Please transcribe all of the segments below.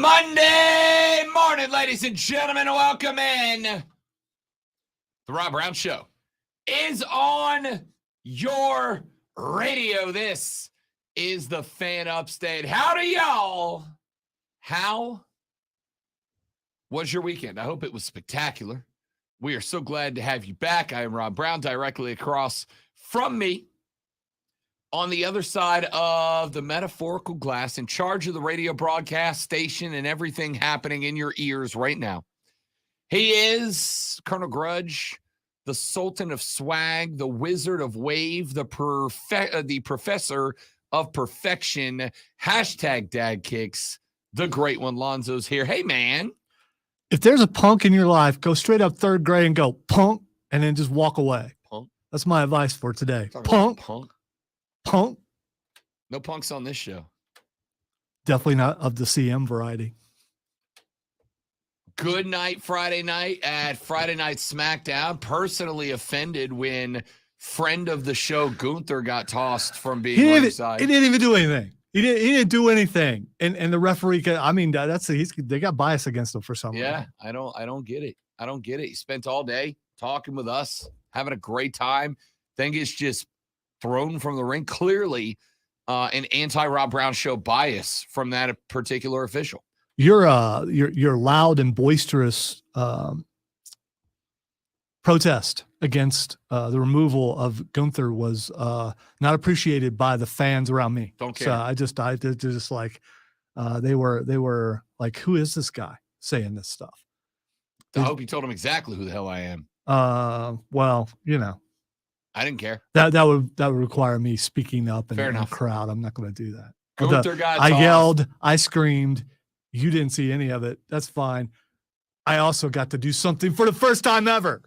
Monday morning, ladies and gentlemen. Welcome in. The Rob Brown Show is on your radio. This is the Fan Upstate. Howdy, y'all. How was your weekend? I hope it was spectacular. We are so glad to have you back. I am Rob Brown, directly across from me on the other side of the metaphorical glass, in charge of the radio broadcast station and everything happening in your ears right now. He is Colonel Grudge, the Sultan of Swag, the Wizard of Wave, the Professor of Perfection, hashtag Dad Kicks, the great one. Lonzo's here. Hey, man. If there's a punk in your life, go straight up third grade and go punk, and then just walk away. Punk. That's my advice for today. Punk. Punk. No punks on this show. Definitely not of the CM variety. Good night Friday night at Friday Night SmackDown. Personally offended when friend of the show Gunther got tossed from being ringside. He didn't even do anything. He didn't do anything. And the referee, they got bias against him for some reason. Yeah, I don't get it. I don't get it. He spent all day talking with us, having a great time. Then gets just thrown from the ring. Clearly an anti-Rob Brown Show bias from that particular official. Your loud and boisterous protest against the removal of Gunther was not appreciated by the fans around me. Don't care. So I just like they were like, who is this guy saying this stuff? I hope you told him exactly who the hell I am. Well, I didn't care. That would require me speaking up in a crowd. I'm not going to do that. Gunther got I tossed. yelled, I screamed. You didn't see any of it. That's fine. I also got to do something for the first time ever.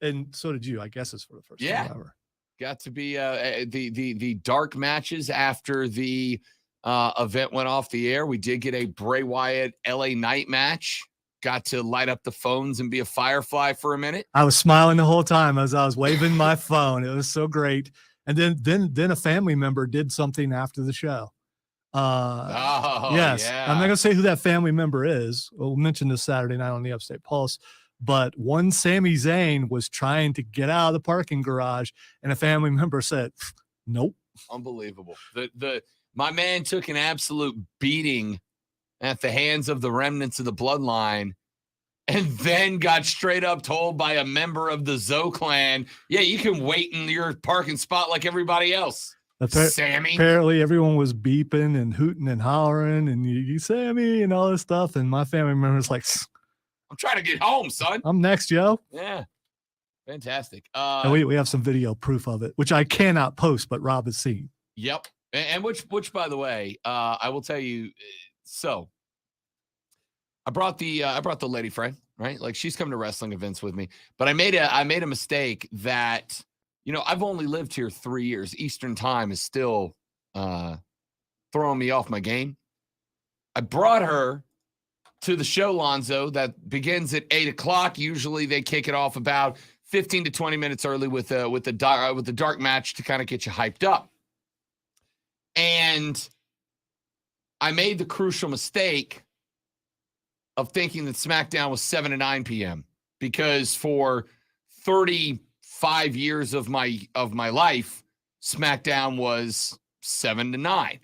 And so did you. I guess it's for the first time ever. Got to be the dark matches after the event went off the air. We did get a Bray Wyatt LA Knight match. Got to light up the phones and be a firefly for a minute. I was smiling the whole time as I was waving my phone. It was so great. And then a family member did something after the show. Yes. Yeah. I'm not going to say who that family member is. We'll mention this Saturday night on the Upstate Pulse. But one Sami Zayn was trying to get out of the parking garage, and a family member said, nope. Unbelievable. My man took an absolute beating at the hands of the remnants of the bloodline, and then got straight up told by a member of the Zoe clan, yeah, you can wait in your parking spot like everybody else. Sammy. Apparently everyone was beeping and hooting and hollering and you Sammy and all this stuff. And my family member was like, I'm trying to get home, son. I'm next, yo. Yeah. Fantastic. And we have some video proof of it, which I cannot post, but Rob has seen. Yep. And which by the way, I will tell you, so I brought the lady friend, right? Like, she's come to wrestling events with me, but I made a mistake that, I've only lived here 3 years. Eastern time is still throwing me off my game. I brought her to the show, Lonzo, that begins at 8:00. Usually they kick it off about 15 to 20 minutes early with the dark match to kind of get you hyped up. And I made the crucial mistake of thinking that SmackDown was 7 to 9 p.m. because for 35 years of my life, SmackDown was 7 to 9.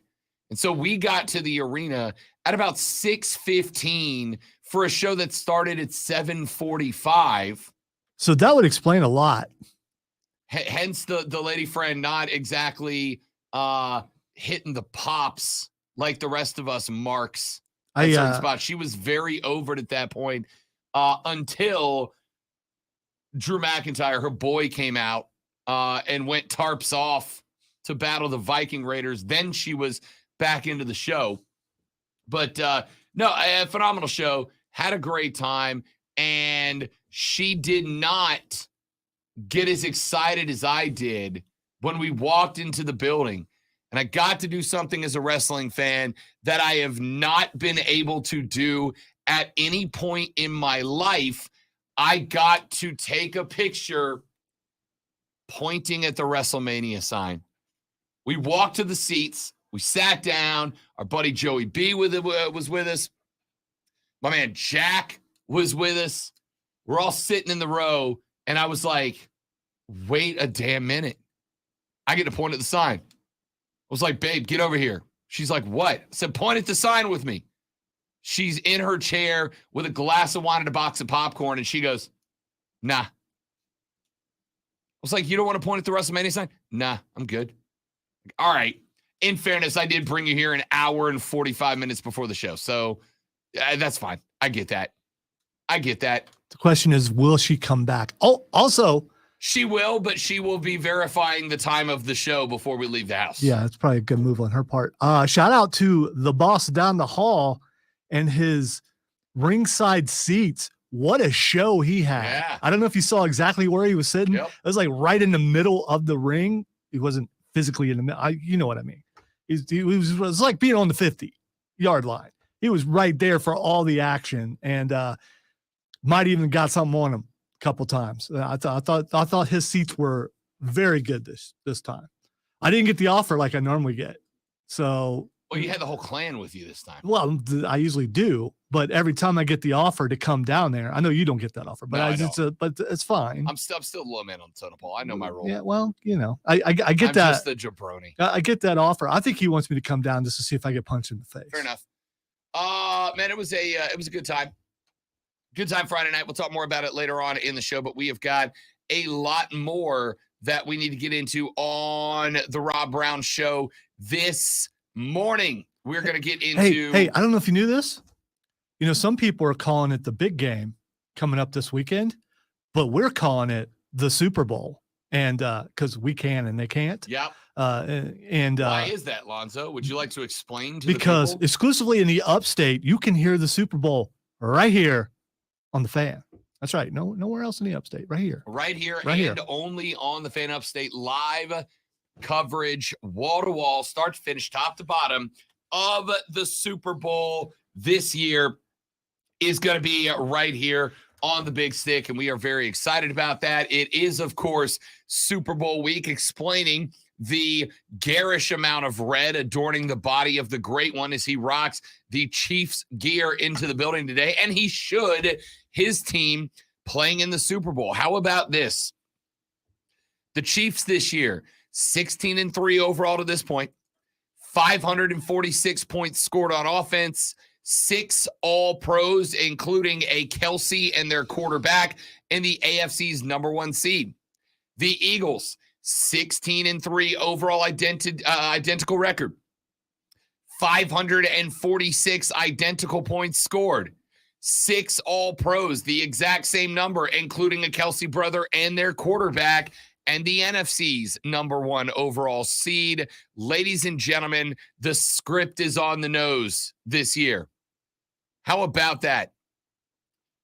And so we got to the arena at about 6:15 for a show that started at 7:45. So that would explain a lot. Hence the lady friend not exactly hitting the pops like the rest of us marks at certain spots. She was very over it at that point until Drew McIntyre, her boy, came out and went tarps off to battle the Viking Raiders. Then she was back into the show. But no, a phenomenal show. Had a great time. And she did not get as excited as I did when we walked into the building. And I got to do something as a wrestling fan that I have not been able to do at any point in my life. I got to take a picture pointing at the WrestleMania sign. We walked to the seats. We sat down. Our buddy Joey B was with us. My man Jack was with us. We're all sitting in the row, and I was like, wait a damn minute. I get to point at the sign. I was like, babe, get over here. She's like, what? I said, point at the sign with me. She's in her chair with a glass of wine and a box of popcorn, and she goes, nah. I was like, you don't want to point at the WrestleMania sign? Nah, I'm good. All right. In fairness, I did bring you here an hour and 45 minutes before the show, so that's fine. I get that. The question is, will she come back? Oh, also, she will, but she will be verifying the time of the show before we leave the house. Yeah, it's probably a good move on her part. Shout out to the boss down the hall and his ringside seats. What a show he had. Yeah. I don't know if you saw exactly where he was sitting. Yep. It was like right in the middle of the ring. He wasn't physically in the middle. You know what I mean. It was like being on the 50-yard line. He was right there for all the action, and might even got something on him a couple times. I thought his seats were very good this time. I didn't get the offer like I normally get. So, well, you had the whole clan with you this time. Well, I usually do, but every time I get the offer to come down there, I know you don't get that offer, but but it's fine. I'm still low man on the totem pole. I know my role. Yeah, well, I get I'm that. Just the jabroni. I get that offer. I think he wants me to come down just to see if I get punched in the face. Fair enough. Man, it was a good time. Good time Friday night. We'll talk more about it later on in the show, but we have got a lot more that we need to get into on the Rob Brown Show this morning. We're going to get into... Hey, I don't know if you knew this. Some people are calling it the big game coming up this weekend, but we're calling it the Super Bowl, and because we can and they can't. Yep. Why is that, Lonzo? Would you like to explain to because the people? Exclusively in the upstate, you can hear the Super Bowl right here on the Fan. That's right. Nowhere else in the upstate. Right here. Right here. Only on the Fan Upstate. Live coverage, wall to wall, start to finish, top to bottom of the Super Bowl this year is going to be right here on the big stick, and we are very excited about that. It is, of course, Super Bowl week, explaining the garish amount of red adorning the body of the great one as he rocks the Chiefs gear into the building today, and he should. His team playing in the Super Bowl. How about this? The Chiefs this year, 16-3 overall to this point, 546 points scored on offense, 6 all-pros, including a Kelsey and their quarterback, and the AFC's number 1 seed. The Eagles, 16-3 overall identical record, 546 identical points scored, 6 all-pros, the exact same number, including a Kelsey brother and their quarterback, and the NFC's number 1 overall seed. Ladies and gentlemen, the script is on the nose this year. How about that?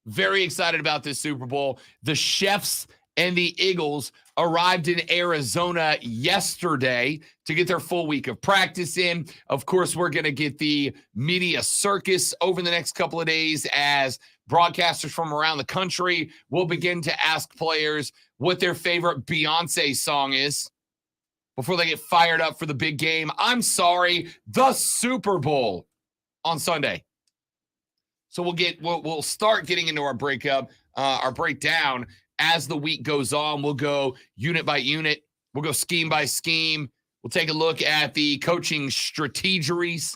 Very excited about this Super Bowl. The Chefs and the Eagles arrived in Arizona yesterday to get their full week of practice in. Of course, we're going to get the media circus over the next couple of days as broadcasters from around the country will begin to ask players what their favorite Beyonce song is before they get fired up for the big game. I'm sorry, the Super Bowl on Sunday. So we'll start getting into our breakdown as the week goes on. We'll go unit by unit. We'll go scheme by scheme. We'll take a look at the coaching strategies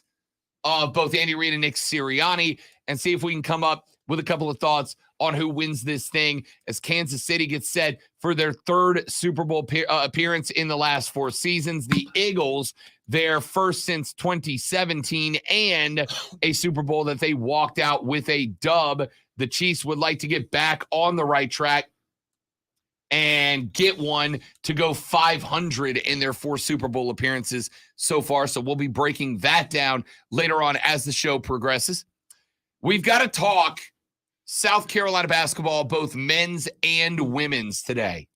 of both Andy Reid and Nick Sirianni and see if we can come up with a couple of thoughts on who wins this thing as Kansas City gets set for their 3rd Super Bowl appearance in the last 4 seasons. The Eagles, their first since 2017 and a Super Bowl that they walked out with a dub. The Chiefs would like to get back on the right track and get one to go 500 in their 4 Super Bowl appearances so far. So we'll be breaking that down later on as the show progresses. We've got to talk South Carolina basketball, both men's and women's today,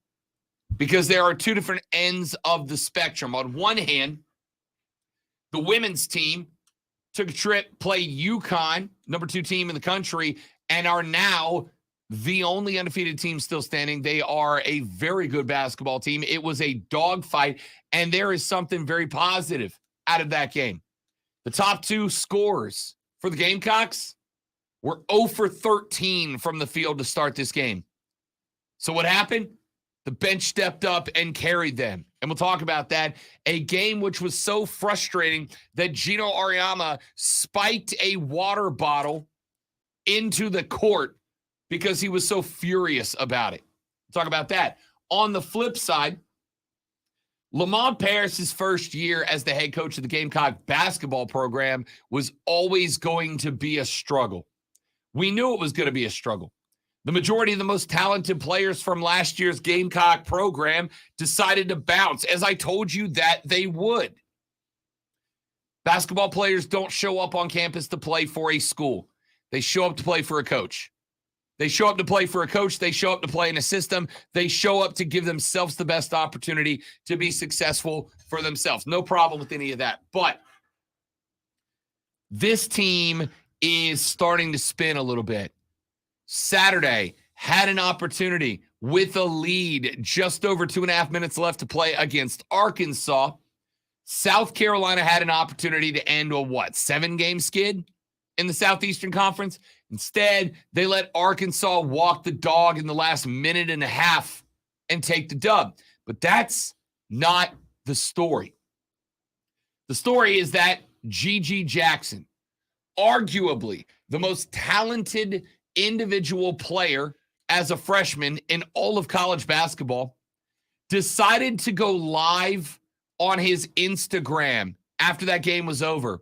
because there are 2 different ends of the spectrum. On one hand, the women's team took a trip, play UConn, number 2 team in the country, and are now the only undefeated team still standing. They are a very good basketball team. It was a dogfight, and there is something very positive out of that game. The top 2 scorers for the Gamecocks, were 0 for 13 from the field to start this game. So what happened? The bench stepped up and carried them. And we'll talk about that. A game which was so frustrating that Gino Auriemma spiked a water bottle into the court because he was so furious about it. We'll talk about that. On the flip side, Lamont Paris' first year as the head coach of the Gamecock basketball program was always going to be a struggle. We knew it was going to be a struggle. The majority of the most talented players from last year's Gamecock program decided to bounce, as I told you that they would. Basketball players don't show up on campus to play for a school. They show up to play for a coach. They show up to play for a coach. They show up to play in a system. They show up to give themselves the best opportunity to be successful for themselves. No problem with any of that. But this team is starting to spin a little bit. Saturday had an opportunity with a lead, just over 2.5 minutes left to play against Arkansas. South Carolina had an opportunity to end a 7-game skid in the Southeastern Conference. Instead, they let Arkansas walk the dog in the last minute and a half and take the dub. But that's not the story. The story is that Gigi Jackson, arguably the most talented individual player as a freshman in all of college basketball, decided to go live on his Instagram after that game was over.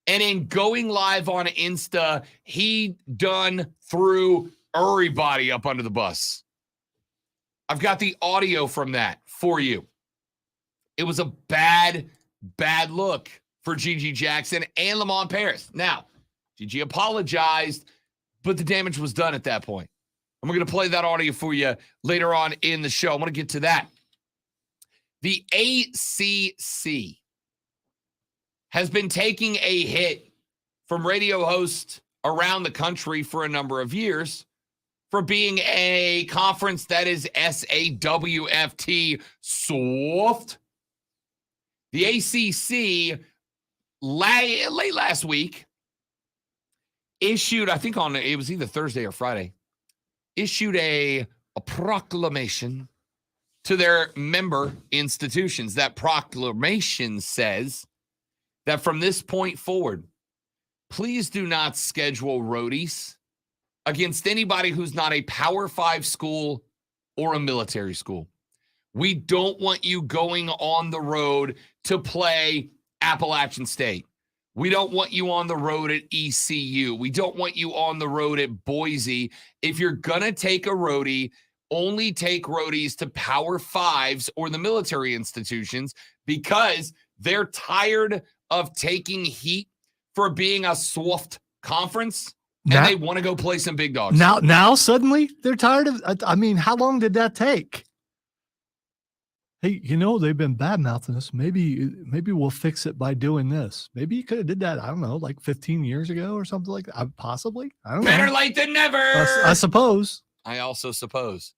And in going live on Insta, he done threw everybody up under the bus. I've got the audio from that for you. It was a bad look for Gigi Jackson and Lamont Paris. Now, Gigi apologized, but the damage was done at that point. And we're going to play that audio for you later on in the show. I want to get to that. The ACC has been taking a hit from radio hosts around the country for a number of years for being a conference that is SAWFT soft. The ACC late last week issued, I think it was either Thursday or Friday, issued a proclamation to their member institutions. That proclamation says that from this point forward, please do not schedule roadies against anybody who's not a Power 5 school or a military school. We don't want you going on the road to play Appalachian State. We don't want you on the road at ECU. We don't want you on the road at Boise. If you're going to take a roadie, only take roadies to Power 5s or the military institutions, because they're tired of taking heat for being a soft conference, and they want to go play some big dogs. Now suddenly they're tired of, I mean, how long did that take? Hey, they've been bad-mouthing us. Maybe we'll fix it by doing this. Maybe you could have did that, I don't know, like 15 years ago or something like that. Possibly. I don't know. Better late than never. I suppose. I also suppose.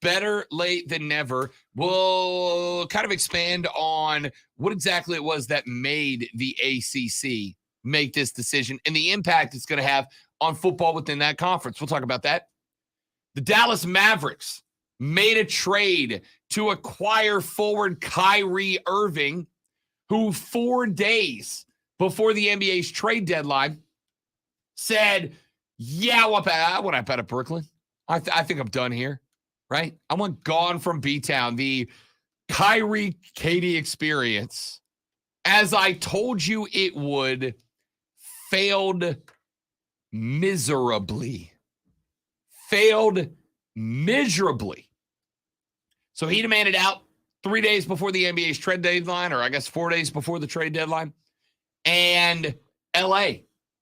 Better late than never. We'll kind of expand on what exactly it was that made the ACC make this decision and the impact it's going to have on football within that conference. We'll talk about that. The Dallas Mavericks made a trade to acquire forward Kyrie Irving, who 4 days before the NBA's trade deadline said, yeah, I want out of Brooklyn. I think I'm done here, right? I want gone from B-Town. The Kyrie Katie experience, as I told you it would, failed miserably. So he demanded out 3 days before the NBA's trade deadline, or I guess 4 days before the trade deadline. And LA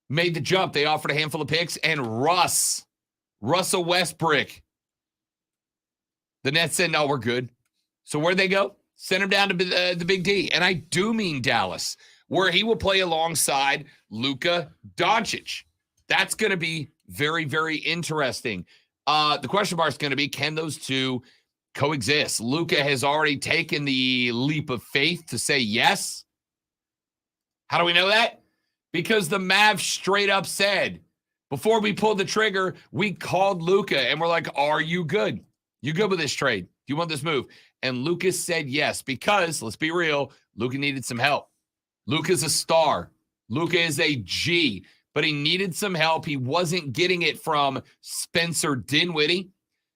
made the jump. They offered a handful of picks, and Russell Westbrook, the Nets said, no, we're good. So where'd they go? Send him down to the Big D. And I do mean Dallas, where he will play alongside Luka Doncic. That's going to be very, very interesting. The question mark is going to be, can those two coexist? Luka has already taken the leap of faith to say yes. How do we know that? Because the Mavs straight up said, Before we pulled the trigger, we called Luka and we're like, are you good? You good with this trade? Do you want this move? And Lucas said yes, because let's be real, Luka needed some help. Luka's a star. Luka is a G, but he needed some help. He wasn't getting it from Spencer Dinwiddie.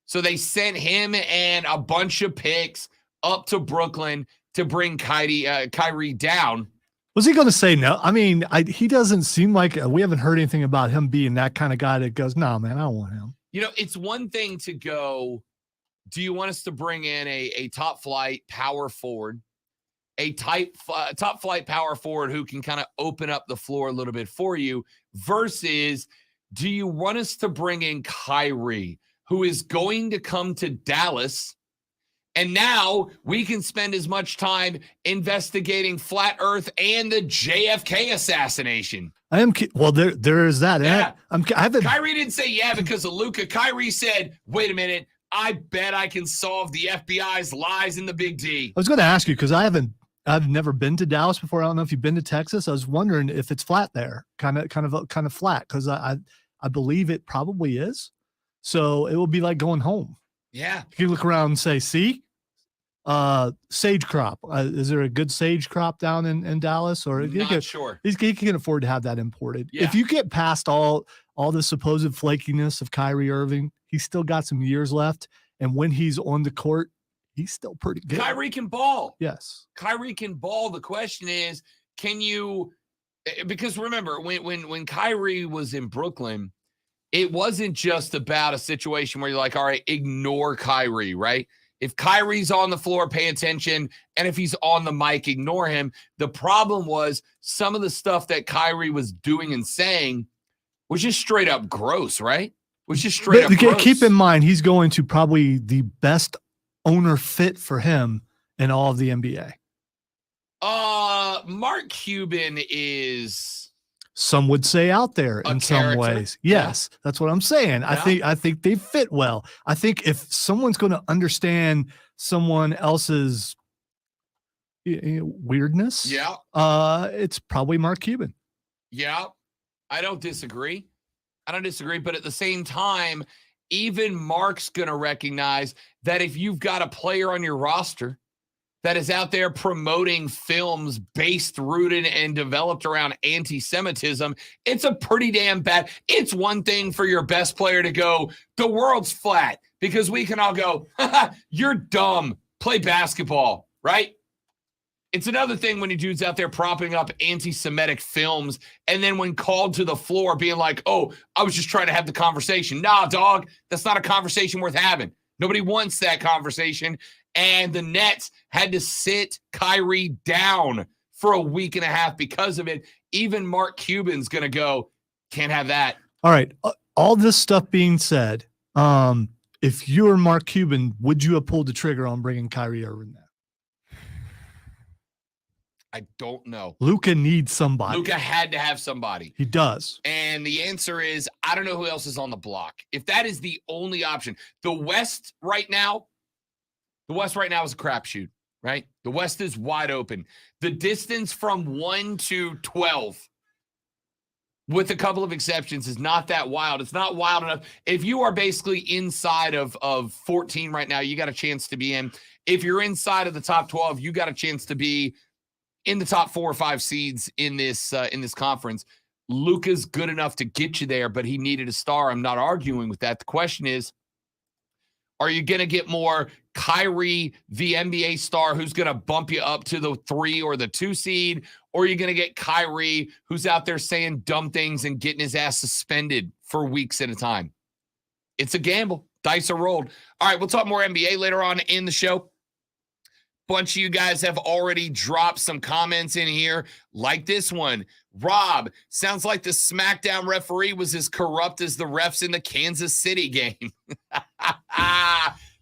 So they sent him and a bunch of picks up to Brooklyn to bring Kyrie down. Was he going to say no? I mean, he doesn't seem like we haven't heard anything about him being that kind of guy that goes, no, man, I don't want him. You know, it's one thing to go, do you want us to bring in a top flight power forward, a top flight power forward who can kind of open up the floor a little bit for you, versus do you want us to bring in Kyrie, who is going to come to Dallas, and now we can spend as much time investigating Flat Earth and the JFK assassination. Well, there is that. Yeah. Kyrie didn't say yeah because of Luka. Kyrie said, wait a minute, I bet I can solve the FBI's lies in the Big D. I was going to ask you, because I've never been to Dallas before. I don't know if you've been to Texas. I was wondering if it's flat there, kind of flat, because I believe it probably is. So it will be like going home. Yeah. You look around and say, see, sage crop. Is there a good sage crop down in Dallas? Or not sure. He can afford to have that imported. Yeah. If you get past all the supposed flakiness of Kyrie Irving, he's still got some years left. And when he's on the court, he's still pretty good. Kyrie can ball. Yes. Kyrie can ball. The question is, can you, because remember, when Kyrie was in Brooklyn, it wasn't just about a situation where you're like, all right, ignore Kyrie, right? If Kyrie's on the floor, pay attention. And if he's on the mic, ignore him. The problem was some of the stuff that Kyrie was doing and saying was just straight up gross, right? Was just straight up gross. Keep in mind, he's going to probably the best owner fit for him in all of the NBA. Mark Cuban is... Some would say out there in some ways. Yes, that's what I'm saying. Yeah. I think they fit well. I think if someone's going to understand someone else's weirdness, it's probably Mark Cuban. Yeah, I don't disagree. But at the same time, even Mark's going to recognize that if you've got a player on your roster that is out there promoting films based, rooted, and developed around anti-Semitism, it's a pretty damn bad. It's one thing for your best player to go, the world's flat, because we can all go, you're dumb, play basketball, right? It's another thing when your dude's out there propping up anti-Semitic films, and then when called to the floor being like, oh, I was just trying to have the conversation. Nah, dog, that's not a conversation worth having. Nobody wants that conversation. And the Nets had to sit Kyrie down for a week and a half because of it. Even Mark Cuban's going to go, can't have that. All right. All this stuff being said, if you were Mark Cuban, would you have pulled the trigger on bringing Kyrie Irving there? I don't know. Luka needs somebody. Luka had to have somebody. He does. And the answer is, I don't know who else is on the block. If that is the only option, the West right now is a crapshoot, right? The West is wide open. The distance from 1 to 12, with a couple of exceptions, is not that wild. It's not wild enough. If you are basically inside of 14 right now, you got a chance to be in. If you're inside of the top 12, you got a chance to be in the top 4 or 5 seeds in this conference. Luka's good enough to get you there, but he needed a star. I'm not arguing with that. The question is, are you going to get more Kyrie, the NBA star, who's going to bump you up to the 3 or the 2 seed? Or are you going to get Kyrie, who's out there saying dumb things and getting his ass suspended for weeks at a time? It's a gamble. Dice are rolled. All right, we'll talk more NBA later on in the show. Bunch of you guys have already dropped some comments in here, like this one. Rob, sounds like the SmackDown referee was as corrupt as the refs in the Kansas City game.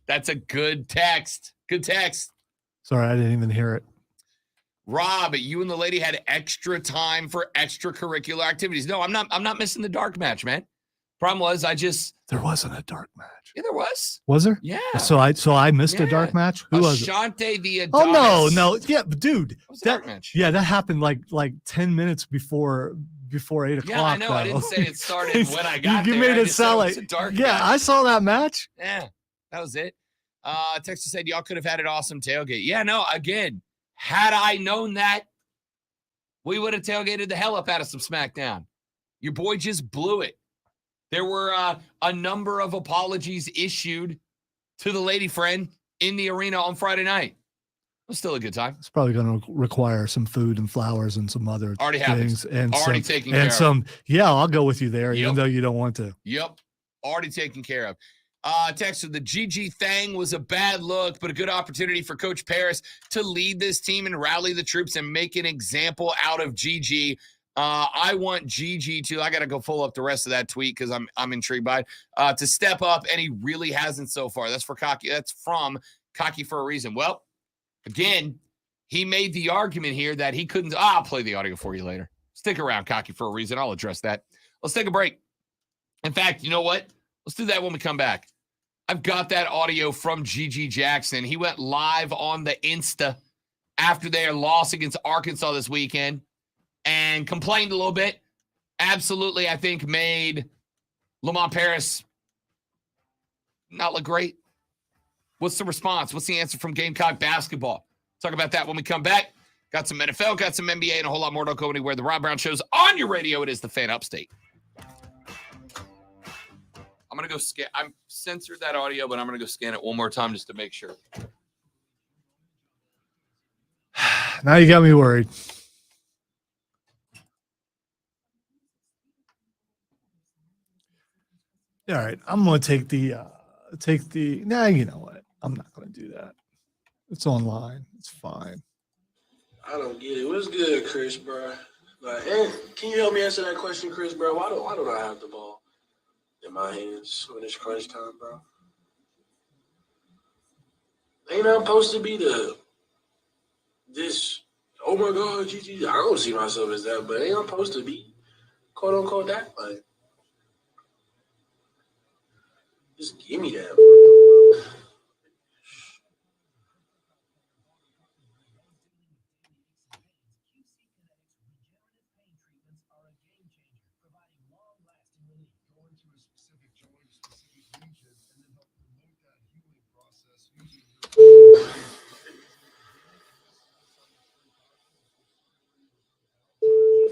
That's a good text. Good text. Sorry, I didn't even hear it. Rob, you and the lady had extra time for extracurricular activities. No, I'm not missing the dark match, man. Problem was, there wasn't a dark match. Yeah, there was. Was there? Yeah. So I missed a dark match. Who was it? Ashante the Adonis. Oh no, yeah, but dude, That was a dark match. Yeah, that happened like 10 minutes before before 8 o'clock. Yeah, I know. Though. I didn't say it started when I got you there. made it sound like a dark yeah. match. I saw that match. Yeah, that was it. Texas said y'all could have had an awesome tailgate. Yeah, no. Again, had I known that, we would have tailgated the hell up out of some SmackDown. Your boy just blew it. There were a number of apologies issued to the lady friend in the arena on Friday night. It was still a good time. It's probably going to require some food and flowers and some other already things. And already taken care of. Yeah, I'll go with you there, even though you don't want to. Yep. Already taken care of. Texter, the GG thing was a bad look, but a good opportunity for Coach Paris to lead this team and rally the troops and make an example out of GG. I want GG to, I got to go pull up the rest of that tweet because I'm intrigued by it, to step up, and he really hasn't so far. That's from Cocky for a reason. Well, again, he made the argument here that he couldn't. I'll play the audio for you later. Stick around, Cocky for a reason. I'll address that. Let's take a break. In fact, you know what? Let's do that when we come back. I've got that audio from GG Jackson. He went live on the Insta after their loss against Arkansas this weekend and complained a little bit. Absolutely, I think, made Lamont Paris not look great. What's the response? What's the answer from Gamecock basketball? Talk about that when we come back. Got some NFL, got some NBA, and a whole lot more. Don't go anywhere. The Rob Brown Show's on your radio. It is the Fan Upstate. I'm going to go scan. I've censored that audio, but I'm going to go scan it one more time just to make sure. Now you got me worried. All right. I'm going to take the, nah, you know what? I'm not going to do that. It's online. It's fine. I don't get it. What's good, Chris, bro? Like, hey, can you help me answer that question, Chris, bro? Why don't I have the ball in my hands when it's crunch time, bro? Ain't I supposed to be this, oh my God, GG? I don't see myself as that, but ain't I supposed to be, quote unquote, that? Like, just give me that.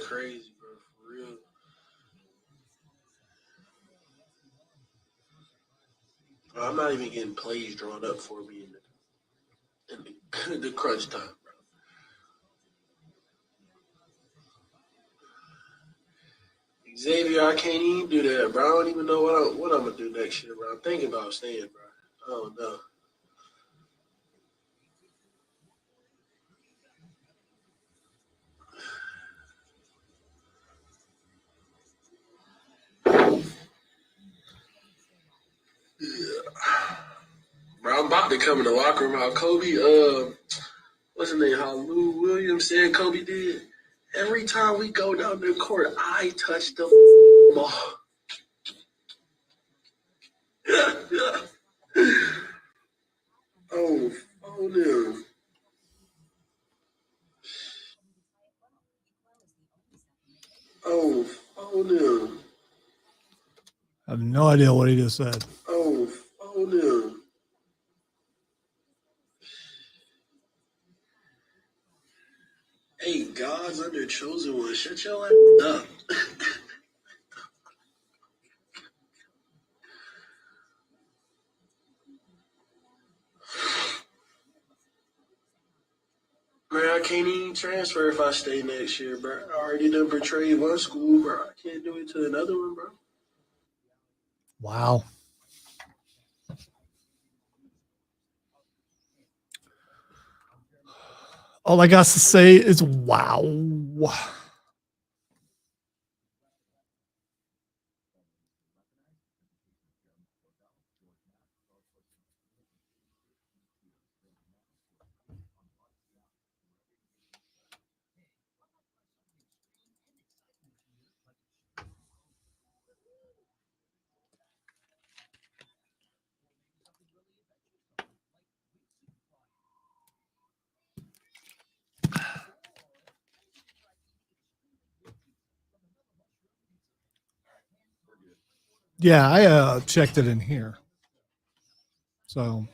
Crazy, bro, for real. Bro, I'm not even getting plays drawn up for me in the crunch time, bro. Xavier, I can't even do that, bro. I don't even know what I'm gonna do next year, bro. I'm thinking about staying, bro. I don't know. Yeah. Bro, I'm about to come in the locker room. How Kobe, what's his name? How Lou Williams said Kobe did. Every time we go down the court, I touch the ball. Oh no. Oh no. I have no idea what he just said. Oh no. Hey, God's under chosen one. Shut your ass up. Man, I can't even transfer if I stay next year, bro. I already done betrayed one school, bro. I can't do it to another one, bro. Wow. All I got to say is wow. Yeah, I checked it in here. So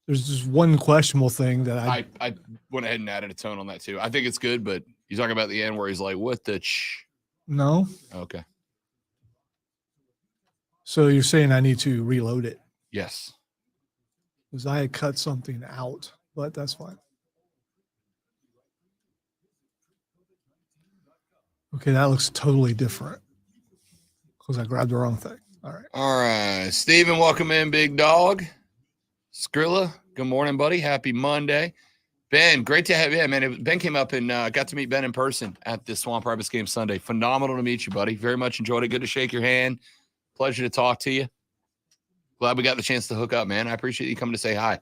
there's just one questionable thing that I went ahead and added a tone on that too. I think it's good, but you talking about the end where he's like, "What the No. Okay. So you're saying I need to reload it? Yes. Because I had cut something out, but that's fine. Okay, that looks totally different because I grabbed the wrong thing. All right. All right. Steven, welcome in, big dog. Skrilla, good morning, buddy. Happy Monday. Ben, great to have you. Yeah, man, Ben came up and got to meet Ben in person at the Swamp Rapids game Sunday. Phenomenal to meet you, buddy. Very much enjoyed it. Good to shake your hand. Pleasure to talk to you. Glad we got the chance to hook up, man. I appreciate you coming to say hi.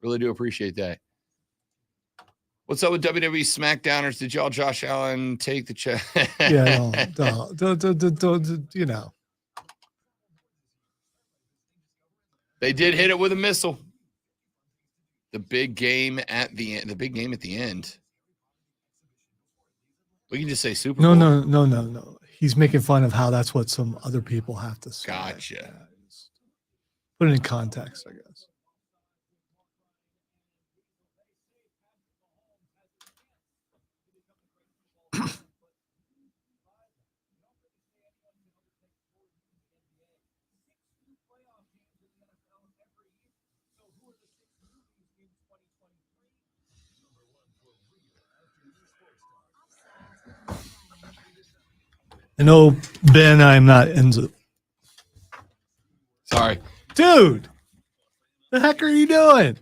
Really do appreciate that. What's up with WWE SmackDowners? Did y'all Josh Allen take the check? Yeah, you know. They did hit it with a missile. The big game at the end. The big game at the end. We can just say Super Bowl. No. He's making fun of how that's what some other people have to say. Gotcha. Put it in context, I guess. No, Ben, I'm not into. Sorry. Dude, the heck are you doing?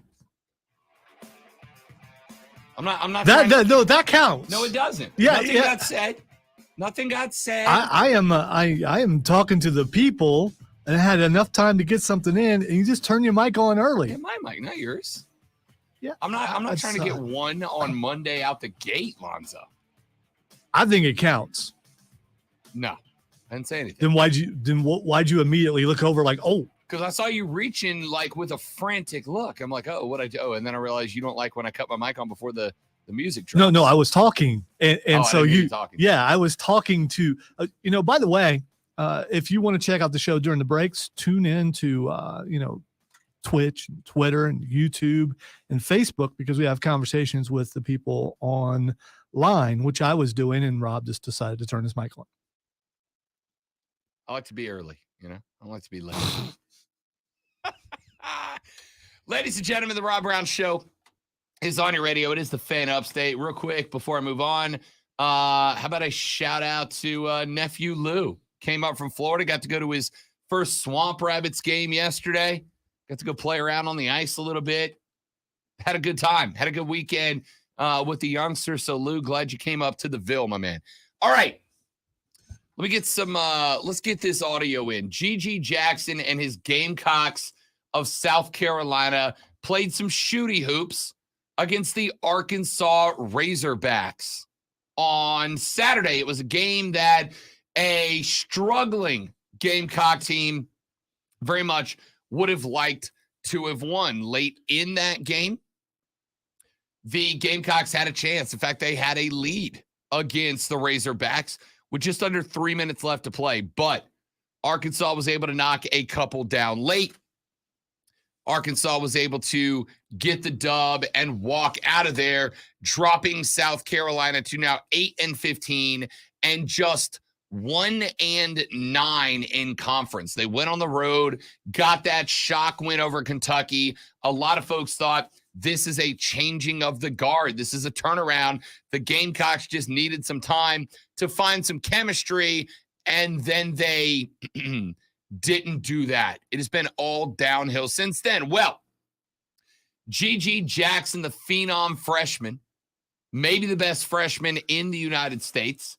I'm not. That counts. No, it doesn't. Yeah, Nothing got said. Nothing got said. I am talking to the people, and I had enough time to get something in, and you just turn your mic on early. Yeah, my mic, not yours. Yeah, I'm not trying to get one on Monday out the gate, Lonzo. I think it counts. No, I didn't say anything. Then why'd you immediately look over like, oh? Because I saw you reaching like with a frantic look. I'm like, oh, what'd I do? And then I realized you don't like when I cut my mic on before the music drops. No, I was talking, and so you talking. Yeah, I was talking to by the way, if you want to check out the show during the breaks, tune in to Twitch, and Twitter, and YouTube, and Facebook, because we have conversations with the people online, which I was doing, and Rob just decided to turn his mic on. I like to be early, I don't like to be late. Ladies and gentlemen, the Rob Brown Show is on your radio. It is the Fan Upstate. Real quick, before I move on, how about a shout out to nephew Lou? Came up from Florida, got to go to his first Swamp Rabbits game yesterday. Got to go play around on the ice a little bit. Had a good time. Had a good weekend with the youngsters. So, Lou, glad you came up to the Ville, my man. All right. Let me get some, let's get this audio in. GG Jackson and his Gamecocks of South Carolina played some shooty hoops against the Arkansas Razorbacks on Saturday. It was a game that a struggling Gamecock team very much would have liked to have won. Late in that game, the Gamecocks had a chance. In fact, they had a lead against the Razorbacks with just under 3 minutes left to play, but Arkansas was able to knock a couple down late. Arkansas was able to get the dub and walk out of there, dropping South Carolina to now 8-15 and just 1-9 in conference. They went on the road, got that shock win over Kentucky. A lot of folks thought this is a changing of the guard. This is a turnaround. The Gamecocks just needed some time to find some chemistry, and then they didn't do that. It has been all downhill since then. Well, GG Jackson, the phenom freshman, maybe the best freshman in the United States,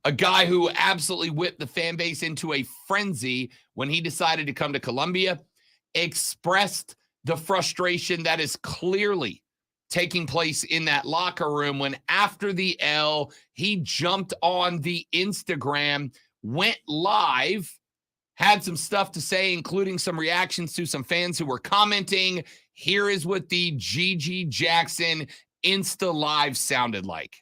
a guy who absolutely whipped the fan base into a frenzy when he decided to come to Columbia, expressed the frustration that is clearly taking place in that locker room when after the L, he jumped on the Instagram, went live, had some stuff to say, including some reactions to some fans who were commenting. Here is what the GG Jackson Insta Live sounded like.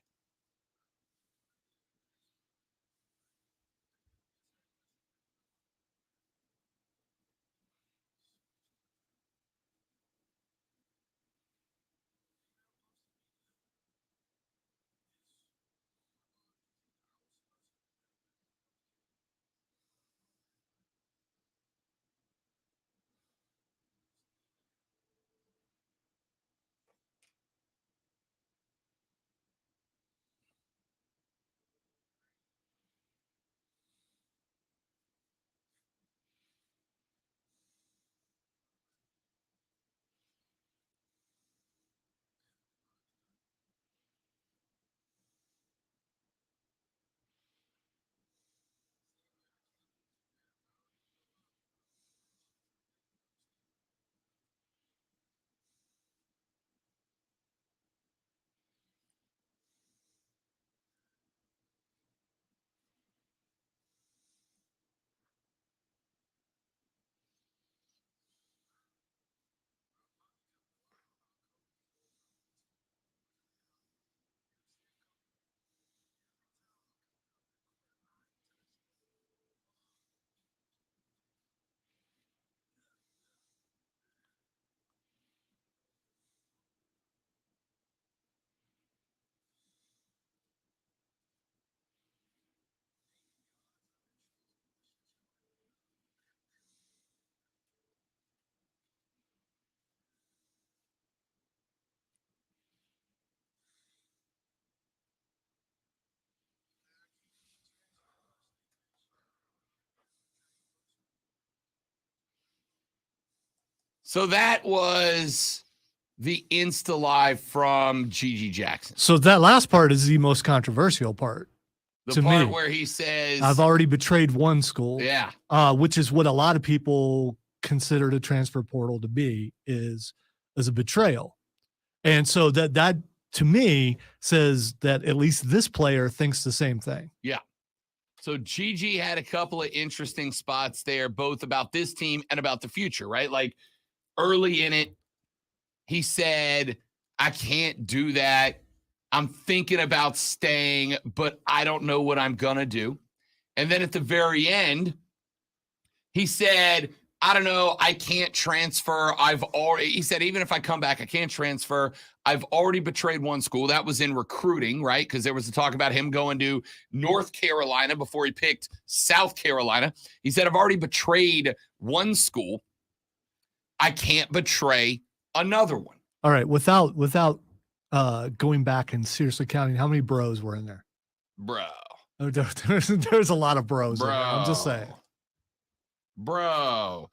So that was the Insta Live from Gigi Jackson. So that last part is the most controversial part. The part where he says, I've already betrayed one school. Yeah. Which is what a lot of people consider the transfer portal to be, is a betrayal. And so that to me says that at least this player thinks the same thing. Yeah. So Gigi had a couple of interesting spots there, both about this team and about the future, right? Like early in it, he said, I can't do that. I'm thinking about staying, but I don't know what I'm going to do. And then at the very end, he said, I don't know. I can't transfer. He said, even if I come back, I can't transfer. I've already betrayed one school. That was in recruiting, right? Because there was a talk about him going to North Carolina before he picked South Carolina. He said, I've already betrayed one school. I can't betray another one. All right. Without going back and seriously counting, how many bros were in there? Bro. There's a lot of bros. Bro. In there. I'm just saying. Bro,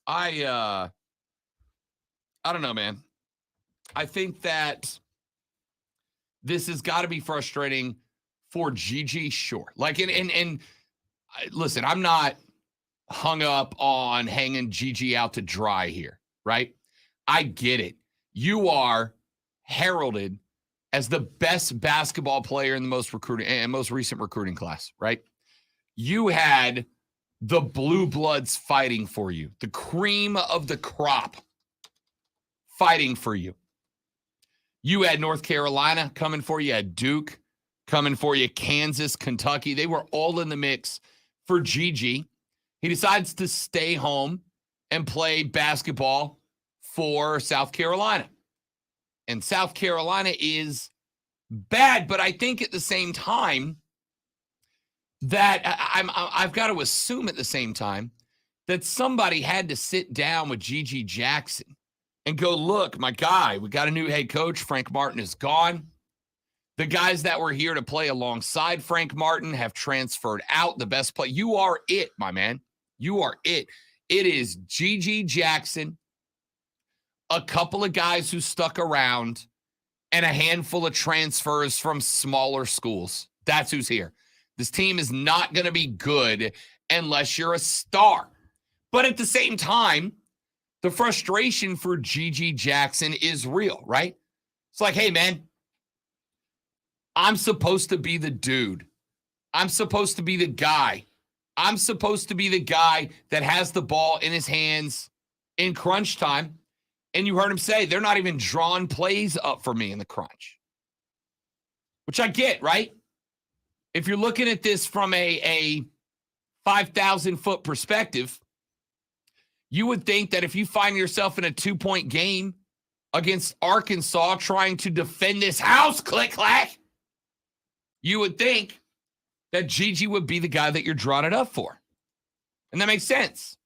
I don't know, man. I think that this has got to be frustrating for Gigi, sure. Like, and listen, I'm not hung up on hanging Gigi out to dry here, right? I get it. You are heralded as the best basketball player in the most recent recruiting class, right? You had the blue bloods fighting for you, the cream of the crop fighting for you. You had North Carolina coming for you, had Duke coming for you, Kansas, Kentucky. They were all in the mix for Gigi. He decides to stay home and play basketball for South Carolina. And South Carolina is bad, but I think at the same time, that I've got to assume at the same time that somebody had to sit down with Gigi Jackson and go, look, my guy, we got a new head coach. Frank Martin is gone. The guys that were here to play alongside Frank Martin have transferred out. The best play. You are it, my man. You are it. It is Gigi Jackson, a couple of guys who stuck around, and a handful of transfers from smaller schools. That's who's here. This team is not going to be good unless you're a star. But at the same time, the frustration for Gigi Jackson is real, right? It's like, hey, man, I'm supposed to be the dude. I'm supposed to be the guy. I'm supposed to be the guy that has the ball in his hands in crunch time. And you heard him say, they're not even drawing plays up for me in the crunch. Which I get, right? If you're looking at this from a 5,000-foot perspective, you would think that if you find yourself in a 2-point game against Arkansas trying to defend this house, click-clack, you would think that Gigi would be the guy that you're drawing it up for. And that makes sense.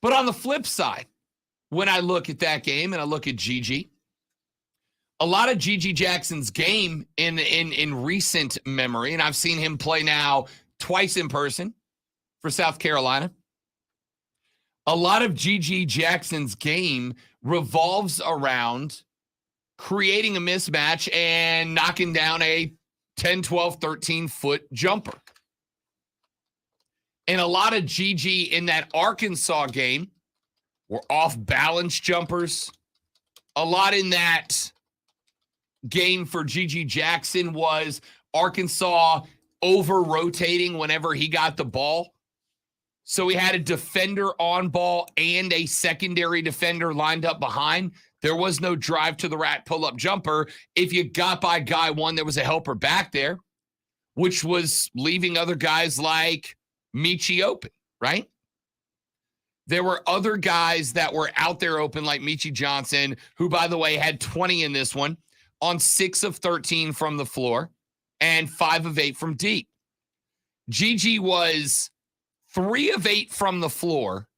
But on the flip side, when I look at that game and I look at Gigi, a lot of Gigi Jackson's game in recent memory, and I've seen him play now twice in person for South Carolina. A lot of Gigi Jackson's game revolves around creating a mismatch and knocking down a 10, 12, 13-foot jumper. And a lot of Gigi in that Arkansas game were off-balance jumpers. A lot in that game for Gigi Jackson was Arkansas over-rotating whenever he got the ball. So he had a defender on ball and a secondary defender lined up behind. There was no drive to the rack pull-up jumper. If you got by guy one, there was a helper back there, which was leaving other guys like Michi open, right? There were other guys that were out there open like Michi Johnson, who, by the way, had 20 in this one on 6 of 13 from the floor and 5 of 8 from deep. Gigi was 3 of 8 from the floor,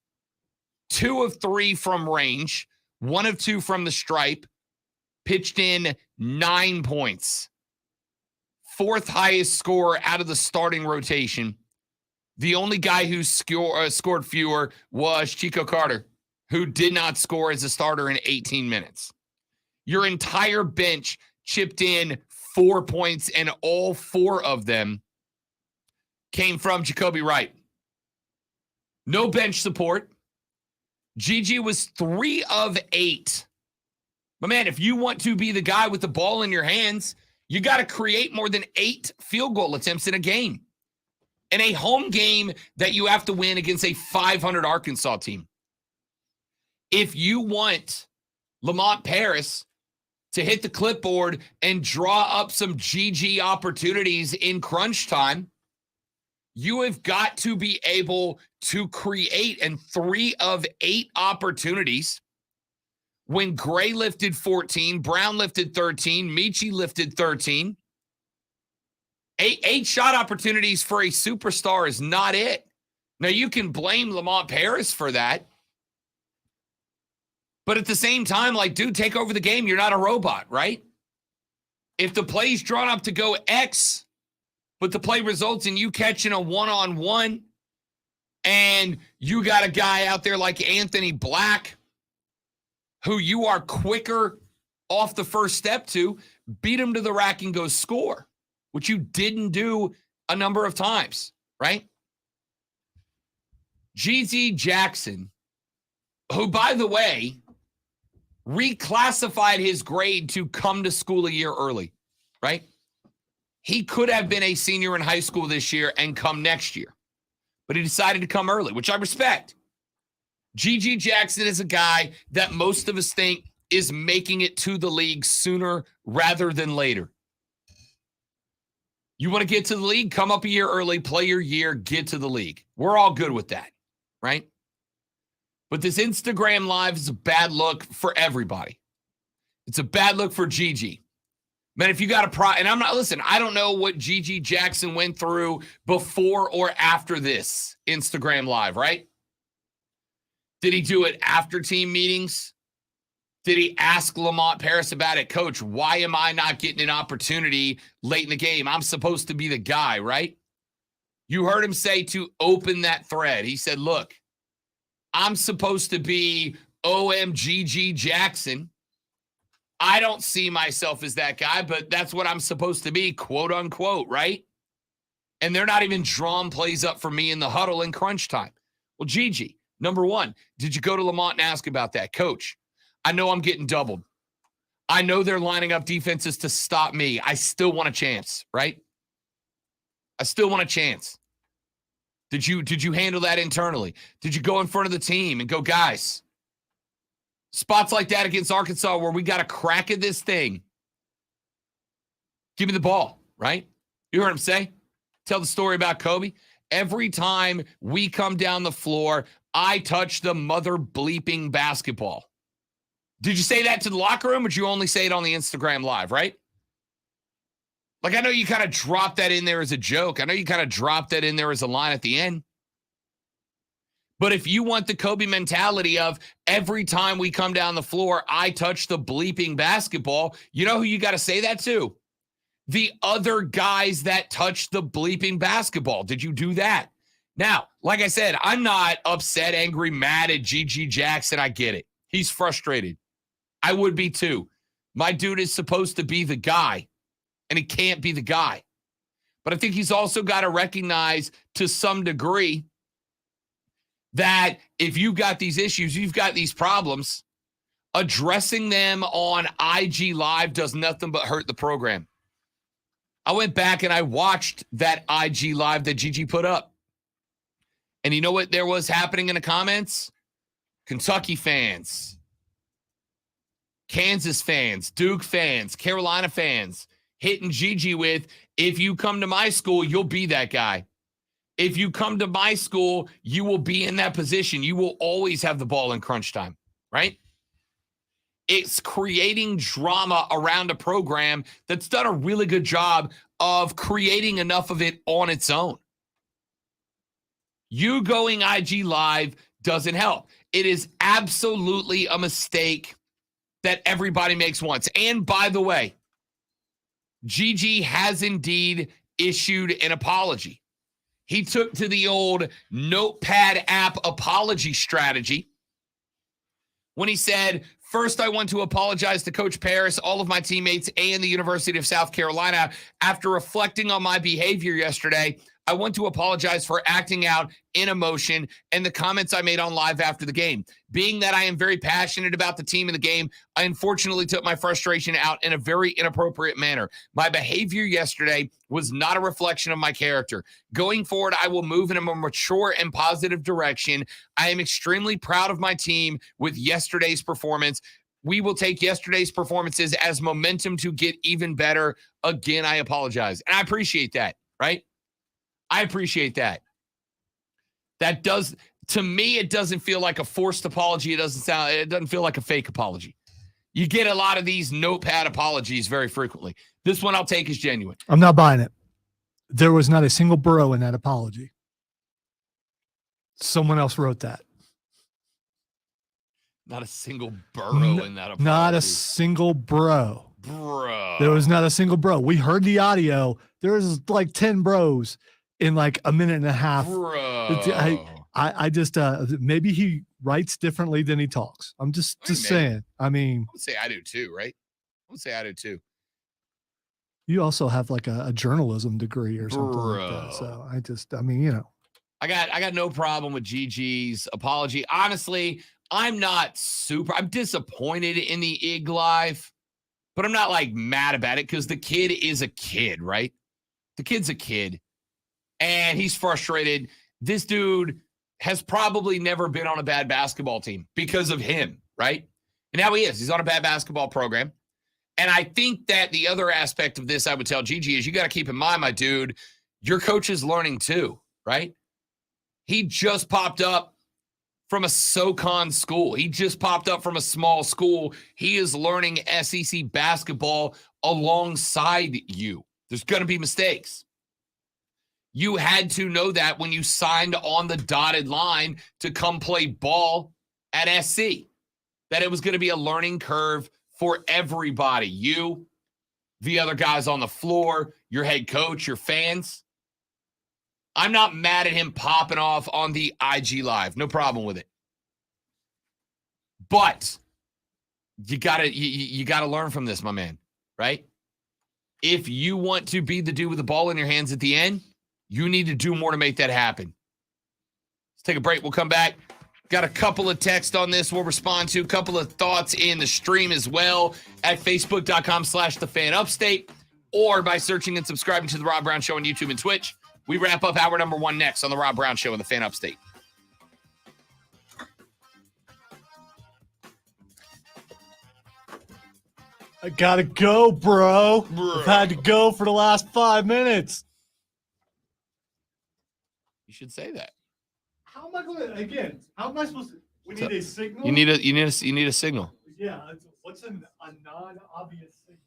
2 of 3 from range, 1 of 2 from the stripe, pitched in 9 points. 4th highest scorer out of the starting rotation. The only guy who scored fewer was Chico Carter who did not score as a starter in 18 minutes. Your entire bench chipped in 4 points, and all 4 of them came from Jacoby Wright. No bench support. Gigi was 3 of 8. But man, if you want to be the guy with the ball in your hands, you got to create more than 8 field goal attempts in a game. In a home game that you have to win against a 500 Arkansas team. If you want Lamont Paris to hit the clipboard and draw up some GG opportunities in crunch time, you have got to be able to create. And 3 of 8 opportunities, when Gray lifted 14, Brown lifted 13, Michi lifted 13. 8 shot opportunities for a superstar is not it. Now, you can blame Lamont Paris for that. But at the same time, like, dude, take over the game. You're not a robot, right? If the play's drawn up to go X, but the play results in you catching a one-on-one, and you got a guy out there like Anthony Black, who you are quicker off the first step to, beat him to the rack and go score, which you didn't do a number of times, right? GZ Jackson, who, by the way, reclassified his grade to come to school a year early, right? He could have been a senior in high school this year and come next year, but he decided to come early, which I respect. GG Jackson is a guy that most of us think is making it to the league sooner rather than later. You want to get to the league, come up a year early, play your year, get to the league. We're all good with that, right? But this Instagram Live is a bad look for everybody. It's a bad look for GG. Man, if you got and I'm not, listen, I don't know what GG Jackson went through before or after this Instagram Live, right? Did he do it after team meetings? Did he ask Lamont Paris about it? Coach, why am I not getting an opportunity late in the game? I'm supposed to be the guy, right? You heard him say to open that thread. He said, look, I'm supposed to be OMGG Jackson. I don't see myself as that guy, but that's what I'm supposed to be, quote unquote, right? And they're not even drawing plays up for me in the huddle in crunch time. Well, Gigi, number one, did you go to Lamont and ask about that? Coach, I know I'm getting doubled. I know they're lining up defenses to stop me. I still want a chance, right? I still want a chance. Did you handle that internally? Did you go in front of the team and go, guys, spots like that against Arkansas where we got a crack at this thing, give me the ball, right? You heard him say, tell the story about Kobe. Every time we come down the floor, I touch the mother bleeping basketball. Did you say that to the locker room, or did you only say it on the Instagram Live, right? Like, I know you kind of dropped that in there as a joke. I know you kind of dropped that in there as a line at the end. But if you want the Kobe mentality of every time we come down the floor, I touch the bleeping basketball, you know who you got to say that to? The other guys that touch the bleeping basketball. Did you do that? Now, like I said, I'm not upset, angry, mad at GG Jackson. I get it. He's frustrated. I would be too. My dude is supposed to be the guy, and he can't be the guy. But I think he's also got to recognize to some degree that if you've got these issues, you've got these problems, addressing them on IG Live does nothing but hurt the program. I went back and I watched that IG Live that GG put up. And you know what there was happening in the comments? Kentucky fans, Kansas fans, Duke fans, Carolina fans hitting GG with, if you come to my school, you'll be that guy. If you come to my school, you will be in that position. You will always have the ball in crunch time, right? It's creating drama around a program that's done a really good job of creating enough of it on its own. You going IG Live doesn't help. It is absolutely a mistake that everybody makes once. And by the way, GG has indeed issued an apology. He took to the old notepad app apology strategy when he said, "First, I want to apologize to Coach Paris, all of my teammates, and the University of South Carolina. After reflecting on my behavior yesterday, I want to apologize for acting out in emotion and the comments I made on live after the game. Being that I am very passionate about the team and the game, I unfortunately took my frustration out in a very inappropriate manner. My behavior yesterday was not a reflection of my character. Going forward, I will move in a more mature and positive direction. I am extremely proud of my team with yesterday's performance. We will take yesterday's performances as momentum to get even better. Again, I apologize." And I appreciate that, right? I appreciate that. That does, to me, it doesn't feel like a forced apology. It doesn't feel like a fake apology. You get a lot of these notepad apologies very frequently. This one I'll take as genuine. I'm not buying it. There was not a single bro in that apology. Someone else wrote that. Not a single burrow in that apology. Not a single bro. Bro. There was not a single bro. We heard the audio. There was like 10 bros in like a minute and a half. Bro. I just maybe he writes differently than he talks. I'm just saying. I mean, I would say I do too, right? I would say I do too. You also have like a journalism degree or something like that. So I mean, you know. I got no problem with Gigi's apology. Honestly, I'm disappointed in the IG Live, but I'm not like mad about it because the kid is a kid, right? The kid's a kid. And he's frustrated. This dude has probably never been on a bad basketball team because of him, right? And now he is. He's on a bad basketball program. And I think that the other aspect of this I would tell Gigi is you got to keep in mind, my dude, your coach is learning too, right? He just popped up from a SoCon school. He just popped up from a small school. He is learning SEC basketball alongside you. There's going to be mistakes. You had to know that when you signed on the dotted line to come play ball at SC, that it was going to be a learning curve for everybody. You, the other guys on the floor, your head coach, your fans. I'm not mad at him popping off on the IG Live. No problem with it. But you gotta learn from this, my man, right? If you want to be the dude with the ball in your hands at the end, you need to do more to make that happen. Let's take a break. We'll come back. Got a couple of texts on this we'll respond to. A couple of thoughts in the stream as well at facebook.com/thefanupstate or by searching and subscribing to The Rob Brown Show on YouTube and Twitch. We wrap up hour number 1 next on The Rob Brown Show in the Fan Upstate. I gotta go, bro. I've had to go for the last 5 minutes. You should say that. How am I going to, again, how am I supposed to, we need a signal? You need a signal. Yeah, what's a non-obvious signal?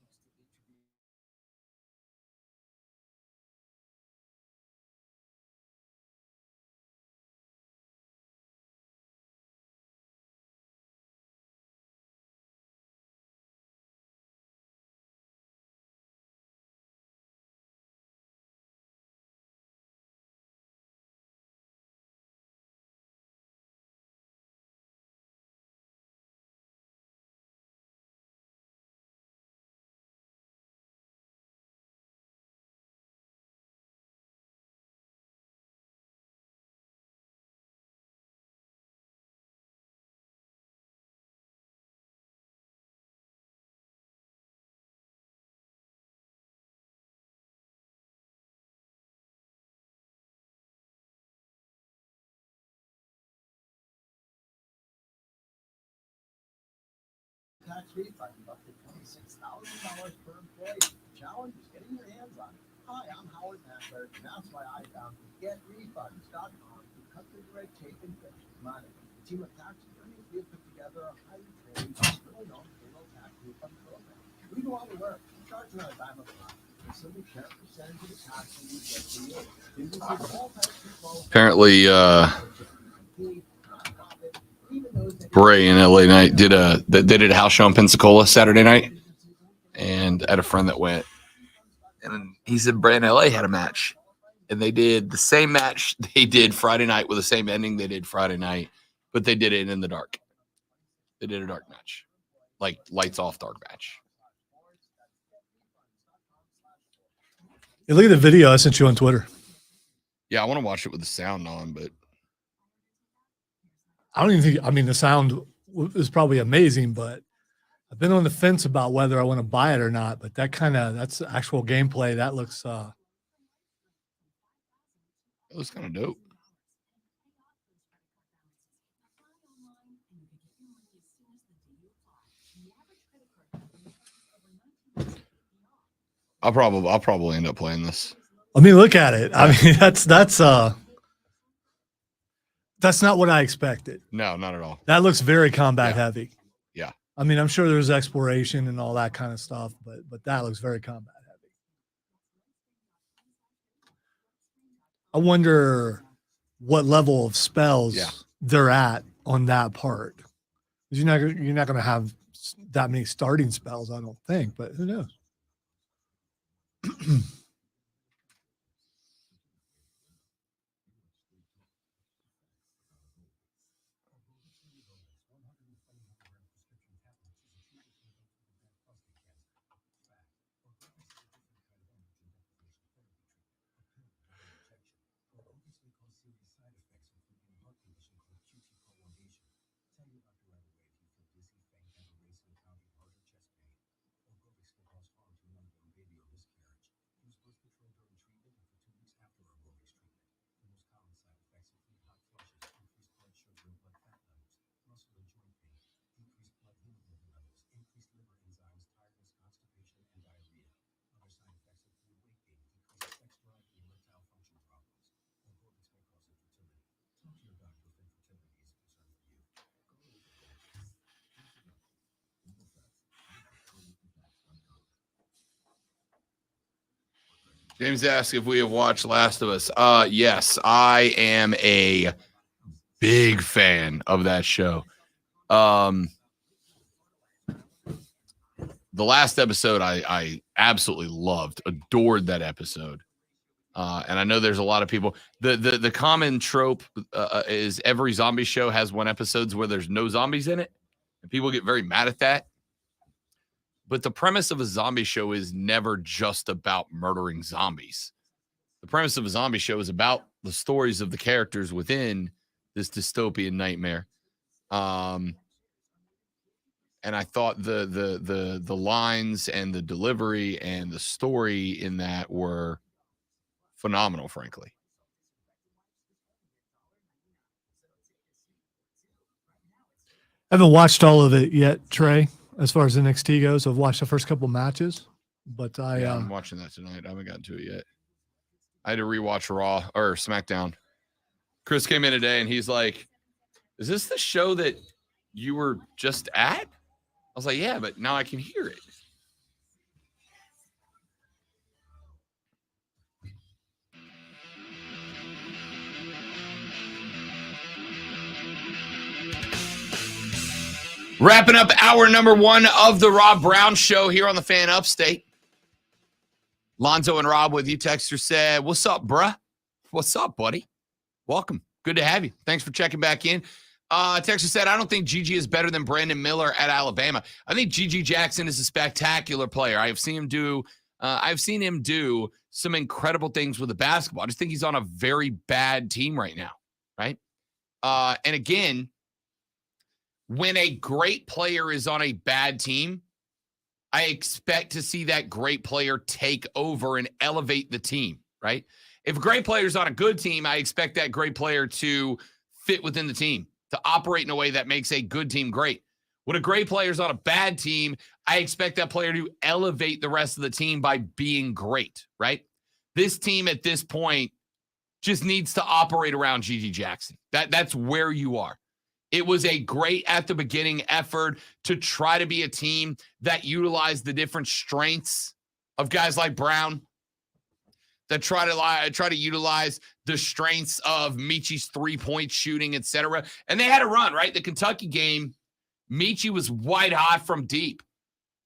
Tax refund of up to $26,000 per employee. The challenge is getting your hands on it. Hi, I'm Howard Mackler, and that's why I found getrefunds.com to cut through the red tape and fix money. The team of tax attorneys, we have put together a highly trained, hospital-known payroll tax refund program. We do all the work. We charge another dime a clock. We simply share a percentage of the tax we get to you. Businesses all types of people. Apparently, Bray and LA Knight did a house show in Pensacola Saturday night, and I had a friend that went, and he said Bray and LA had a match, and they did the same match they did Friday night with the same ending they did Friday night, but they did it in the dark. They did a dark match. Like lights off dark match. Hey, look at the video I sent you on Twitter. Yeah, I want to watch it with the sound on, but I don't even think, I mean, the sound is probably amazing, but I've been on the fence about whether I want to buy it or not. But that's actual gameplay. That looks, it looks kind of dope. I'll probably end up playing this. I mean, look at it. I mean, that's not what I expected. No, not at all. That looks very combat heavy. Yeah. I mean, I'm sure there's exploration and all that kind of stuff, but that looks very combat heavy. I wonder what level of spells they're at on that part. You're not going to have that many starting spells, I don't think, but who knows? James asked if we have watched Last of Us. Yes, I am a big fan of that show. The last episode I absolutely loved, adored that episode. And I know there's a lot of people. The common trope is every zombie show has one episode where there's no zombies in it, and people get very mad at that. But the premise of a zombie show is never just about murdering zombies. The premise of a zombie show is about the stories of the characters within this dystopian nightmare. And I thought the lines and the delivery and the story in that were phenomenal, frankly. I haven't watched all of it yet, Trey. As far as NXT goes, I've watched the first couple matches, but I'm watching that tonight. I haven't gotten to it yet. I had to rewatch Raw or SmackDown. Chris came in today and he's like, "Is this the show that you were just at?" I was like, "Yeah, but now I can hear it." Wrapping up hour number 1 of the Rob Brown Show here on the Fan Upstate. Lonzo and Rob with you. Texter said, "What's up, bruh? What's up, buddy? Welcome. Good to have you. Thanks for checking back in." Texter said, "I don't think Gigi is better than Brandon Miller at Alabama. I think Gigi Jackson is a spectacular player. I've seen him do some incredible things with the basketball. I just think he's on a very bad team right now, right? And again, when a great player is on a bad team, I expect to see that great player take over and elevate the team, right? If a great player is on a good team, I expect that great player to fit within the team, to operate in a way that makes a good team great. When a great player is on a bad team, I expect that player to elevate the rest of the team by being great, right? This team at this point just needs to operate around Gigi Jackson. That's where you are. It was a great at the beginning effort to try to be a team that utilized the different strengths of guys like Brown, that try to utilize the strengths of Michi's three-point shooting, etc. And they had a run, right? The Kentucky game, Michi was white hot from deep.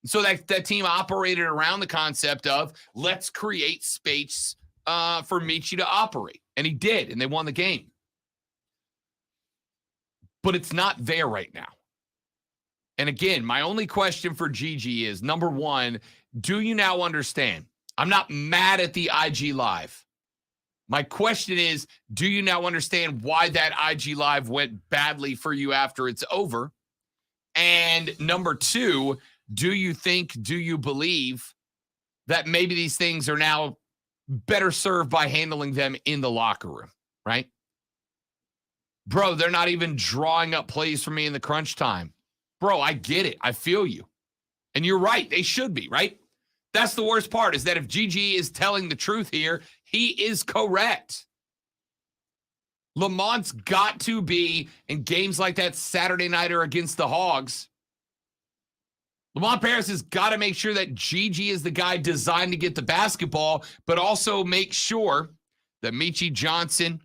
So that team operated around the concept of let's create space for Michi to operate. And he did, and they won the game. But it's not there right now. And again, my only question for Gigi is, number one, do you now understand? I'm not mad at the IG Live. My question is, do you now understand why that IG Live went badly for you after it's over? And number two, do you believe that maybe these things are now better served by handling them in the locker room, right? Bro, they're not even drawing up plays for me in the crunch time. Bro, I get it. I feel you. And you're right. They should be, right? That's the worst part, is that if GG is telling the truth here, he is correct. Lamont's got to be in games like that Saturday nighter against the Hogs. Lamont Paris has got to make sure that GG is the guy designed to get the basketball, but also make sure that Michi Johnson,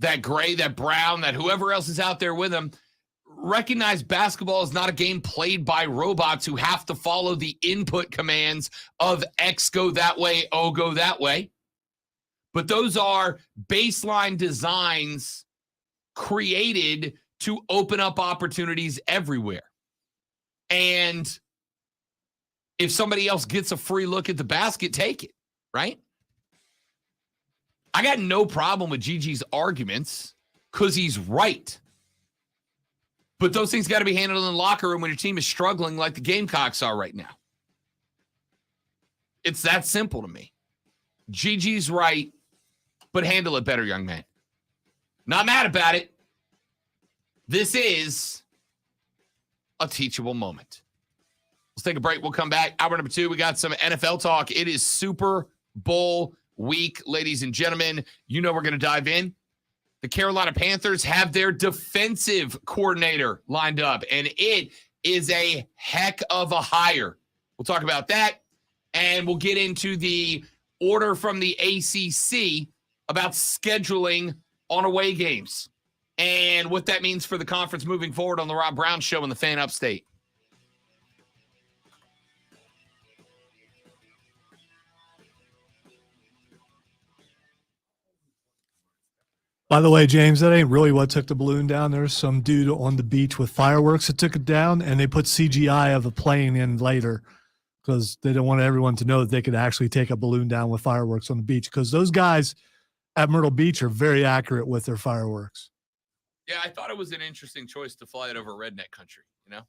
that Gray, that Brown, that whoever else is out there with him, recognize basketball is not a game played by robots who have to follow the input commands of X go that way, O go that way. But those are baseline designs created to open up opportunities everywhere. And if somebody else gets a free look at the basket, take it, right? I got no problem with Gigi's arguments because he's right. But those things got to be handled in the locker room when your team is struggling like the Gamecocks are right now. It's that simple to me. Gigi's right, but handle it better, young man. Not mad about it. This is a teachable moment. Let's take a break. We'll come back. Hour number 2, we got some NFL talk. It is Super Bowl week, ladies and gentlemen. You know we're going to dive in. The Carolina Panthers have their defensive coordinator lined up, and it is a heck of a hire. We'll talk about that, and we'll get into the order from the ACC about scheduling on away games and what that means for the conference moving forward on the Rob Brown Show and the Fan Upstate. By the way, James, that ain't really what took the balloon down. There's some dude on the beach with fireworks that took it down, and they put CGI of a plane in later because they don't want everyone to know that they could actually take a balloon down with fireworks on the beach, because those guys at Myrtle Beach are very accurate with their fireworks. Yeah, I thought it was an interesting choice to fly it over redneck country, you know?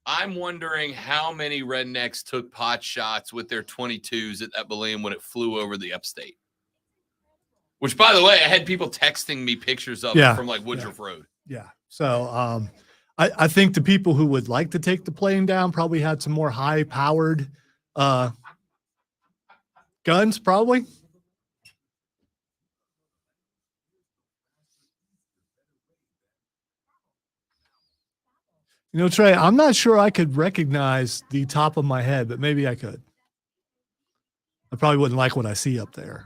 I'm wondering how many rednecks took pot shots with their 22s at that balloon when it flew over the upstate. Which, by the way, I had people texting me pictures of it from like Woodruff Road. Yeah. So I think the people who would like to take the plane down probably had some more high-powered guns, probably. You know, Trey, I'm not sure I could recognize the top of my head, but maybe I could. I probably wouldn't like what I see up there.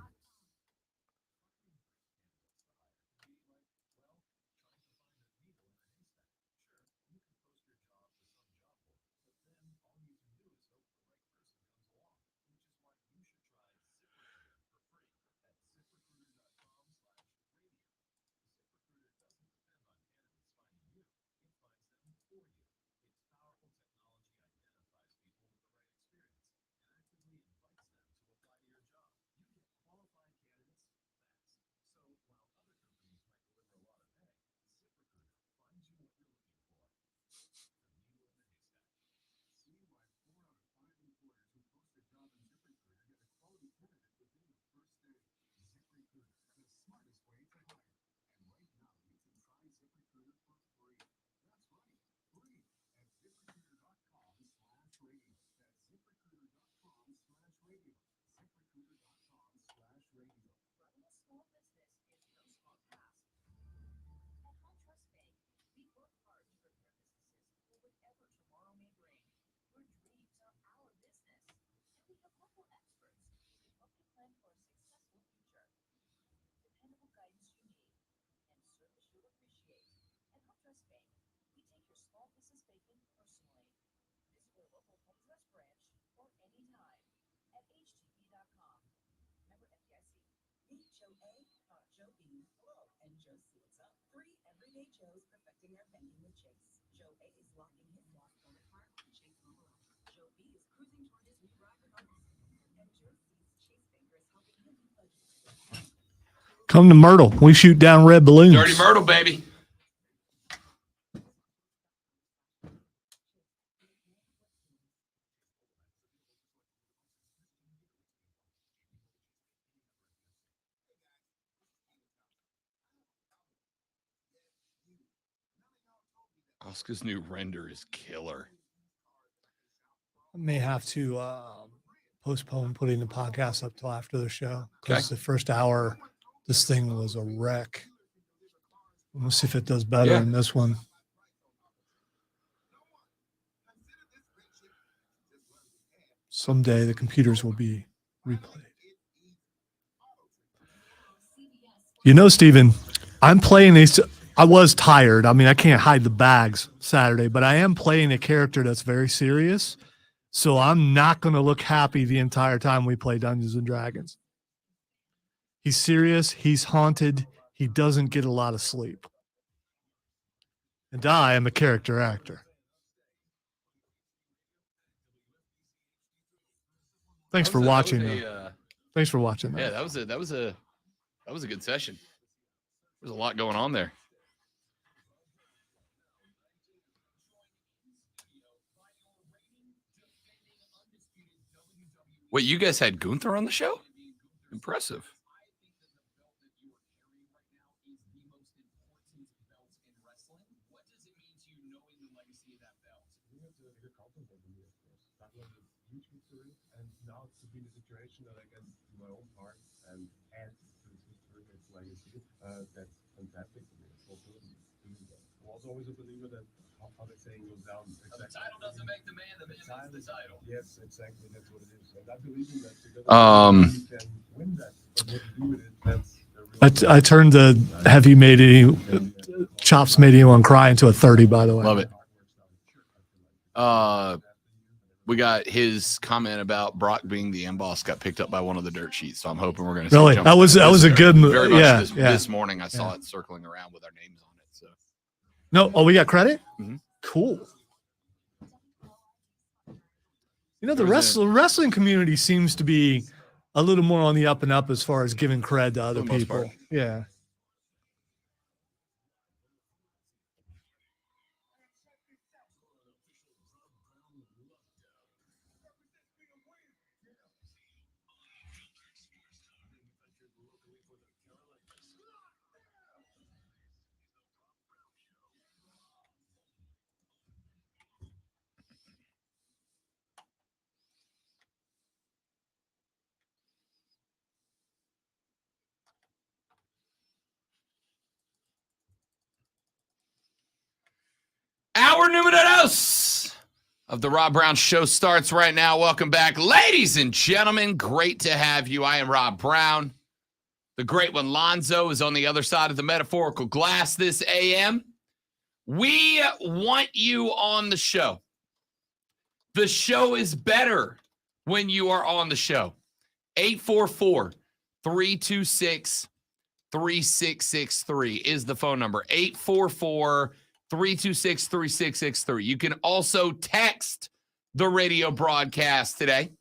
Come to Myrtle. We shoot down red balloons. Dirty Myrtle, baby. Oscar's new render is killer. I may have to postpone putting the podcast up till after the show because the first hour, this thing was a wreck. We'll see if it does better in this one. Someday the computers will be replayed. You know, Steven, I'm playing these. I was tired. I mean, I can't hide the bags Saturday, but I am playing a character that's very serious. So I'm not going to look happy the entire time we play Dungeons and Dragons. He's serious. He's haunted. He doesn't get a lot of sleep. And I am a character actor. Thanks for watching. Thanks for watching. Yeah, that was a good session. There's a lot going on there. Wait, you guys had Gunther on the show? Impressive. And now it's been a situation that I can do my own part and add to his history, his legacy. That's fantastic for me. It's also I was always a believer that how they say goes down. Exactly. The title doesn't make the man makes the title. Yes, exactly. That's what it is. And I believe in that because you can win that. But what you do with it, that's I turned the heavy made chops made anyone cry into a 30, by the way. Love it. We got his comment about Brock being the end boss got picked up by one of the dirt sheets, so I'm hoping we're going to really. That was a good move. Very much this morning I saw it circling around with our names on it. So no, we got credit. Mm-hmm. Cool. You know, the wrestling community seems to be a little more on the up and up as far as giving cred to other people. Yeah. Hour numero dos of the Rob Brown Show starts right now. Welcome back, ladies and gentlemen. Great to have you. I am Rob Brown. The great one, Lonzo, is on the other side of the metaphorical glass this AM. We want you on the show. The show is better when you are on the show. 844-326-3663 is the phone number. 844-326-3663. You can also text the radio broadcast today.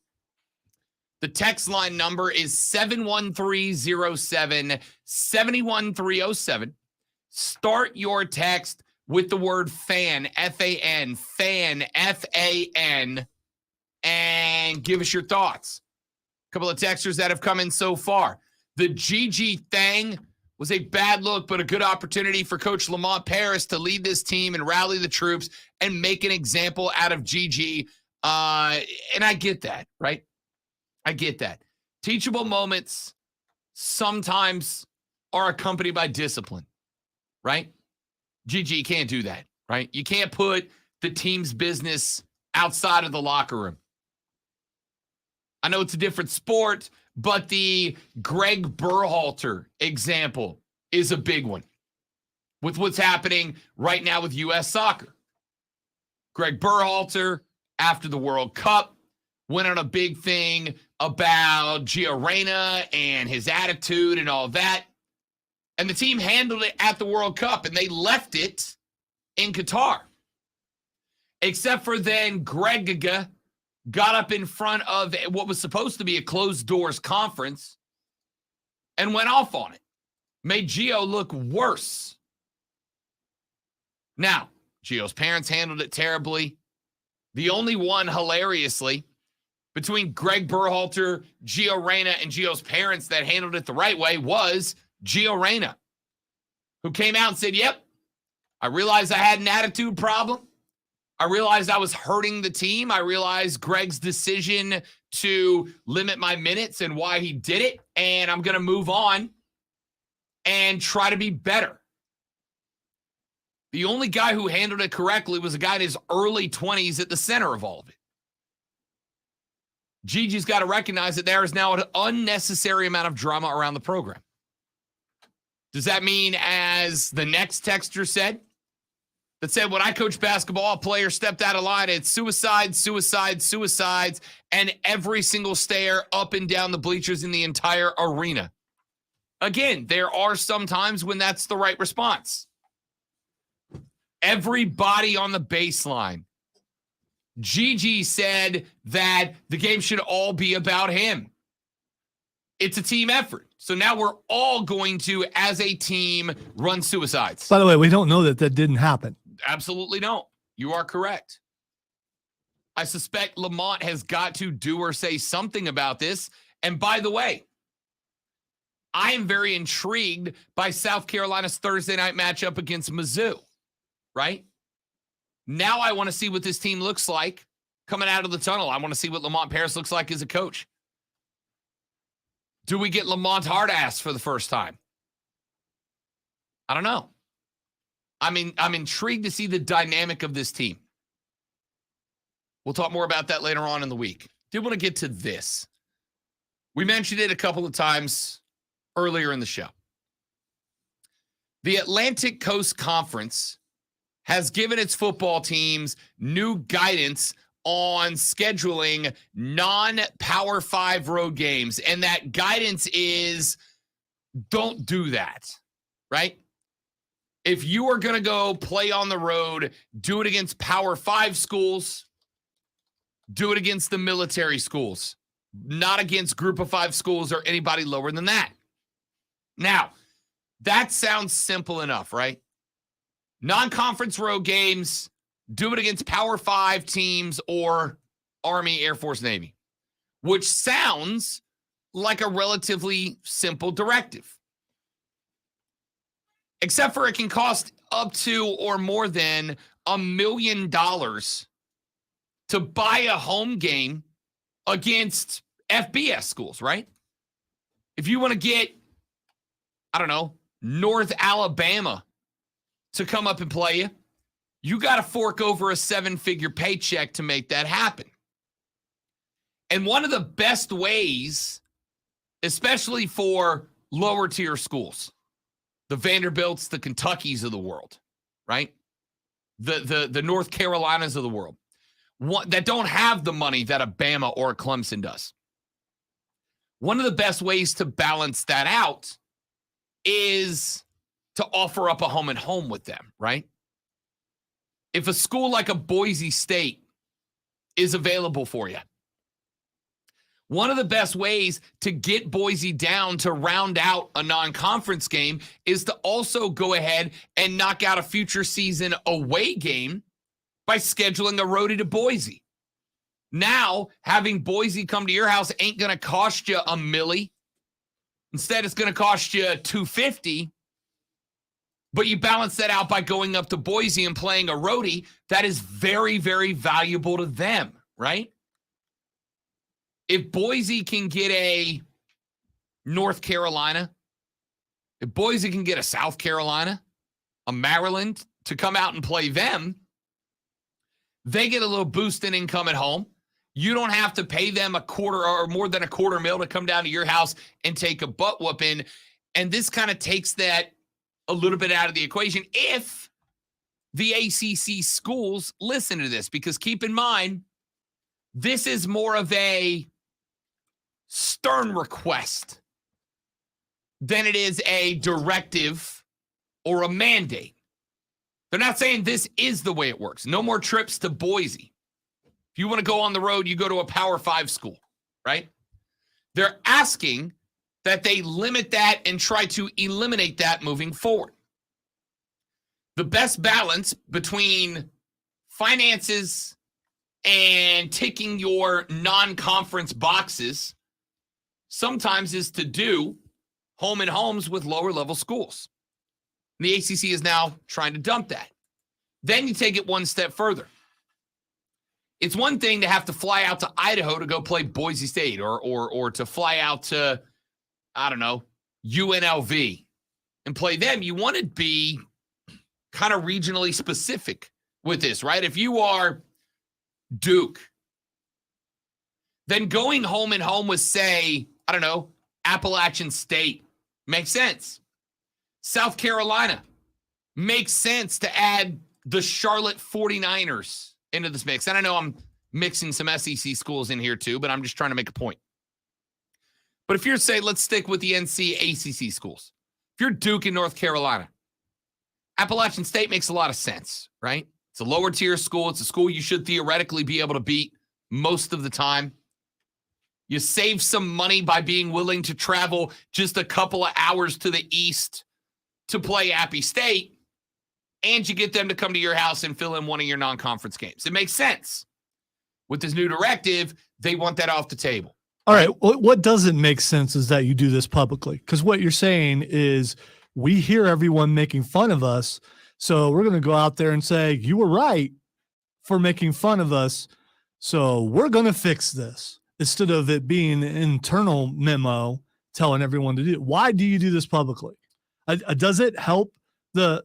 The text line number is 71307-71307. Start your text with the word fan, F-A-N, fan, F-A-N, and give us your thoughts. A couple of texters that have come in so far. The GG thing was a bad look, but a good opportunity for Coach Lamont Paris to lead this team and rally the troops and make an example out of GG. And I get that, right? I get that. Teachable moments sometimes are accompanied by discipline, right? GG can't do that, right? You can't put the team's business outside of the locker room. I know it's a different sport, but the Greg Berhalter example is a big one with what's happening right now with U.S. soccer. Greg Berhalter, after the World Cup, went on a big thing about Gio Reyna and his attitude and all that. And the team handled it at the World Cup, and they left it in Qatar. Except for then Greg got up in front of what was supposed to be a closed doors conference and went off on it. Made Gio look worse. Now, Gio's parents handled it terribly. The only one, hilariously, between Greg Berhalter, Gio Reyna, and Gio's parents that handled it the right way was Gio Reyna, who came out and said, yep, I realized I had an attitude problem. I realized I was hurting the team. I realized Greg's decision to limit my minutes and why he did it. And I'm going to move on and try to be better. The only guy who handled it correctly was a guy in his early 20s at the center of all of it. Gigi's got to recognize that there is now an unnecessary amount of drama around the program. Does that mean, as the next texter said, that said, when I coach basketball, a player stepped out of line, it's suicides, and every single stare up and down the bleachers in the entire arena? Again, there are some times when that's the right response. Everybody on the baseline. Gigi said that the game should all be about him. It's a team effort. So now we're all going to, as a team, run suicides. By the way, we don't know that didn't happen. Absolutely don't. You are correct. I suspect Lamont has got to do or say something about this. And by the way, I am very intrigued by South Carolina's Thursday night matchup against Mizzou, right? Now I want to see what this team looks like coming out of the tunnel. I want to see what Lamont Paris looks like as a coach. Do we get Lamont Hardass for the first time? I don't know. I'm intrigued to see the dynamic of this team. We'll talk more about that later on in the week. Did want to get to this. We mentioned it a couple of times earlier in the show. The Atlantic Coast Conference has given its football teams new guidance on scheduling non-Power 5 road games. And that guidance is, don't do that, right? If you are going to go play on the road, do it against Power 5 schools, do it against the military schools, not against Group of 5 schools or anybody lower than that. Now, that sounds simple enough, right? Non-conference road games, do it against Power 5 teams or Army, Air Force, Navy, which sounds like a relatively simple directive. Except for it can cost up to or more than $1 million to buy a home game against FBS schools, right? If you want to get, I don't know, North Alabama to come up and play you, you got to fork over a 7-figure paycheck to make that happen. And one of the best ways, especially for lower tier schools, the Vanderbilts, the Kentuckys of the world, right? The North Carolinas of the world, that don't have the money that a Bama or a Clemson does. One of the best ways to balance that out is to offer up a home and home with them, right? If a school like a Boise State is available for you, one of the best ways to get Boise down to round out a non-conference game is to also go ahead and knock out a future season away game by scheduling a roadie to Boise. Now, having Boise come to your house ain't going to cost you $1 million. Instead, it's going to cost you $250,000. But you balance that out by going up to Boise and playing a roadie. That is very, very valuable to them, right? If Boise can get a North Carolina, if Boise can get a South Carolina, a Maryland to come out and play them, they get a little boost in income at home. You don't have to pay them a quarter or more than $250,000 to come down to your house and take a butt whooping. And this kind of takes that a little bit out of the equation if the ACC schools listen to this, because keep in mind, this is more of a stern request than it is a directive or a mandate. They're not saying this is the way it works. No more trips to Boise. If you want to go on the road, you go to a Power 5 school, right? They're asking that they limit that and try to eliminate that moving forward. The best balance between finances and ticking your non-conference boxes sometimes is to do home and homes with lower level schools. The ACC is now trying to dump that. Then you take it one step further. It's one thing to have to fly out to Idaho to go play Boise State or to fly out to, I don't know, UNLV and play them. You want to be kind of regionally specific with this, right? If you are Duke, then going home and home with, say, I don't know, Appalachian State makes sense. South Carolina makes sense to add the Charlotte 49ers into this mix. And I know I'm mixing some SEC schools in here too, but I'm just trying to make a point. But if you're, say, let's stick with the NC ACC schools. If you're Duke in North Carolina, Appalachian State makes a lot of sense, right? It's a lower tier school. It's a school you should theoretically be able to beat most of the time. You save some money by being willing to travel just a couple of hours to the east to play Appy State, and you get them to come to your house and fill in one of your non-conference games. It makes sense. With this new directive, they want that off the table. All right. What doesn't make sense is that you do this publicly, because what you're saying is we hear everyone making fun of us, so we're going to go out there and say, you were right for making fun of us, so we're going to fix this, instead of it being an internal memo telling everyone to do it. Why do you do this publicly? Does it help the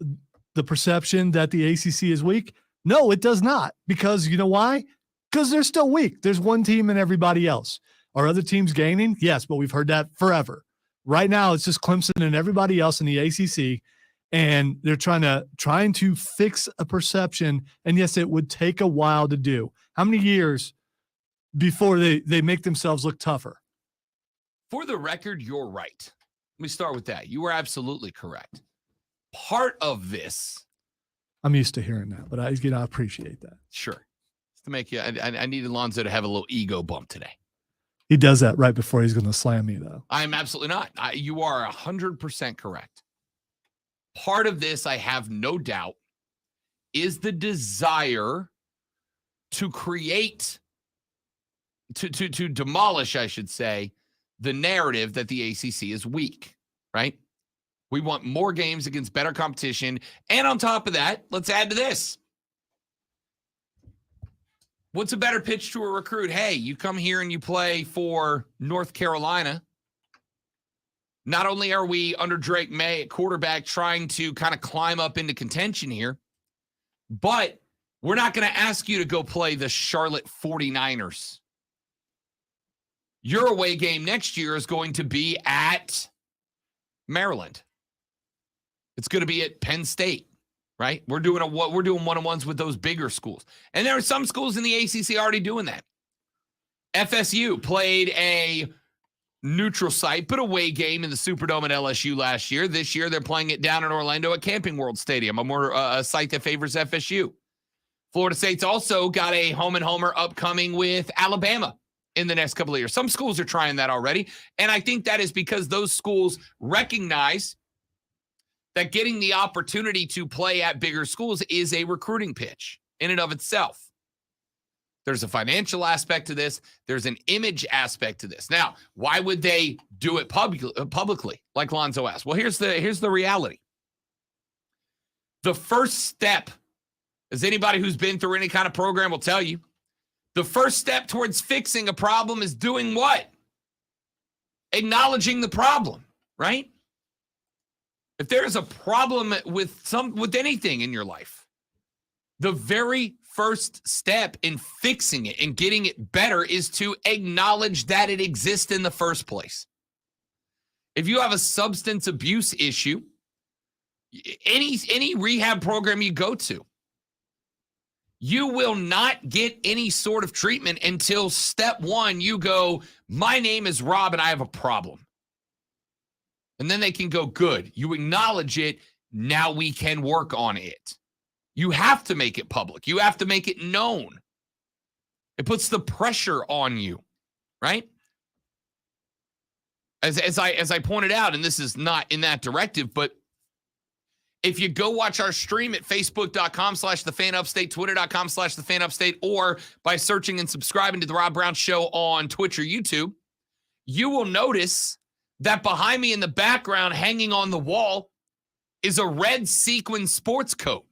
perception that the ACC is weak? No, it does not. Because you know why? Because they're still weak. There's one team and everybody else. Are other teams gaining? Yes, but we've heard that forever. Right now, it's just Clemson and everybody else in the ACC, and they're trying to fix a perception. And yes, it would take a while to do. How many years before they make themselves look tougher? For the record, you're right. Let me start with that. You were absolutely correct. Part of this, I'm used to hearing that, but I appreciate that. Sure. Just to make you, I needed Lonzo to have a little ego bump today. He does that right before he's going to slam me, though. I'm absolutely not. You are 100% correct. Part of this, I have no doubt, is the desire to create, to demolish, I should say, the narrative that the ACC is weak, right? We want more games against better competition. And on top of that, let's add to this. What's a better pitch to a recruit? Hey, you come here and you play for North Carolina. Not only are we under Drake May at quarterback trying to kind of climb up into contention here, but we're not going to ask you to go play the Charlotte 49ers. Your away game next year is going to be at Maryland. It's going to be at Penn State, right? We're doing one-on-ones with those bigger schools. And there are some schools in the ACC already doing that. FSU played a neutral site, but away game in the Superdome at LSU last year. This year, they're playing it down in Orlando at Camping World Stadium, a site that favors FSU. Florida State's also got a home and homer upcoming with Alabama in the next couple of years. Some schools are trying that already, and I think that is because those schools recognize that getting the opportunity to play at bigger schools is a recruiting pitch in and of itself. There's a financial aspect to this. There's an image aspect to this. Now, why would they do it publicly, like Lonzo asked? Well, here's the reality. The first step, as anybody who's been through any kind of program will tell you, the first step towards fixing a problem is doing what? Acknowledging the problem, right? If there's a problem with anything in your life, the very first step in fixing it and getting it better is to acknowledge that it exists in the first place. If you have a substance abuse issue, any rehab program you go to, you will not get any sort of treatment until step one, you go, my name is Rob and I have a problem. And then they can go, good. You acknowledge it. Now we can work on it. You have to make it public. You have to make it known. It puts the pressure on you, right? As I pointed out, and this is not in that directive, but if you go watch our stream at facebook.com/thefanupstate, twitter.com/thefanupstate, or by searching and subscribing to the Rob Brown Show on Twitch or YouTube, you will notice that behind me in the background, hanging on the wall, is a red sequin sports coat.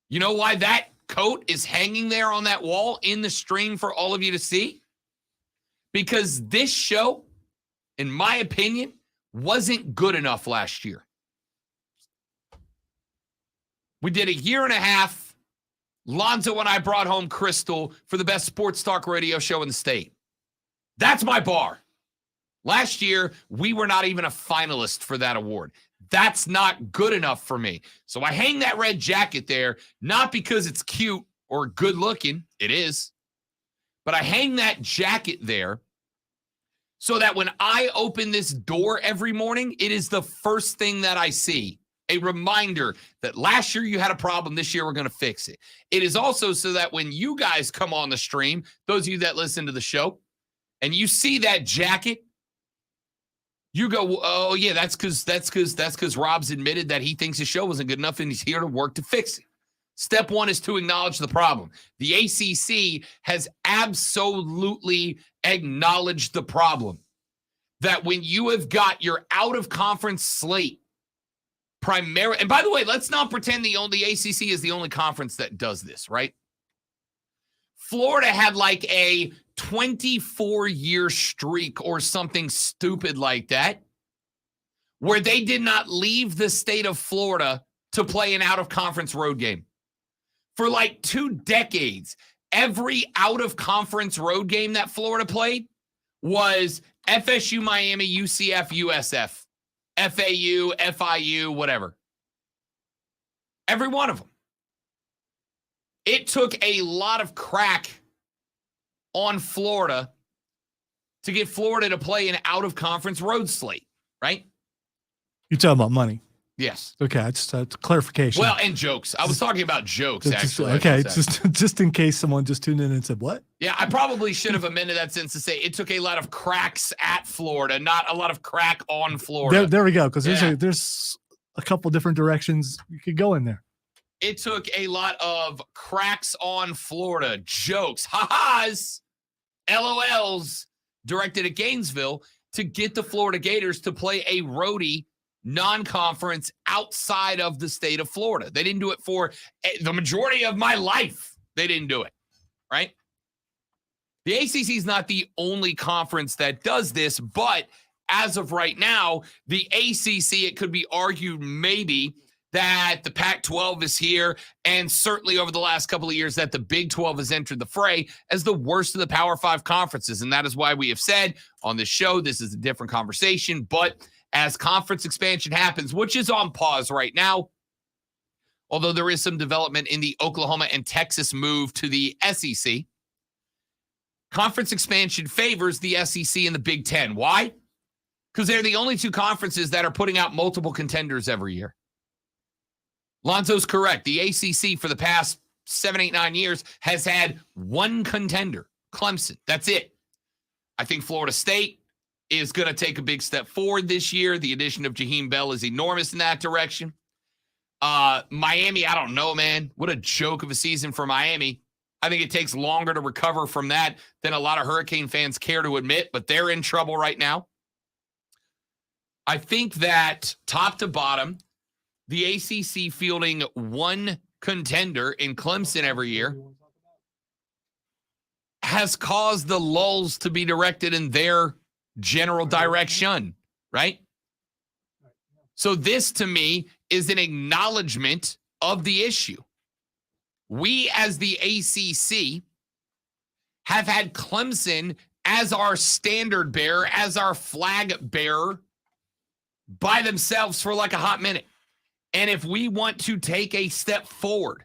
You know why that coat is hanging there on that wall in the stream for all of you to see? Because this show, in my opinion, wasn't good enough last year. We did a year and a half. Lonzo and I brought home Crystal for the best sports talk radio show in the state. That's my bar. Last year, we were not even a finalist for that award. That's not good enough for me. So I hang that red jacket there, not because it's cute or good looking. It is. But I hang that jacket there so that when I open this door every morning, it is the first thing that I see. A reminder that last year you had a problem, this year we're going to fix it. It is also so that when you guys come on the stream, those of you that listen to the show, and you see that jacket, you go, oh yeah, that's because Rob's admitted that he thinks his show wasn't good enough and he's here to work to fix it. Step one is to acknowledge the problem. The ACC has absolutely acknowledged the problem. That when you have got your out-of-conference slate, primarily, and by the way, let's not pretend the ACC is the only conference that does this, right? Florida had like a 24-year streak or something stupid like that, where they did not leave the state of Florida to play an out-of-conference road game. For like 2 decades, every out-of-conference road game that Florida played was FSU, Miami, UCF, USF, FAU, FIU, whatever. Every one of them. It took a lot of crack on Florida to get Florida to play an out-of-conference road slate, right? You're talking about money. Yes. Okay, it's clarification. Well, and jokes. I was talking about jokes, actually. Okay, just in case someone just tuned in and said, what? Yeah, I probably should have amended that sentence to say it took a lot of cracks at Florida, not a lot of crack on Florida. There we go, because there's a couple different directions you could go in there. It took a lot of cracks on Florida, jokes, ha-has, LOLs directed at Gainesville to get the Florida Gators to play a roadie non-conference outside of the state of Florida. They didn't do it for the majority of my life. They didn't do it, right? The ACC is not the only conference that does this, but as of right now, the ACC, it could be argued maybe that the Pac-12 is here, and certainly over the last couple of years that the Big 12 has entered the fray as the worst of the Power 5 conferences. And that is why we have said on this show, this is a different conversation, but as conference expansion happens, which is on pause right now, although there is some development in the Oklahoma and Texas move to the SEC, conference expansion favors the SEC and the Big 10. Why? Because they're the only 2 conferences that are putting out multiple contenders every year. Lonzo's correct. The ACC for the past 7, 8, 9 years has had 1 contender, Clemson. That's it. I think Florida State is going to take a big step forward this year. The addition of Jaheim Bell is enormous in that direction. Miami, I don't know, man. What a joke of a season for Miami. I think it takes longer to recover from that than a lot of Hurricane fans care to admit, but they're in trouble right now. I think that top to bottom, the ACC fielding 1 contender in Clemson every year has caused the lulls to be directed in their general direction, right? So this, to me, is an acknowledgement of the issue. We, as the ACC, have had Clemson as our standard bearer, as our flag bearer by themselves for like a hot minute. And if we want to take a step forward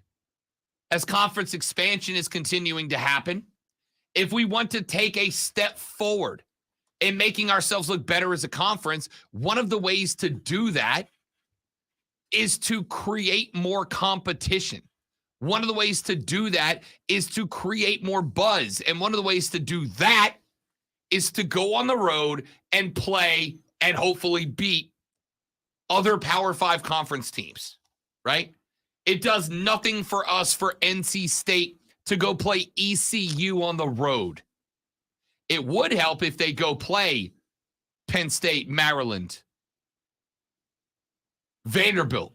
as conference expansion is continuing to happen, if we want to take a step forward in making ourselves look better as a conference, one of the ways to do that is to create more competition. One of the ways to do that is to create more buzz. And one of the ways to do that is to go on the road and play and hopefully beat other Power 5 conference teams, right? It does nothing for us for NC State to go play ECU on the road. It would help if they go play Penn State, Maryland, Vanderbilt,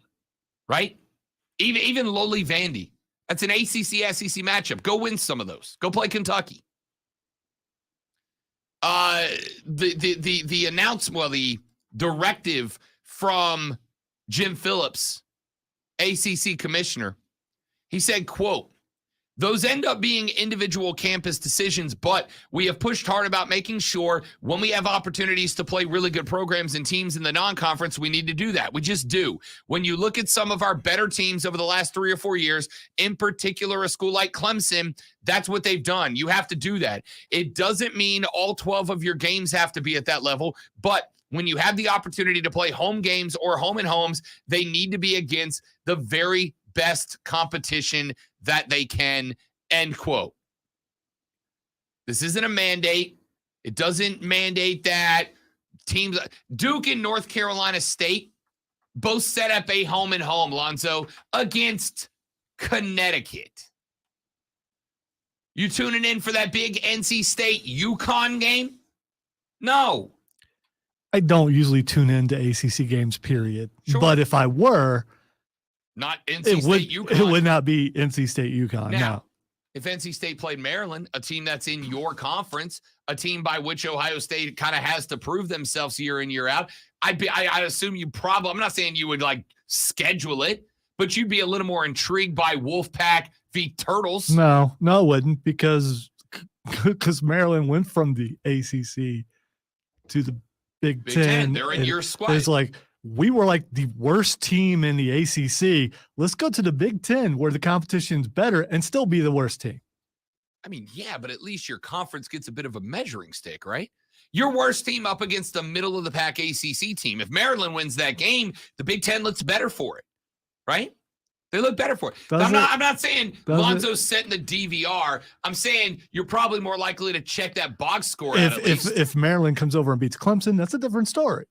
right? Even lowly Vandy. That's an ACC-SEC matchup. Go win some of those. Go play Kentucky. The announcement, well, the directive from Jim Phillips, ACC commissioner, he said, quote, "Those end up being individual campus decisions, but we have pushed hard about making sure when we have opportunities to play really good programs and teams in the non-conference, we need to do that. We just do. When you look at some of our better teams over the last 3 or 4 years, in particular a school like Clemson, that's what they've done. You have to do that. It doesn't mean all 12 of your games have to be at that level, but when you have the opportunity to play home games or home and homes, they need to be against the very best competition that they can," end quote. This isn't a mandate. It doesn't mandate that teams. Duke and North Carolina State both set up a home and home, Lonzo, against Connecticut. You tuning in for that big NC State UConn game? No. I don't usually tune into ACC games, period. Sure. But if I were, not NC State UConn. It would not be NC State UConn. Now, no. If NC State played Maryland, a team that's in your conference, a team by which Ohio State kind of has to prove themselves year in, year out, I'd assume you probably, I'm not saying you would like schedule it, but you'd be a little more intrigued by Wolfpack v. Turtles. No, it wouldn't, because Maryland went from the ACC to the Big Ten. They're in your squad. It's like, we were like the worst team in the ACC. Let's go to the Big Ten where the competition's better and still be the worst team. I mean, yeah, but at least your conference gets a bit of a measuring stick, right? Your worst team up against the middle of the pack ACC team. If Maryland wins that game, the Big Ten looks better for it, right? They look better for it. I'm not saying Lonzo's setting the DVR. I'm saying you're probably more likely to check that box score out at least. If Maryland comes over and beats Clemson, that's a different story.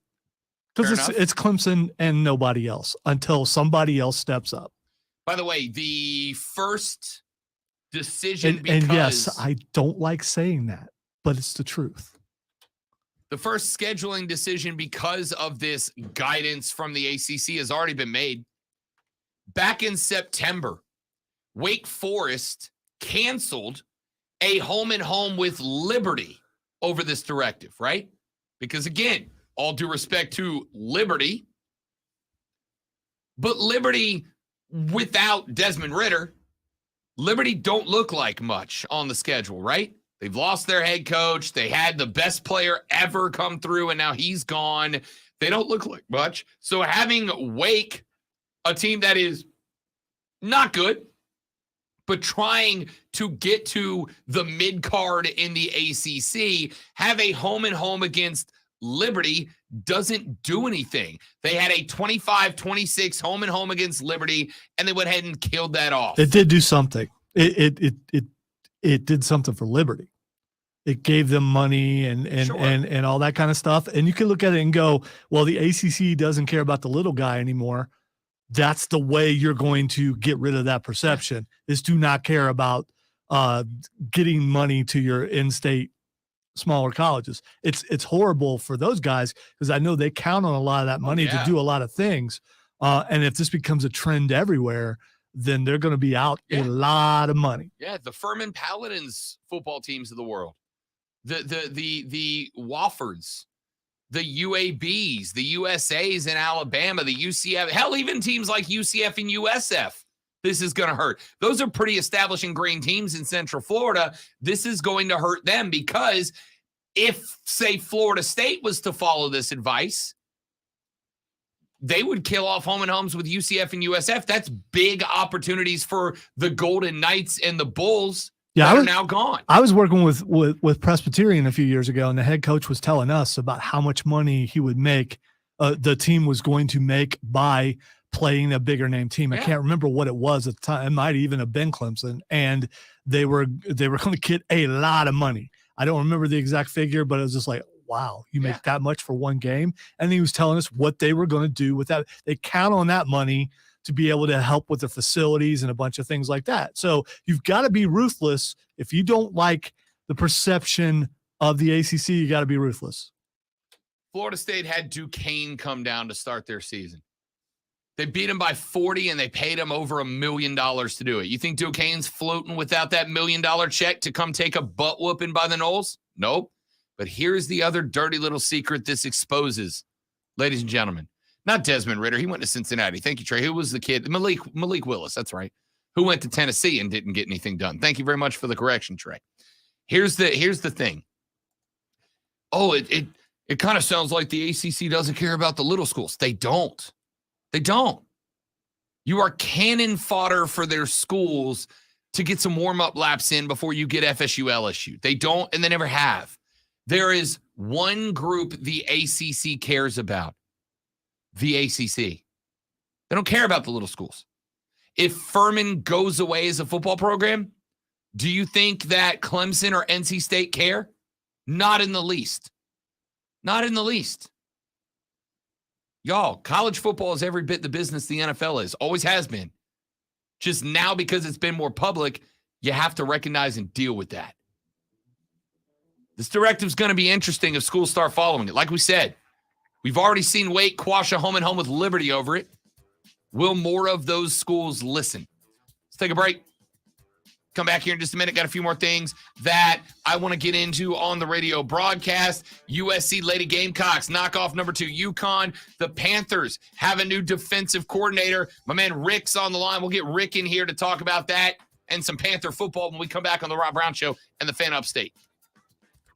Because it's Clemson and nobody else until somebody else steps up. By the way, the first decision, and yes, I don't like saying that, but it's the truth. The first scheduling decision because of this guidance from the ACC has already been made. Back in September, Wake Forest canceled a home and home with Liberty over this directive, right? Because again, all due respect to Liberty, but Liberty without Desmond Ridder, Liberty don't look like much on the schedule, right? They've lost their head coach. They had the best player ever come through, and now he's gone. They don't look like much. So having Wake, a team that is not good, but trying to get to the mid-card in the ACC, have a home and home against Liberty doesn't do anything. They had a 25-26 home and home against Liberty, and they went ahead and killed that off. It did do something. It did something for Liberty. It gave them money and all that kind of stuff. And you can look at it and go, well, the ACC doesn't care about the little guy anymore. That's the way you're going to get rid of that perception, is to not care about getting money to your in-state smaller colleges. It's horrible for those guys, because I know they count on a lot of that money to do a lot of things. And if this becomes a trend everywhere, then they're going to be out a lot of money. Yeah, the Furman Paladins football teams of the world, the Woffords, the UABs, the USAs in Alabama, the UCF, hell, even teams like UCF and USF. This is going to hurt. Those are pretty established ingrained teams in Central Florida. This is going to hurt them, because if, say, Florida State was to follow this advice, they would kill off home and homes with UCF and USF. That's big opportunities for the Golden Knights and the Bulls that are now gone. I was working with Presbyterian a few years ago, and the head coach was telling us about how much money he would make, the team was going to make by playing a bigger name team. I can't remember what it was at the time. It might even have been Clemson, and they were going to get a lot of money. I don't remember the exact figure, but it was just like, wow, you make that much for one game. And he was telling us what they were going to do with that. They count on that money to be able to help with the facilities and a bunch of things like that. So you've got to be ruthless. If you don't like the perception of the ACC, you got to be ruthless. Florida State had Duquesne come down to start their season. They beat him by 40, and they paid him over $1 million to do it. You think Duquesne's floating without that $1 million check to come take a butt whooping by the Noles? Nope. But here's the other dirty little secret this exposes, ladies and gentlemen. Not Desmond Ridder. He went to Cincinnati. Thank you, Trey. Who was the kid? Malik Willis. That's right. Who went to Tennessee and didn't get anything done. Thank you very much for the correction, Trey. Here's the thing. Oh, it kind of sounds like the ACC doesn't care about the little schools. They don't. They don't. You are cannon fodder for their schools to get some warm-up laps in before you get FSU, LSU. They don't, and they never have. There is one group the ACC cares about. The ACC. They don't care about the little schools. If Furman goes away as a football program, do you think that Clemson or NC State care? Not in the least. Not in the least. Y'all, college football is every bit the business the NFL is. Always has been. Just now, because it's been more public, you have to recognize and deal with that. This directive is going to be interesting if schools start following it. Like we said, we've already seen Wake quash a home and home with Liberty over it. Will more of those schools listen? Let's take a break. Come back here in just a minute. Got a few more things that I want to get into on the radio broadcast. USC Lady Gamecocks knockoff number 2 UConn. The Panthers have a new defensive coordinator. My man Rick's on the line. We'll get Rick in here to talk about that and some Panther football when we come back on the Rob Brown Show and the Fan Upstate.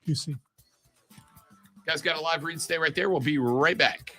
You see. Guys got a live read. Stay right there. We'll be right back.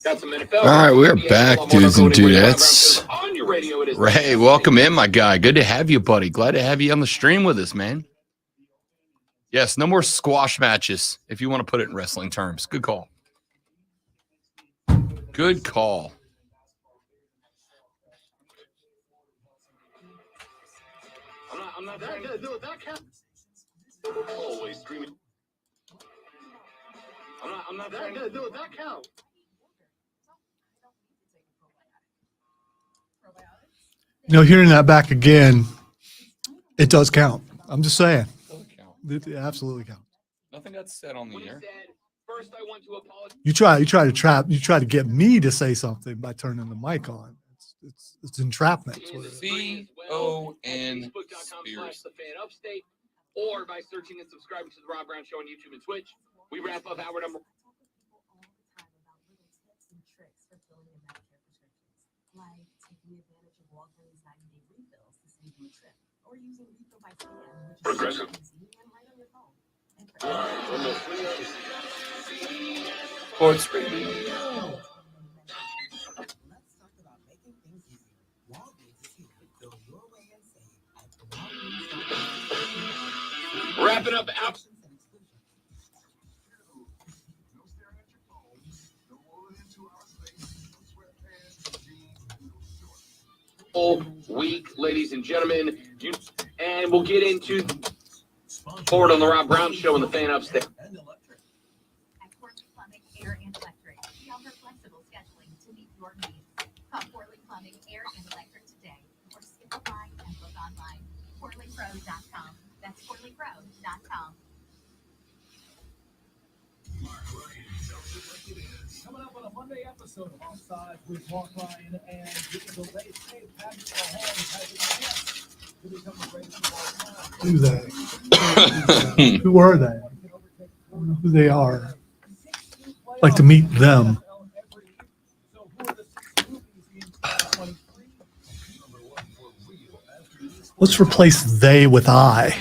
All right, we're back, dudes and dudettes. Ray, welcome in, my guy. Good to have you, buddy. Glad to have you on the stream with us, man. Yes, no more squash matches, if you want to put it in wrestling terms. Good call. Good call. I'm not that good. No, that counts. Always streaming. I'm not that good. No, that counts. Hearing that back again, it does count. I'm just saying. It absolutely counts. Nothing got said on the air. First, I want to apologize. You try to get me to say something by turning the mic on. It's entrapment. C-O-N Spears. Or by searching and subscribing to the Rob Brown Show on YouTube and Twitch. We wrap up hour number. Like taking advantage of Walgreens 90-day refills to save you a trip, or using refill by scan, which is Progressive. easy and right on your phone. And Sports Radio. Let's talk about making things easier. Walgreens is here to fill your way and save at the Walgreens. Wrapping up out. Week, ladies and gentlemen, and we'll get into forward on the Rob Brown Show and the fan upstairs. At Portland Plumbing, Air, and Electric, we offer flexible scheduling to meet your needs. Call Portland Plumbing, Air, and Electric today, or skip a line and book online. PortlandPro.com. That's PortlandPro.com. Coming up on a Monday episode of Offside with Mark Ryan and the late Patrick Mahomes has a chance to become the greatest of all time. Who they? Who are they? I don't know who they are. I'd like to meet them. So who are the 6 movies in 2023? Let's replace they with I.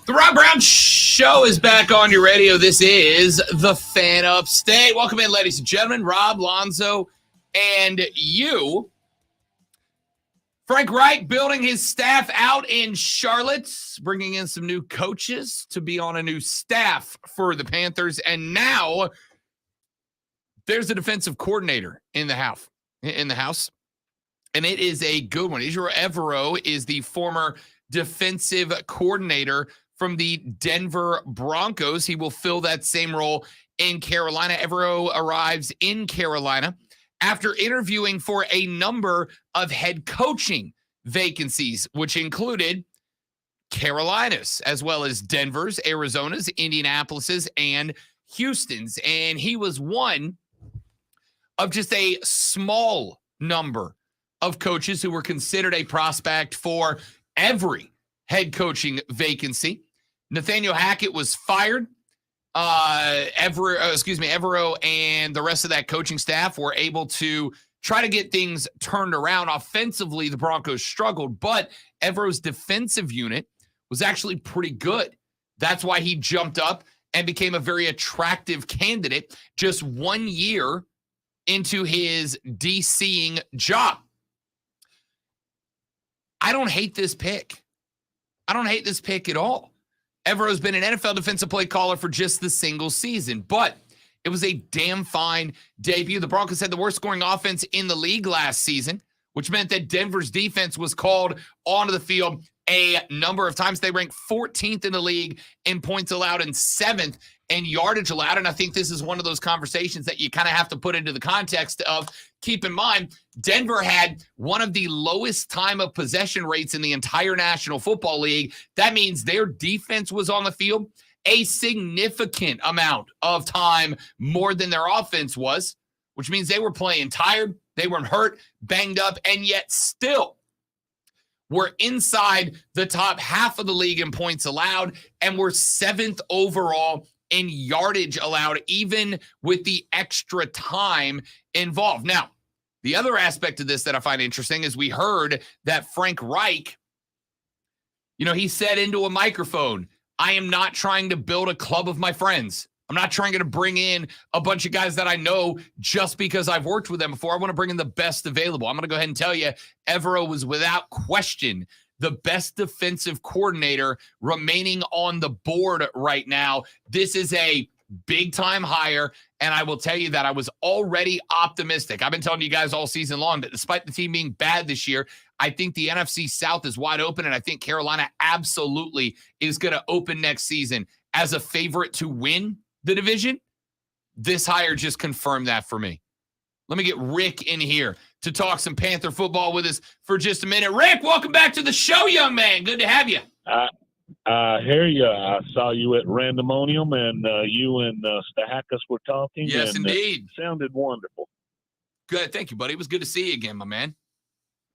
The Rob Brown Show is back on your radio. This is the Fan Upstate. Welcome in, ladies and gentlemen. Rob, Lonzo, and you. Frank Reich building his staff out in Charlotte, bringing in some new coaches to be on a new staff for the Panthers. And now there's a defensive coordinator in the house. And it is a good one. Israel Evero is the former defensive coordinator from the Denver Broncos. He will fill that same role in Carolina. Evero arrives in Carolina after interviewing for a number of head coaching vacancies, which included Carolina's, as well as Denver's, Arizona's, Indianapolis's, and Houston's. And he was one of just a small number of coaches who were considered a prospect for every head coaching vacancy. Hackett was fired. Evero and the rest of that coaching staff were able to try to get things turned around. Offensively, the Broncos struggled, but Evero's defensive unit was actually pretty good. That's why he jumped up and became a very attractive candidate just 1 year into his DCing job. I don't hate this pick. I don't hate this pick at all. Evero's been an NFL defensive play caller for just the single season, but it was a damn fine debut. The Broncos had the worst scoring offense in the league last season, which meant that Denver's defense was called onto the field a number of times. They ranked 14th in the league in points allowed and 7th in yardage allowed. And I think this is one of those conversations that you kind of have to put into the context of, keep in mind, Denver had one of the lowest time of possession rates in the entire National Football League. That means their defense was on the field a significant amount of time more than their offense was, which means they were playing tired, they weren't hurt, banged up, and yet still We're inside the top half of the league in points allowed, and we're 7th overall in yardage allowed, even with the extra time involved. Now, the other aspect of this that I find interesting is we heard that Frank Reich, he said into a microphone, I am not trying to build a club of my friends. I'm not trying to bring in a bunch of guys that I know just because I've worked with them before. I want to bring in the best available. I'm going to go ahead and tell you, Evero was without question the best defensive coordinator remaining on the board right now. This is a big-time hire, and I will tell you that I was already optimistic. I've been telling you guys all season long that despite the team being bad this year, I think the NFC South is wide open, and I think Carolina absolutely is going to open next season as a favorite to win the division. This hire just confirmed that for me. Let me get Rick in here to talk some Panther football with us for just a minute. Rick, welcome back to the show, young man. Good to have you. I hear you. I saw you at Randomonium, and you and Stahakis were talking. Yes, and indeed. It sounded wonderful. Good. Thank you, buddy. It was good to see you again, my man.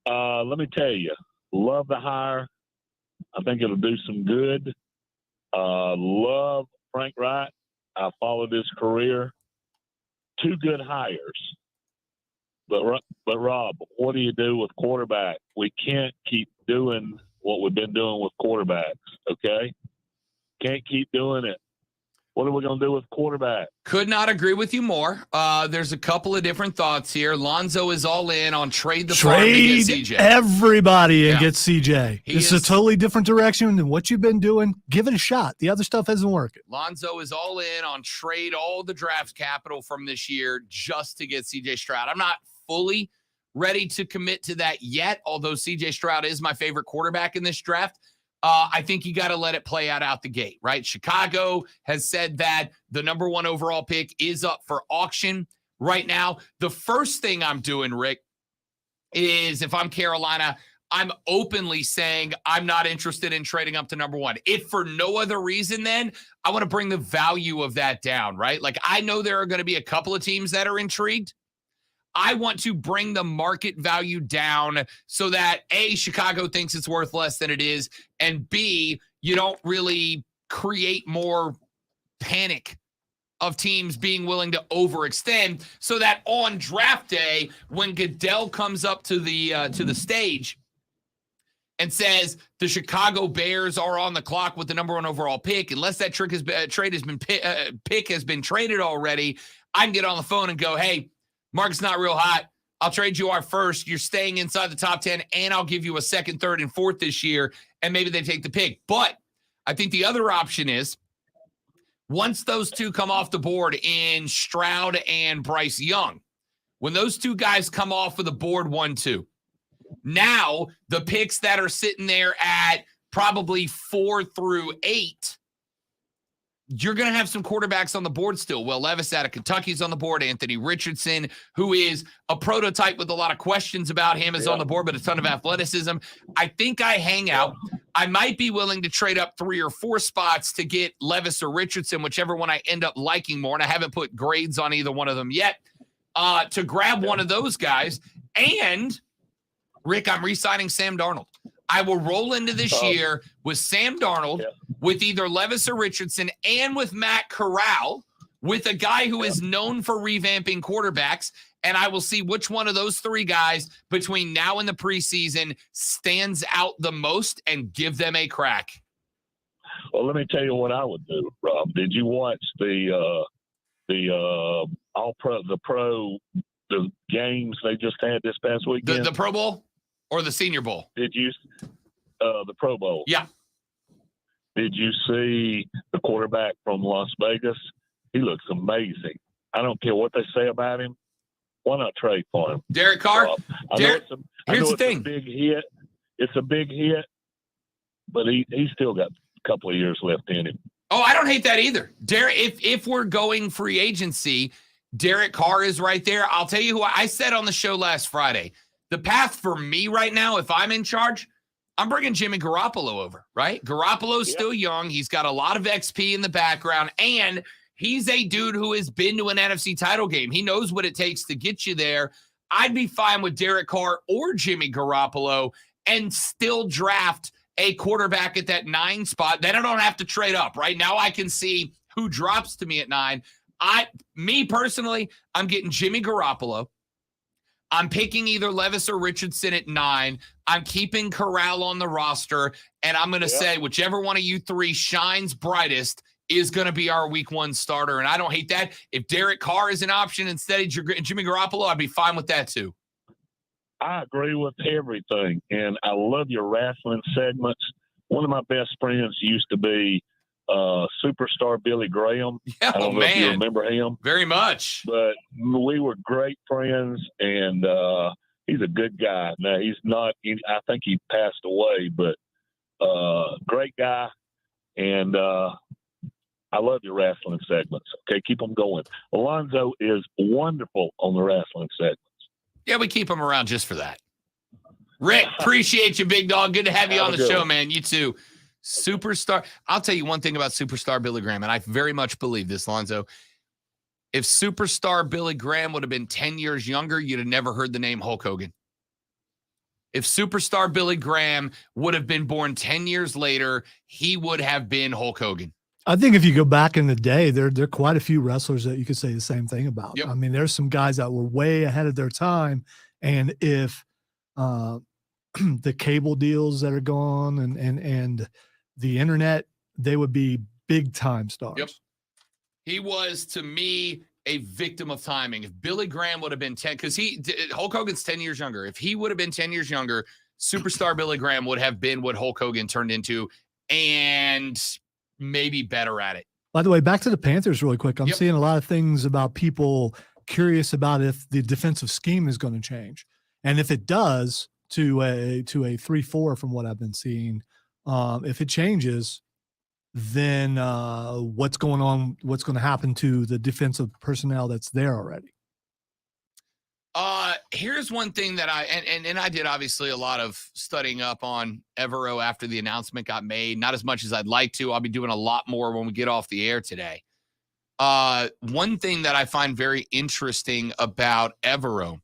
Let me tell you, love the hire. I think it'll do some good. Love Frank Wright. I followed his career. 2 good hires. But Rob, what do you do with quarterback? We can't keep doing what we've been doing with quarterbacks, okay? Can't keep doing it. What are we going to do with quarterback? Could not agree with you more. There's a couple of different thoughts here. Lonzo is all in on trade the farm to get CJ. Everybody and get CJ. This is a totally different direction than what you've been doing. Give it a shot. The other stuff isn't working. Lonzo is all in on trade all the draft capital from this year just to get CJ Stroud. I'm not fully ready to commit to that yet, although CJ Stroud is my favorite quarterback in this draft. I think you got to let it play out the gate, right? Chicago has said that the number 1 overall pick is up for auction right now. The first thing I'm doing, Rick, is if I'm Carolina, I'm openly saying I'm not interested in trading up to number 1. If for no other reason, then I want to bring the value of that down, right? Like, I know there are going to be a couple of teams that are intrigued. I want to bring the market value down so that A, Chicago thinks it's worth less than it is, and B, you don't really create more panic of teams being willing to overextend, so that on draft day, when Goodell comes up to the stage and says the Chicago Bears are on the clock with the number 1 overall pick, unless that pick has been traded already, I can get on the phone and go, hey, Mark's not real hot. I'll trade you our first. You're staying inside the top 10, and I'll give you a 2nd, 3rd, and 4th this year, and maybe they take the pick. But I think the other option is once those 2 come off the board in Stroud and Bryce Young, when those 2 guys come off of the board 1-2, now the picks that are sitting there at probably 4 through 8, you're going to have some quarterbacks on the board still. Will Levis out of Kentucky is on the board. Anthony Richardson, who is a prototype with a lot of questions about him, is on the board, but a ton of athleticism. I think I hang out. I might be willing to trade up 3 or 4 spots to get Levis or Richardson, whichever one I end up liking more. And I haven't put grades on either one of them yet, to grab one of those guys. And, Rick, I'm re-signing Sam Darnold. I will roll into this year with Sam Darnold, with either Levis or Richardson, and with Matt Corral, with a guy who is known for revamping quarterbacks, and I will see which one of those 3 guys between now and the preseason stands out the most and give them a crack. Well, let me tell you what I would do, Rob. Did you watch the games they just had this past weekend? The Pro Bowl? Or the Senior Bowl? Did you the Pro Bowl? Yeah. Did you see the quarterback from Las Vegas? He looks amazing. I don't care what they say about him. Why not trade for him? Derek Carr? Here's the thing. It's a big hit. It's a big hit, but he's still got a couple of years left in him. Oh, I don't hate that either. Derek, if we're going free agency, Derek Carr is right there. I'll tell you who I said on the show last Friday. The path for me right now, if I'm in charge, I'm bringing Jimmy Garoppolo over, right? Garoppolo's still young. He's got a lot of XP in the background, and he's a dude who has been to an NFC title game. He knows what it takes to get you there. I'd be fine with Derek Carr or Jimmy Garoppolo and still draft a quarterback at that 9 spot. Then I don't have to trade up, right? Now I can see who drops to me at 9. Me personally, I'm getting Jimmy Garoppolo. I'm picking either Levis or Richardson at 9. I'm keeping Corral on the roster, and I'm going to say whichever one of you 3 shines brightest is going to be our week 1 starter, and I don't hate that. If Derek Carr is an option instead of Jimmy Garoppolo, I'd be fine with that too. I agree with everything, and I love your wrestling segments. One of my best friends used to be superstar Billy Graham. Yeah, I don't know if you remember him. Very much. But we were great friends, and he's a good guy. Now, he's not – I think he passed away, but great guy, and I love your wrestling segments. Okay, keep them going. Alonzo is wonderful on the wrestling segments. Yeah, we keep him around just for that. Rick, appreciate you, big dog. Good to have you on the show, man. You too. Superstar. I'll tell you one thing about superstar Billy Graham, and I very much believe this, Lonzo. If superstar Billy Graham would have been 10 years younger, you'd have never heard the name Hulk Hogan. If superstar Billy Graham would have been born 10 years later, he would have been Hulk Hogan. I think if you go back in the day, there are quite a few wrestlers that you could say the same thing about. Yep. I mean, there's some guys that were way ahead of their time, and if the cable deals that are gone and the internet, they would be big time stars. Yep. He was, to me, a victim of timing. If Billy Graham would have been 10, because Hulk Hogan's 10 years younger. If he would have been 10 years younger, superstar Billy Graham would have been what Hulk Hogan turned into, and maybe better at it. By the way, back to the Panthers really quick. I'm seeing a lot of things about people curious about if the defensive scheme is going to change. And if it does to a 3-4 from what I've been seeing, if it changes, then what's going on? What's going to happen to the defensive personnel that's there already? Here's one thing that I did obviously a lot of studying up on Evero after the announcement got made. Not as much as I'd like to. I'll be doing a lot more when we get off the air today. One thing that I find very interesting about Evero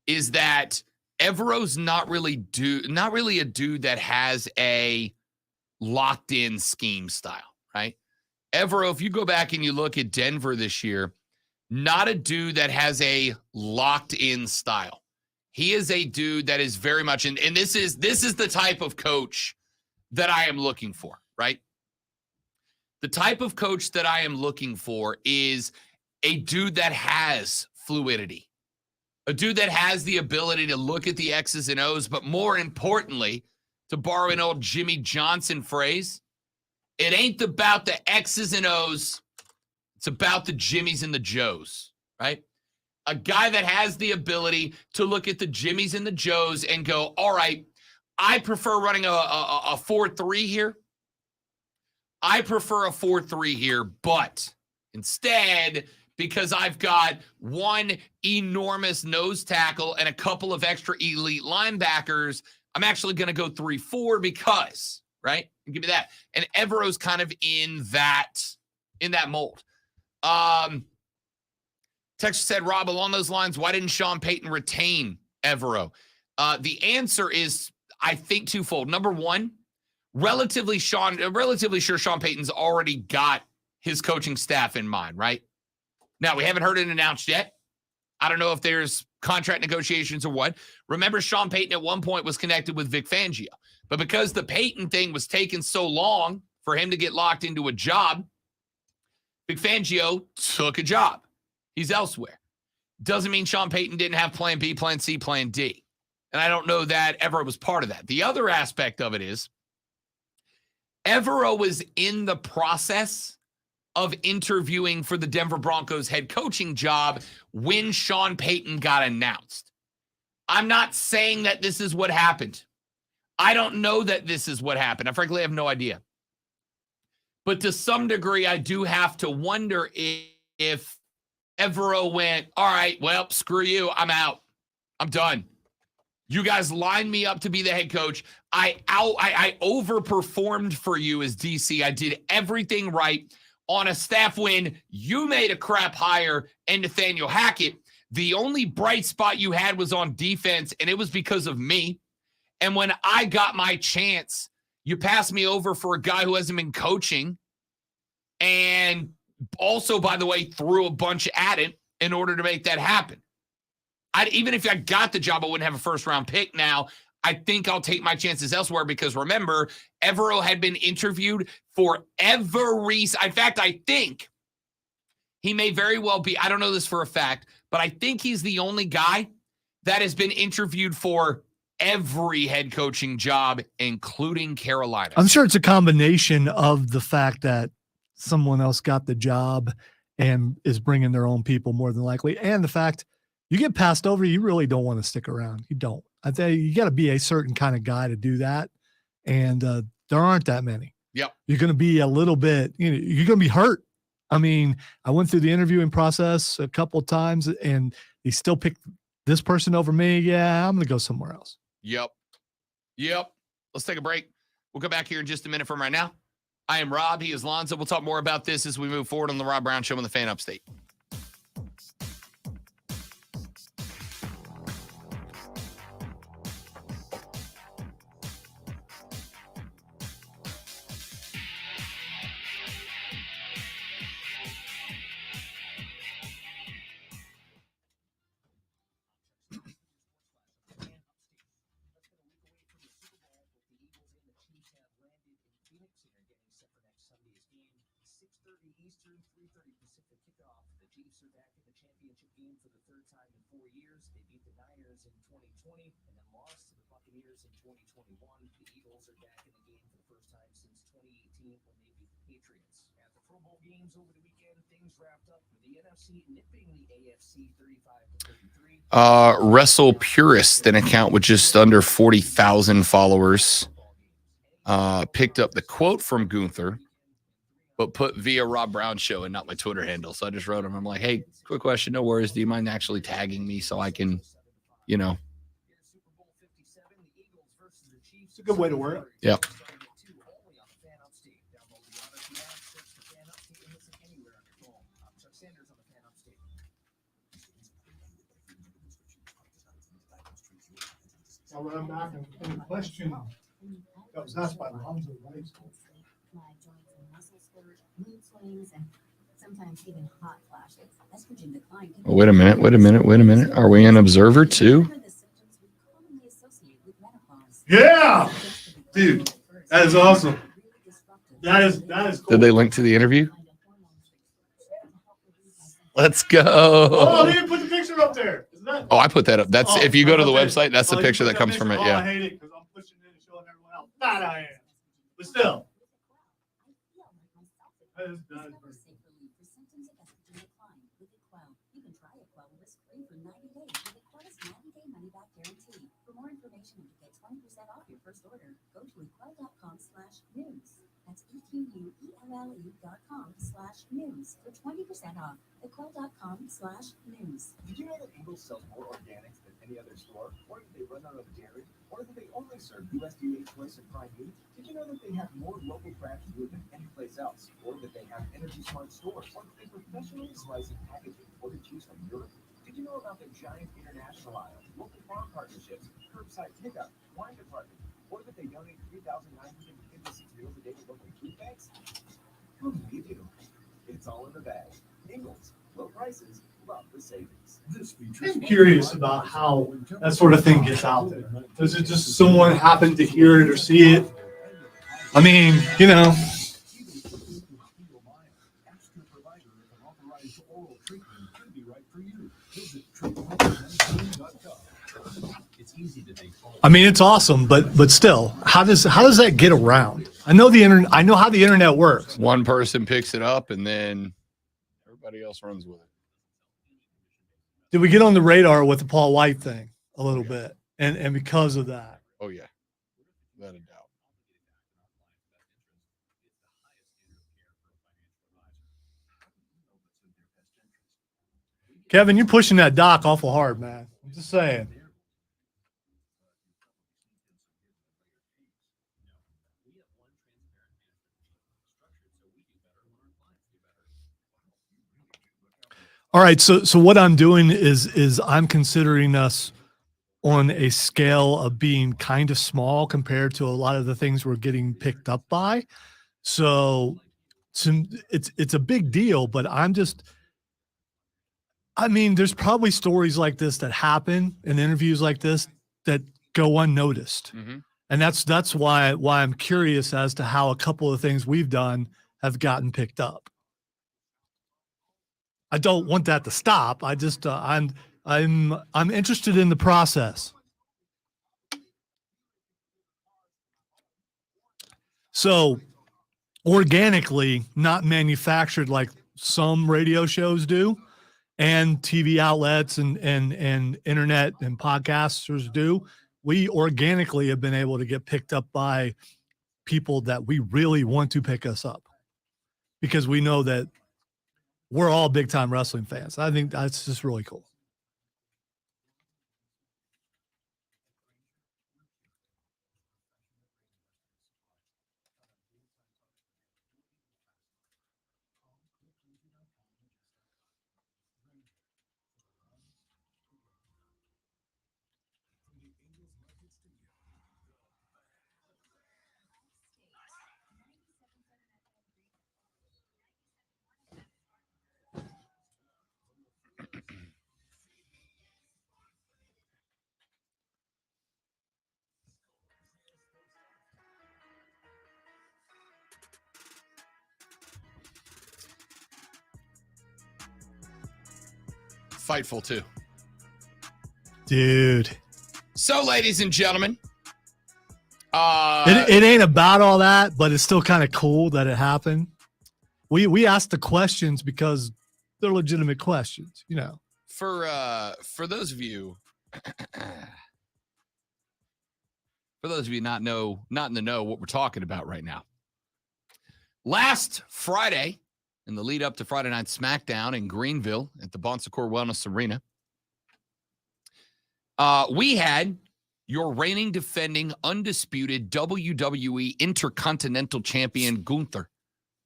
is that Evero's not really a dude that has a locked in scheme style, right? Evero, if you go back and you look at Denver this year, not a dude that has a locked in style. He is a dude that is very much and this is the type of coach that I am looking for, right? The type of coach that I am looking for is a dude that has fluidity. A dude that has the ability to look at the X's and O's, but more importantly, to borrow an old Jimmy Johnson phrase, it ain't about the X's and O's, it's about the Jimmies and the Joes, right? A guy that has the ability to look at the Jimmies and the Joes and go, all right, I prefer running a 4-3 here. I prefer a 4-3 here, but instead, because I've got one enormous nose tackle and a couple of extra elite linebackers, I'm actually going to go 3-4 because, right? Give me that. And Evero's kind of in that mold. Texas said, Rob, along those lines, why didn't Sean Payton retain Evero? The answer is, I think, twofold. Number one, relatively sure Sean Payton's already got his coaching staff in mind, right? Now, we haven't heard it announced yet. I don't know if there's contract negotiations or what. Remember, Sean Payton at one point was connected with Vic Fangio. But because the Payton thing was taking so long for him to get locked into a job, Vic Fangio took a job. He's elsewhere. Doesn't mean Sean Payton didn't have plan B, plan C, plan D. And I don't know that Evero was part of that. The other aspect of it is Evero was in the process of interviewing for the Denver Broncos head coaching job when Sean Payton got announced. I'm not saying that this is what happened. I don't know that this is what happened. I frankly have no idea. But to some degree, I do have to wonder if Evero went, all right, well, screw you. I'm out. I'm done. You guys lined me up to be the head coach. I overperformed for you as DC. I did everything right on a staff when you made a crap hire and Nathaniel Hackett. The only bright spot you had was on defense, and it was because of me. And when I got my chance, you passed me over for a guy who hasn't been coaching and also, by the way, threw a bunch at it in order to make that happen. Even if I got the job, I wouldn't have a first-round pick now. I think I'll take my chances elsewhere because, remember, Evero had been interviewed for every – in fact, I think he may very well be – I don't know this for a fact, but I think he's the only guy that has been interviewed for every head coaching job, including Carolina. I'm sure it's a combination of the fact that someone else got the job and is bringing their own people more than likely, and the fact you get passed over, you really don't want to stick around. You don't. I think you got to be a certain kind of guy to do that, and there aren't that many. Yep. You're going to be a little bit, you're going to be hurt. I mean, I went through the interviewing process a couple of times, and they still picked this person over me. Yeah, I'm going to go somewhere else. Yep. Let's take a break. We'll come back here in just a minute from right now. I am Rob. He is Lonzo. We'll talk more about this as we move forward on the Rob Brown Show on the Fan Upstate. Eastern, 3:30 Pacific kickoff. The Chiefs are back in the championship game for the third time in 4 years. They beat the Niners in 2020 and then lost to the Buccaneers in 2021. The Eagles are back in the game for the first time since 2018 when they beat the Patriots. At the Pro Bowl games over the weekend, things wrapped up with the NFC nipping the AFC 35-33. Wrestle Purist, an account with just under 40,000 followers, picked up the quote from Gunther, but put via Rob Brown Show and not my Twitter handle. So I just wrote him. I'm like, hey, quick question. No worries. Do you mind actually tagging me so I can, It's a good way to work. Yeah. I'll run back and question that was asked by Lonzo, right? Mood swings, and sometimes even hot flashes. Estrogen decline. Oh, wait a minute. Are we an observer too? Yeah, dude, that is awesome. That is cool. Did they link to the interview? Let's go. Oh, they didn't put the picture up there. Isn't that? Oh, I put that up. That's if you go to the okay. website, that's the you picture put that comes from it. Oh, I Yeah. hate it because I'm pushing in and showing everyone else. That I am. But still. That is For more information and to get 20% off your first order, go to equell.com/news. That's EQUELLE.com/news for 20% off. equell.com/news. Did you know that Eagles sells more organics than any other store? Or do they run out of dairy? Or do they only serve USDA choice and prime meat? Did you know that they have more local craft food than any place else? Or that they have energy smart stores? Or that they professionally slice and package imported cheese from Europe? Did you know about the giant international aisle, local farm partnerships, curbside pickup, wine department? Or that they donate 3,956 meals a day to local food banks? Who you do? It's all in the bag. Eagles, low prices, love the savings. I'm curious about how that sort of thing gets out there. Does it just someone happen to hear it or see it? I mean, I mean, it's awesome, but still, how does that get around? I know the internet. I know how the internet works. One person picks it up and then everybody else runs with it. Did we get on the radar with the Paul White thing a little bit? And because of that. Oh, yeah. Without a doubt. Kevin, you're pushing that doc awful hard, man. I'm just saying. All right, so what I'm doing is I'm considering us on a scale of being kind of small compared to a lot of the things we're getting picked up by. So it's a big deal, but I mean, there's probably stories like this that happen in interviews like this that go unnoticed. Mm-hmm. And that's why I'm curious as to how a couple of things we've done have gotten picked up. I don't want that to stop. I just I'm interested in the process. So organically, not manufactured like some radio shows do, and TV outlets and internet and podcasters do. We organically have been able to get picked up by people that we really want to pick us up because we know that we're all big time wrestling fans. I think that's just really cool. Fightful too. Dude. So, ladies and gentlemen, it ain't about all that, but it's still kind of cool that it happened. We asked the questions because they're legitimate questions, you know. For those of you not in the know what we're talking about right now. Last Friday, in the lead up to Friday Night SmackDown in Greenville at the Bon Secours Wellness Arena, we had your reigning, defending, undisputed WWE Intercontinental Champion Gunther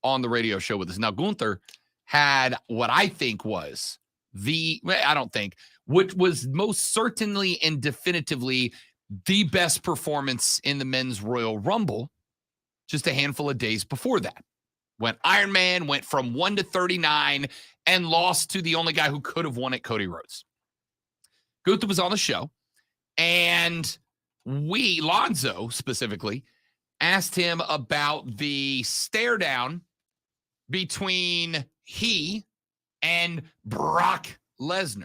on the radio show with us. Now, Gunther had what I think was which was most certainly and definitively the best performance in the Men's Royal Rumble just a handful of days before that. Went Iron Man, went from 1 to 39, and lost to the only guy who could have won it, Cody Rhodes. Gunther was on the show, and Lonzo specifically, asked him about the stare down between he and Brock Lesnar.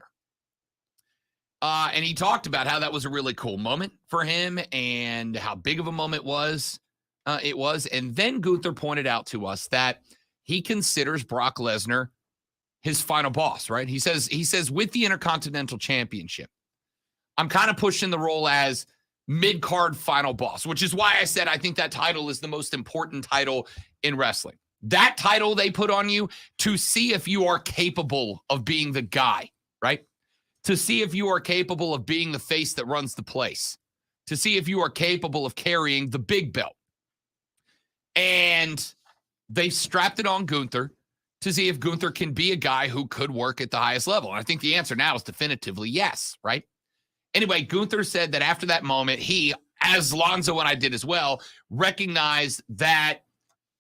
And he talked about how that was a really cool moment for him and how big of a moment it was. And then Gunther pointed out to us that he considers Brock Lesnar his final boss, right? He says with the Intercontinental Championship, I'm kind of pushing the role as mid-card final boss, which is why I said I think that title is the most important title in wrestling. That title they put on you to see if you are capable of being the guy, right? To see if you are capable of being the face that runs the place. To see if you are capable of carrying the big belt. And they strapped it on Gunther to see if Gunther can be a guy who could work at the highest level. And I think the answer now is definitively yes, right? Anyway, Gunther said that after that moment, he, as Lonzo and I did as well, recognized that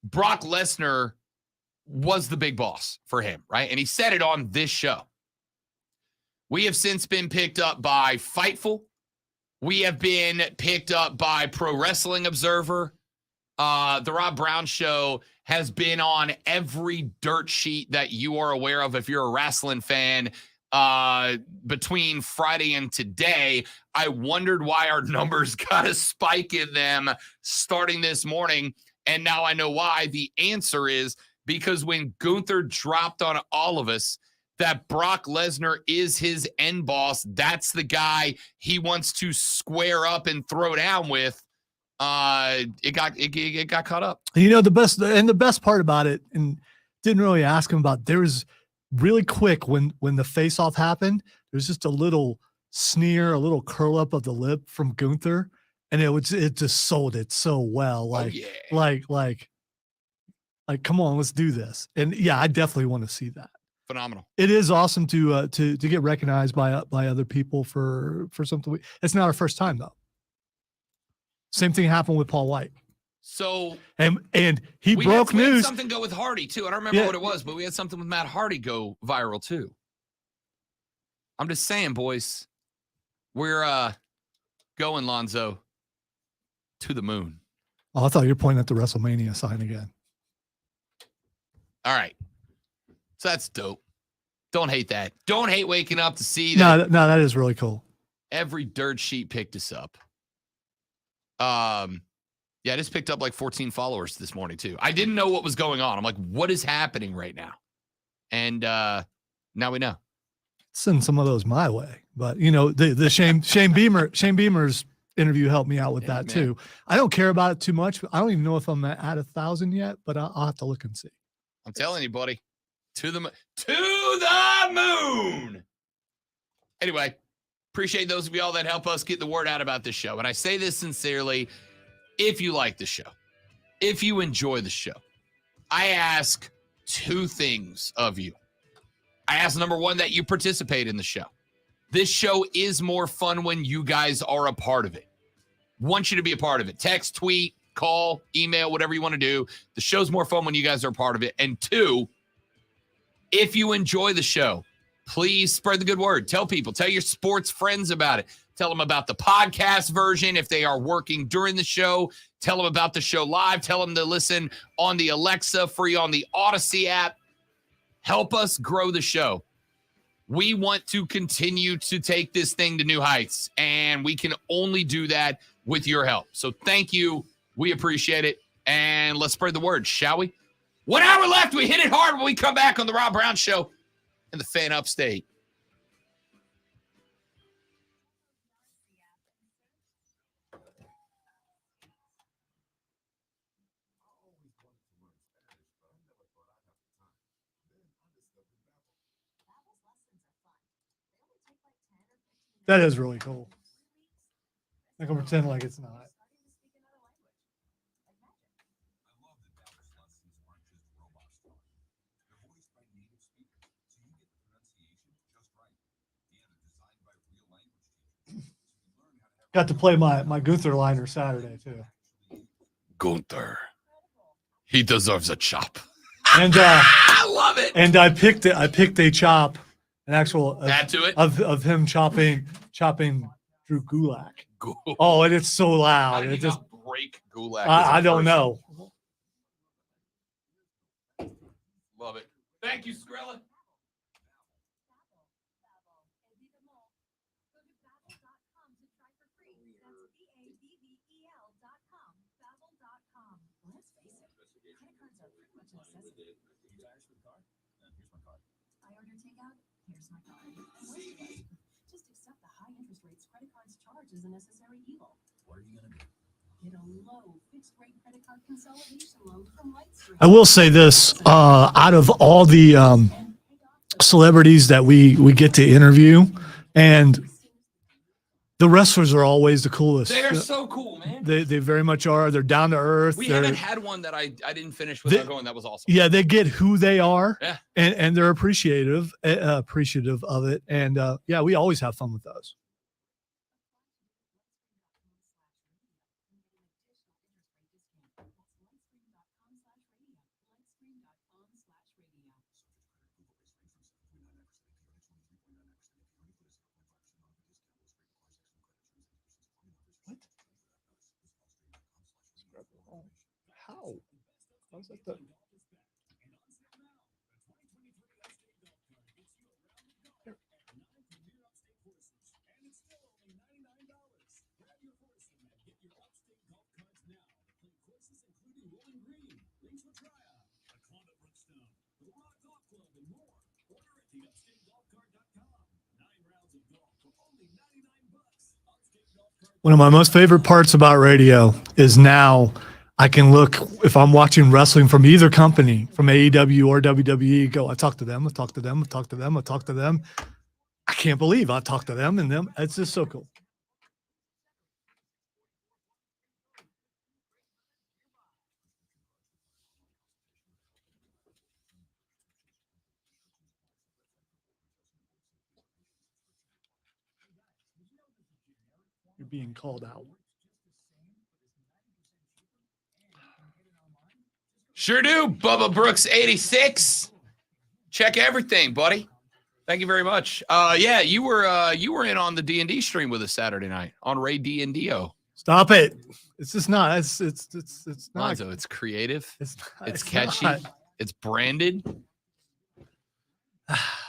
Brock Lesnar was the big boss for him, right? And he said it on this show. We have since been picked up by Fightful. We have been picked up by Pro Wrestling Observer. The Rob Brown Show has been on every dirt sheet that you are aware of if you're a wrestling fan. Between Friday and today, I wondered why our numbers got a spike in them starting this morning. And now I know why. The answer is because when Gunther dropped on all of us that Brock Lesnar is his end boss, that's the guy he wants to square up and throw down with. It got caught up. You know, the best part about it, and didn't really ask him about, there was really quick when the face-off happened, there's just a little sneer, a little curl up of the lip from Gunther, and it just sold it so well. Like, like, come on, let's do this. And yeah, I definitely want to see that. phenomenal. It is awesome to get recognized by other people for something. It's not our first time though. Same thing happened with Paul White. So and he broke we news. had something go with Hardy too. I don't remember what it was, but we had something with Matt Hardy go viral too. I'm just saying, boys, we're going, Lonzo, to the moon. Oh, I thought you were pointing at the WrestleMania sign again. All right. So that's dope. Don't hate that. Don't hate waking up to see that. No, that is really cool. Every dirt sheet picked us up. Yeah, I just picked up like 14 followers this morning too. I didn't know what was going on. I'm like, what is happening right now? And now we know. Send some of those my way. But the Shane Beamer's interview helped me out with that too. I don't care about it too much. I don't even know if I'm at 1,000 yet, but I'll have to look and see. I'm telling you, buddy. To the moon. Anyway, appreciate those of y'all that help us get the word out about this show. And I say this sincerely. If you like the show, if you enjoy the show, I ask two things of you. I ask, number one, that you participate in the show. This show is more fun when you guys are a part of it. Want you to be a part of it. Text, tweet, call, email, whatever you want to do. The show's more fun when you guys are a part of it. And two, if you enjoy the show, please spread the good word. Tell people. Tell your sports friends about it. Tell them about the podcast version if they are working during the show. Tell them about the show live. Tell them to listen on the Alexa, free on the Odyssey app. Help us grow the show. We want to continue to take this thing to new heights, and we can only do that with your help. So thank you. We appreciate it. And let's spread the word, shall we? 1 hour left. We hit it hard when we come back on the Rob Brown Show in the Fan Upstate. That is really cool. I can pretend like it's not. Got to play my Gunther liner Saturday too. Gunther. He deserves a chop. And I love it. And I picked a chop, an actual add to it of him chopping Drew Gulak. Oh, and it's so loud. It just break Gulak. I don't know. Love it. Thank you, Skrilla. Just accept the high interest rates credit cards charge as a necessary evil. What are you going to do? Get a low fixed rate credit card consolidation loan from Lightstream. I will say this, out of all the celebrities that we get to interview, and the wrestlers are always the coolest. They're so cool, man. They very much are. They're down to earth. We haven't had one that I didn't finish without going. That was awesome. Yeah, they get who they are, yeah, and they're appreciative of it. And yeah, we always have fun with those. How? How's that the... One of my most favorite parts about radio is now I can look, if I'm watching wrestling from either company, from AEW or WWE, go, I talk to them, I talk to them, I talk to them, I talk to them. I can't believe I talk to them and them. It's just so cool. being called out. Sure do. Bubba Brooks 86. Check everything, buddy. Thank you very much. Yeah, you were in on the D&D stream with us Saturday night on Ray D&D-O. Stop it. It's just not. It's not. Lonzo, it's creative. It's not, It's catchy. not. It's branded.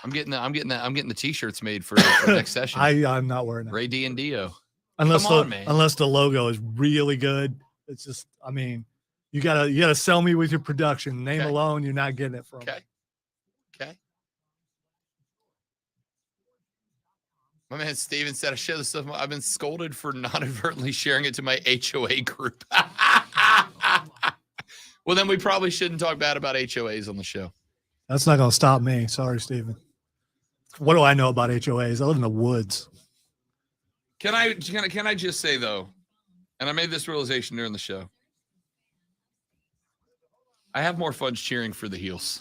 I'm getting the t-shirts made for next session. I'm not wearing that. Ray D&D-O. Unless Come on, man. unless the logo is really good. It's just, I mean, you gotta sell me with your production. Name Okay. alone, you're not getting it from. Okay. Okay. My man Steven said, I share this stuff. I've been scolded for not inadvertently sharing it to my HOA group. Well, then we probably shouldn't talk bad about HOAs on the show. That's not gonna stop me. Sorry, Steven. What do I know about HOAs? I live in the woods. Can I just say though, and I made this realization during the show, I have more fun cheering for the heels.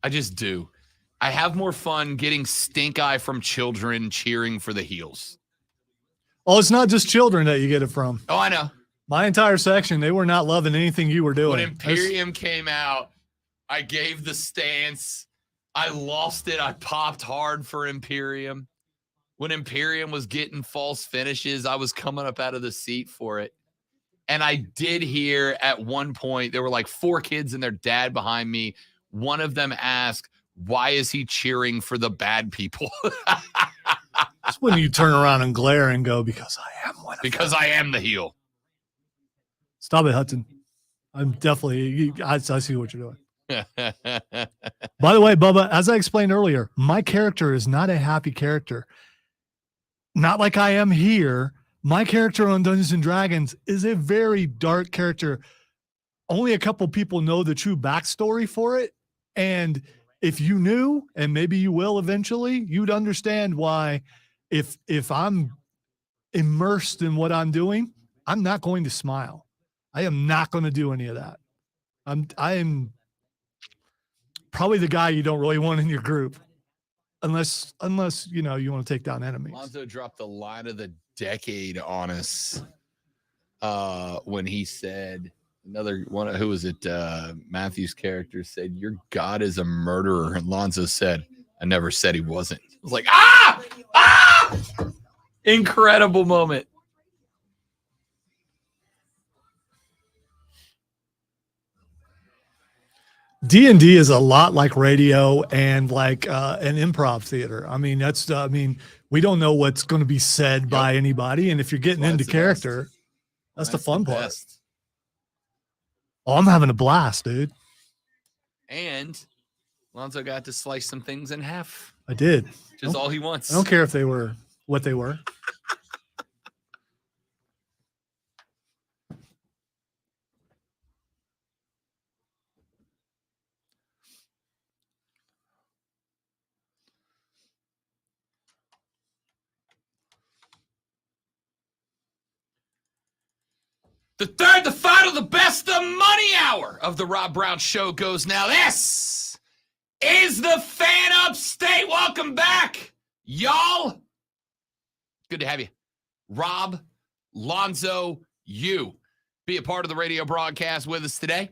I just do. I have more fun getting stink eye from children cheering for the heels. Oh, it's not just children that you get it from. Oh, I know. My entire section, they were not loving anything you were doing. When Imperium came out, I gave the stance. I lost it. I popped hard for Imperium. When Imperium was getting false finishes, I was coming up out of the seat for it. And I did hear at one point, there were like 4 kids and their dad behind me. One of them asked, why is he cheering for the bad people? That's when you turn around and glare and go, because I am one of them. Because I am the heel. Stop it, Hudson. I'm definitely, I see what you're doing. By the way, Bubba, as I explained earlier, my character is not a happy character. Not like I am here. My character on Dungeons and Dragons is a very dark character. Only a couple people know the true backstory for it. And if you knew, and maybe you will eventually, you'd understand why if I'm immersed in what I'm doing, I'm not going to smile. I am not going to do any of that. I am probably the guy you don't really want in your group. Unless you know you want to take down enemies. Lonzo dropped the line of the decade on us when he said, another one, who was it? Matthew's character said, your God is a murderer. And Lonzo said, I never said he wasn't. I was like, incredible moment. D&D is a lot like radio and like an improv theater. I mean, we don't know what's going to be said by anybody. And if you're getting into character, that's the fun part. Best. Oh, I'm having a blast, dude. And Lonzo got to slice some things in half. I did. Which is all he wants. I don't care if they were what they were. The third, the final, the best, the money hour of the Rob Brown Show goes now. This is the Fan Upstate. Welcome back, y'all. Good to have you. Rob, Lonzo, you. Be a part of the radio broadcast with us today.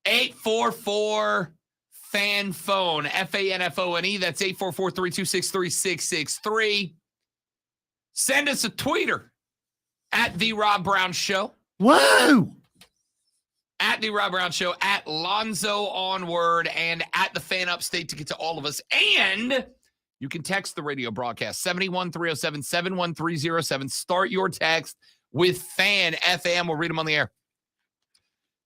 844-FAN-PHONE, FANFONE. That's 844-326-3663. Send us a tweeter at The Rob Brown Show. Whoa! At The Rob Brown Show, at Lonzo Onward, and at the Fan Upstate to get to all of us. And you can text the radio broadcast, 71307-71307. Start your text with FAN, FM. We'll read them on the air.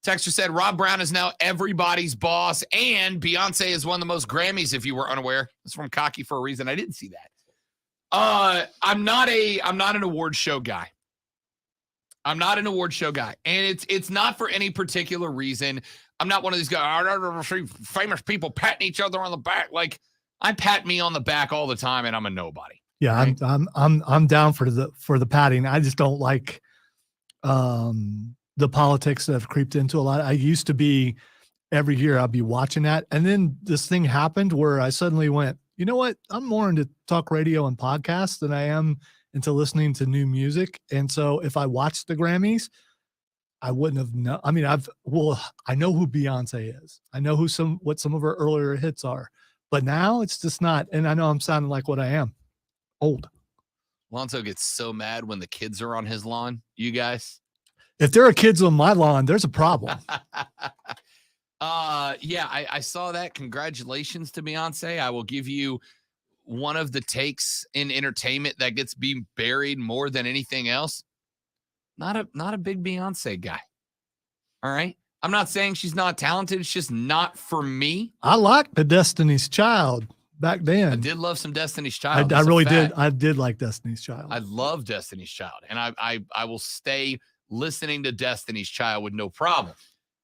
Texter said, Rob Brown is now everybody's boss, and Beyonce has won the most Grammys, if you were unaware. It's from Cocky for a reason. I didn't see that. I'm not an award show guy. I'm not an award show guy, and it's not for any particular reason. I'm not one of these guys. I don't see famous people patting each other on the back. Like, I pat me on the back all the time, and I'm a nobody. Yeah, right? I'm down for the patting. I just don't like the politics that have creeped into a lot. I used to be every year I'd be watching that, and then this thing happened where I suddenly went, you know what? I'm more into talk radio and podcasts than I am into listening to new music. And so if I watched the Grammys, I wouldn't have known. I mean, I know who Beyonce is. I know what some of her earlier hits are, but now it's just not. And I know I'm sounding like what I am, old. Lonzo gets so mad when the kids are on his lawn. You guys, if there are kids on my lawn, there's a problem. Yeah, I saw that. Congratulations to Beyonce. I will give you one of the takes in entertainment that gets being buried more than anything else. Not a big Beyonce guy. All right. I'm not saying she's not talented. It's just not for me. I liked the Destiny's Child back then. I did love some Destiny's Child. I really did. I did like Destiny's Child. I love Destiny's Child. And I will stay listening to Destiny's Child with no problem.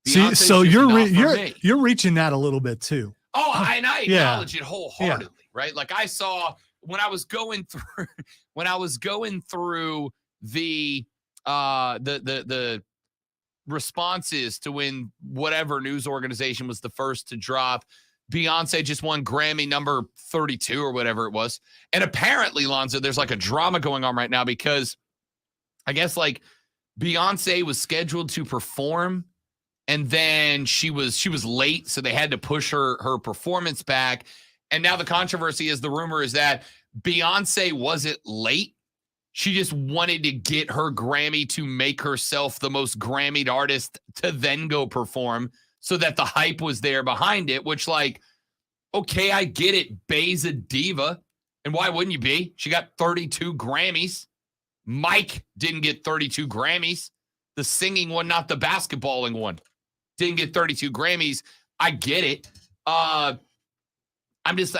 See, so you're reaching that a little bit too. Oh, and I acknowledge it wholeheartedly, right? Like I saw when I was going through the responses to when whatever news organization was the first to drop Beyonce just won Grammy number 32 or whatever it was. And apparently, Lonzo, there's like a drama going on right now because I guess like Beyonce was scheduled to perform and then she was late, so they had to push her performance back. And now the controversy is, the rumor is that Beyonce wasn't late. She just wanted to get her Grammy to make herself the most Grammy'd artist to then go perform so that the hype was there behind it, which like, okay, I get it. Bey's a diva. And why wouldn't you be? She got 32 Grammys. Mike didn't get 32 Grammys. The singing one, not the basketballing one. Didn't get 32 Grammys. I get it. I'm just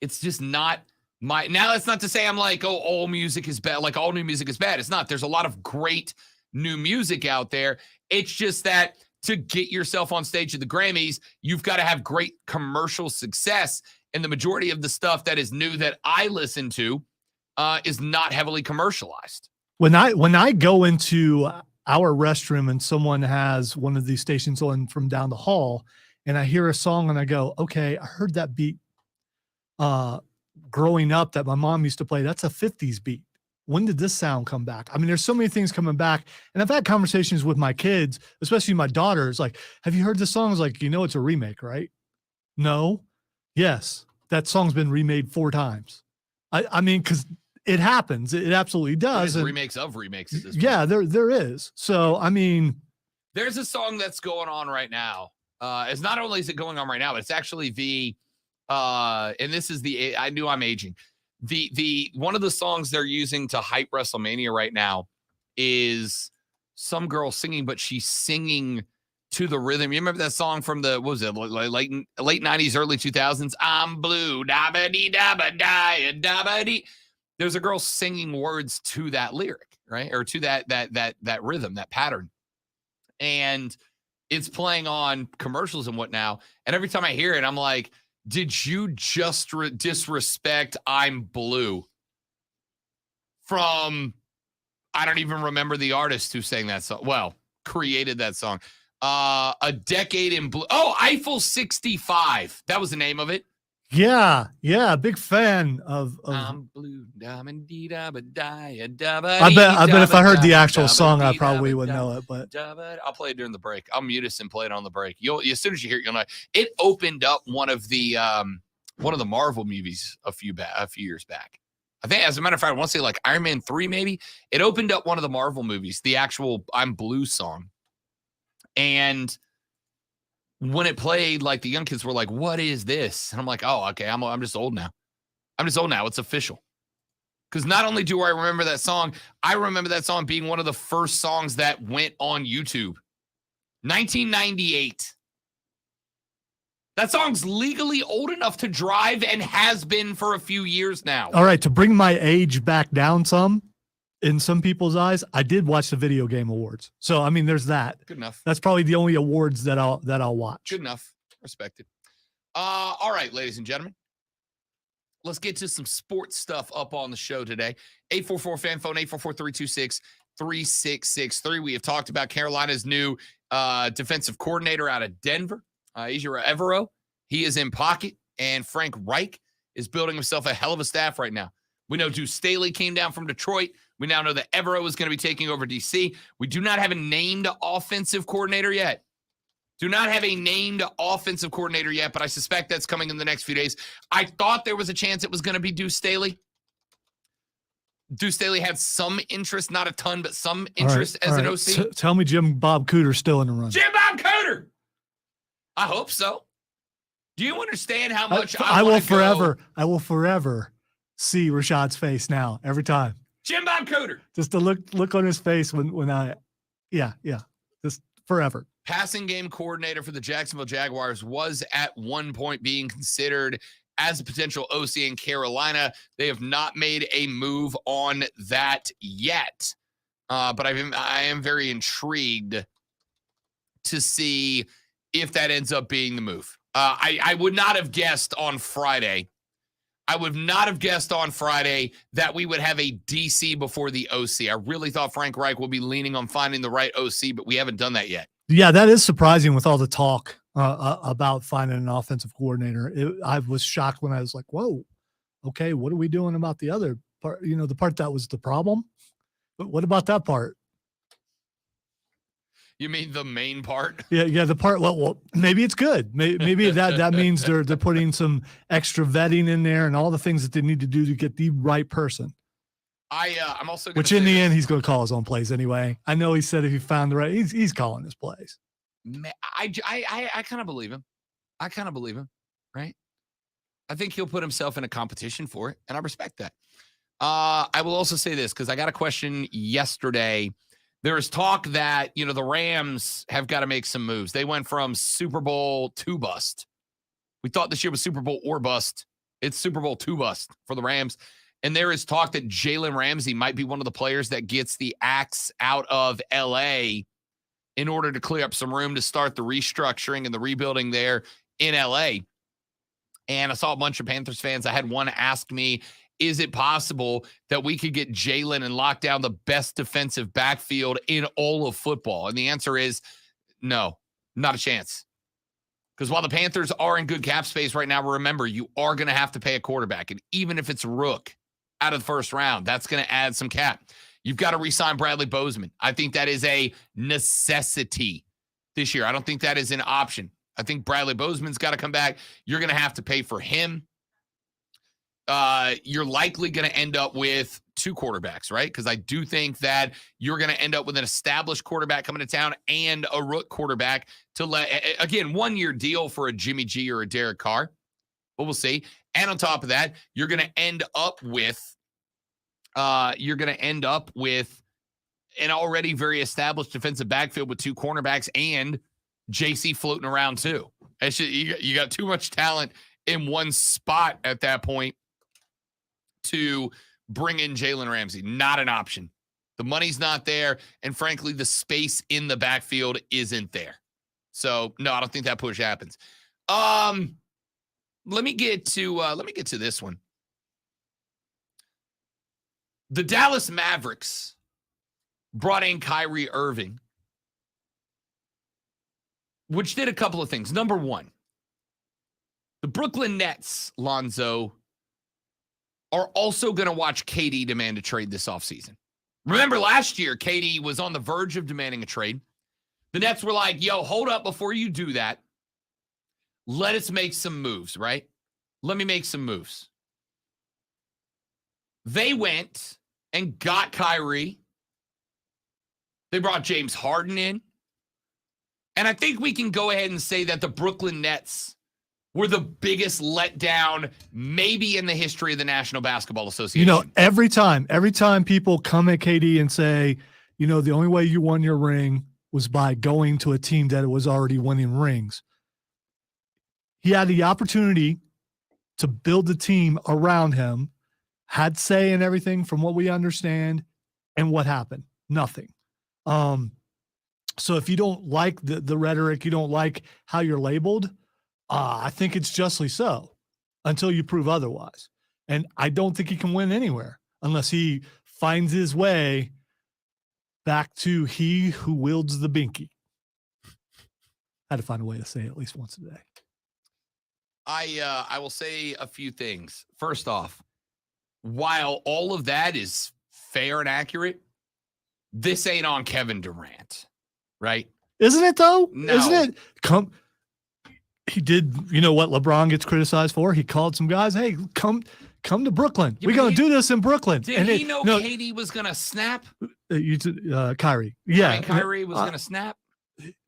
it's just not my. Now that's not to say I'm like, oh, all music is bad. Like all new music is bad. It's not. There's a lot of great new music out there. It's just that to get yourself on stage at the Grammys, you've got to have great commercial success. And the majority of the stuff that is new that I listen to is not heavily commercialized. When I go into our restroom and someone has one of these stations on from down the hall and I hear a song and I go, okay, I heard that beat growing up that my mom used to play. That's a 50s beat. When did this sound come back? I mean, there's so many things coming back. And I've had conversations with my kids, especially my daughters, like, have you heard this song? I was like, you know, it's a remake, right? No. Yes. That song's been remade 4 times. I mean, because it happens. It absolutely does. There's remakes of remakes. At this point. Yeah, there is. So, I mean. There's a song that's going on right now. It's not only is it going on right now, but it's actually and this is I knew I'm aging. The one of the songs they're using to hype WrestleMania right now is some girl singing, but she's singing to the rhythm. You remember that song from the, what was it, late 90s, early 2000s? I'm blue, da-ba-dee, da-ba-die, da-ba-dee. There's a girl singing words to that lyric, right? Or to that rhythm, that pattern. And it's playing on commercials and what now. And every time I hear it, I'm like, did you just disrespect I'm Blue from, I don't even remember the artist who sang that song. Well, created that song. A Decade in Blue. Oh, Eiffel 65. That was the name of it. Yeah. Big fan of I'm blue. I bet if I heard the actual song, I probably would know it. But I'll play it during the break. I'll mute us and play it on the break. As soon as you hear it, you'll know. It opened up one of the Marvel movies a few years back. I think, as a matter of fact, I want to say like Iron Man 3, maybe. It opened up one of the Marvel movies, the actual I'm Blue song. And when it played, like the young kids were like, what is this? And I'm like, oh, okay, I'm just old now. It's official. Because not only do I remember that song, I remember that song being one of the first songs that went on YouTube. 1998. That song's legally old enough to drive and has been for a few years now. All right, to bring my age back down some, in some people's eyes, I did watch the Video Game Awards. So, I mean, there's that. Good enough. That's probably the only awards that I'll watch. Good enough. Respected. All right, ladies and gentlemen. Let's get to some sports stuff up on the show today. 844-FAN phone, 844-326-3663. We have talked about Carolina's new defensive coordinator out of Denver, Ejiro Evero. He is in pocket, and Frank Reich is building himself a hell of a staff right now. We know Deuce Staley came down from Detroit. We now know that Evero is going to be taking over DC. We do not have a named offensive coordinator yet. Do not have a named offensive coordinator yet, but I suspect that's coming in the next few days. I thought there was a chance it was going to be Deuce Staley. Deuce Staley had some interest, not a ton, but some interest as an OC. Tell me Jim Bob Cooter's still in the run. Jim Bob Cooter! I hope so. Do you understand how much I will forever see Rashad's face now every time. Jim Bob Cooter. Just the look on his face when I, just forever. Passing game coordinator for the Jacksonville Jaguars was at one point being considered as a potential OC in Carolina. They have not made a move on that yet. But I am very intrigued to see if that ends up being the move. I would not have guessed on Friday. I would not have guessed on Friday that we would have a DC before the OC. I really thought Frank Reich would be leaning on finding the right OC, but we haven't done that yet. Yeah, that is surprising with all the talk about finding an offensive coordinator. I was shocked when I was like, whoa, okay, what are we doing about the other part? The part that was the problem. But what about that part? You mean the main part? Yeah, the part. Well, maybe it's good. Maybe that means they're putting some extra vetting in there and all the things that they need to do to get the right person. I'm also which in the end he's going to call his own plays anyway. I know he said if he found the right, he's calling his plays. I kind of believe him. Right? I think he'll put himself in a competition for it, and I respect that. I will also say this because I got a question yesterday. There is talk that, the Rams have got to make some moves. They went from Super Bowl to bust. We thought this year was Super Bowl or bust. It's Super Bowl to bust for the Rams. And there is talk that Jalen Ramsey might be one of the players that gets the axe out of L.A. in order to clear up some room to start the restructuring and the rebuilding there in L.A. And I saw a bunch of Panthers fans. I had one ask me, is it possible that we could get Jalen and lock down the best defensive backfield in all of football? And the answer is no, not a chance. Because while the Panthers are in good cap space right now, remember, you are going to have to pay a quarterback. And even if it's Rook out of the first round, that's going to add some cap. You've got to re-sign Bradley Bozeman. I think that is a necessity this year. I don't think that is an option. I think Bradley Bozeman's got to come back. You're going to have to pay for him. You're likely going to end up with two quarterbacks, right? Because I do think that you're going to end up with an established quarterback coming to town and a rook quarterback to again, 1-year deal for a Jimmy G or a Derek Carr. But we'll see. And on top of that, you're going to end up with an already very established defensive backfield with two cornerbacks and JC floating around too. You got too much talent in one spot at that point to bring in Jalen Ramsey. Not an option. The money's not there, and frankly, the space in the backfield isn't there. So no, I don't think that push happens. Let me get to this one. The Dallas Mavericks brought in Kyrie Irving, which did a couple of things. Number one, the Brooklyn Nets, Lonzo, are also going to watch KD demand a trade this offseason. Remember last year, KD was on the verge of demanding a trade. The Nets were like, yo, hold up before you do that. Let us make some moves, right? Let me make some moves. They went and got Kyrie. They brought James Harden in. And I think we can go ahead and say that the Brooklyn Nets were the biggest letdown maybe in the history of the National Basketball Association. Every time people come at KD and say, the only way you won your ring was by going to a team that was already winning rings. He had the opportunity to build the team around him, had say in everything from what we understand, and what happened? Nothing. So if you don't like the rhetoric, you don't like how you're labeled, I think it's justly so until you prove otherwise. And I don't think he can win anywhere unless he finds his way back to he who wields the binky. I had to find a way to say it at least once a day. I will say a few things. First off, while all of that is fair and accurate, this ain't on Kevin Durant, right? Isn't it though? No. Isn't it? He did, you know what LeBron gets criticized for? He called some guys, hey, come to Brooklyn. Yeah, We're going to do this in Brooklyn. Did he know KD was going to snap? Kyrie. Yeah. I mean, Kyrie was going to snap?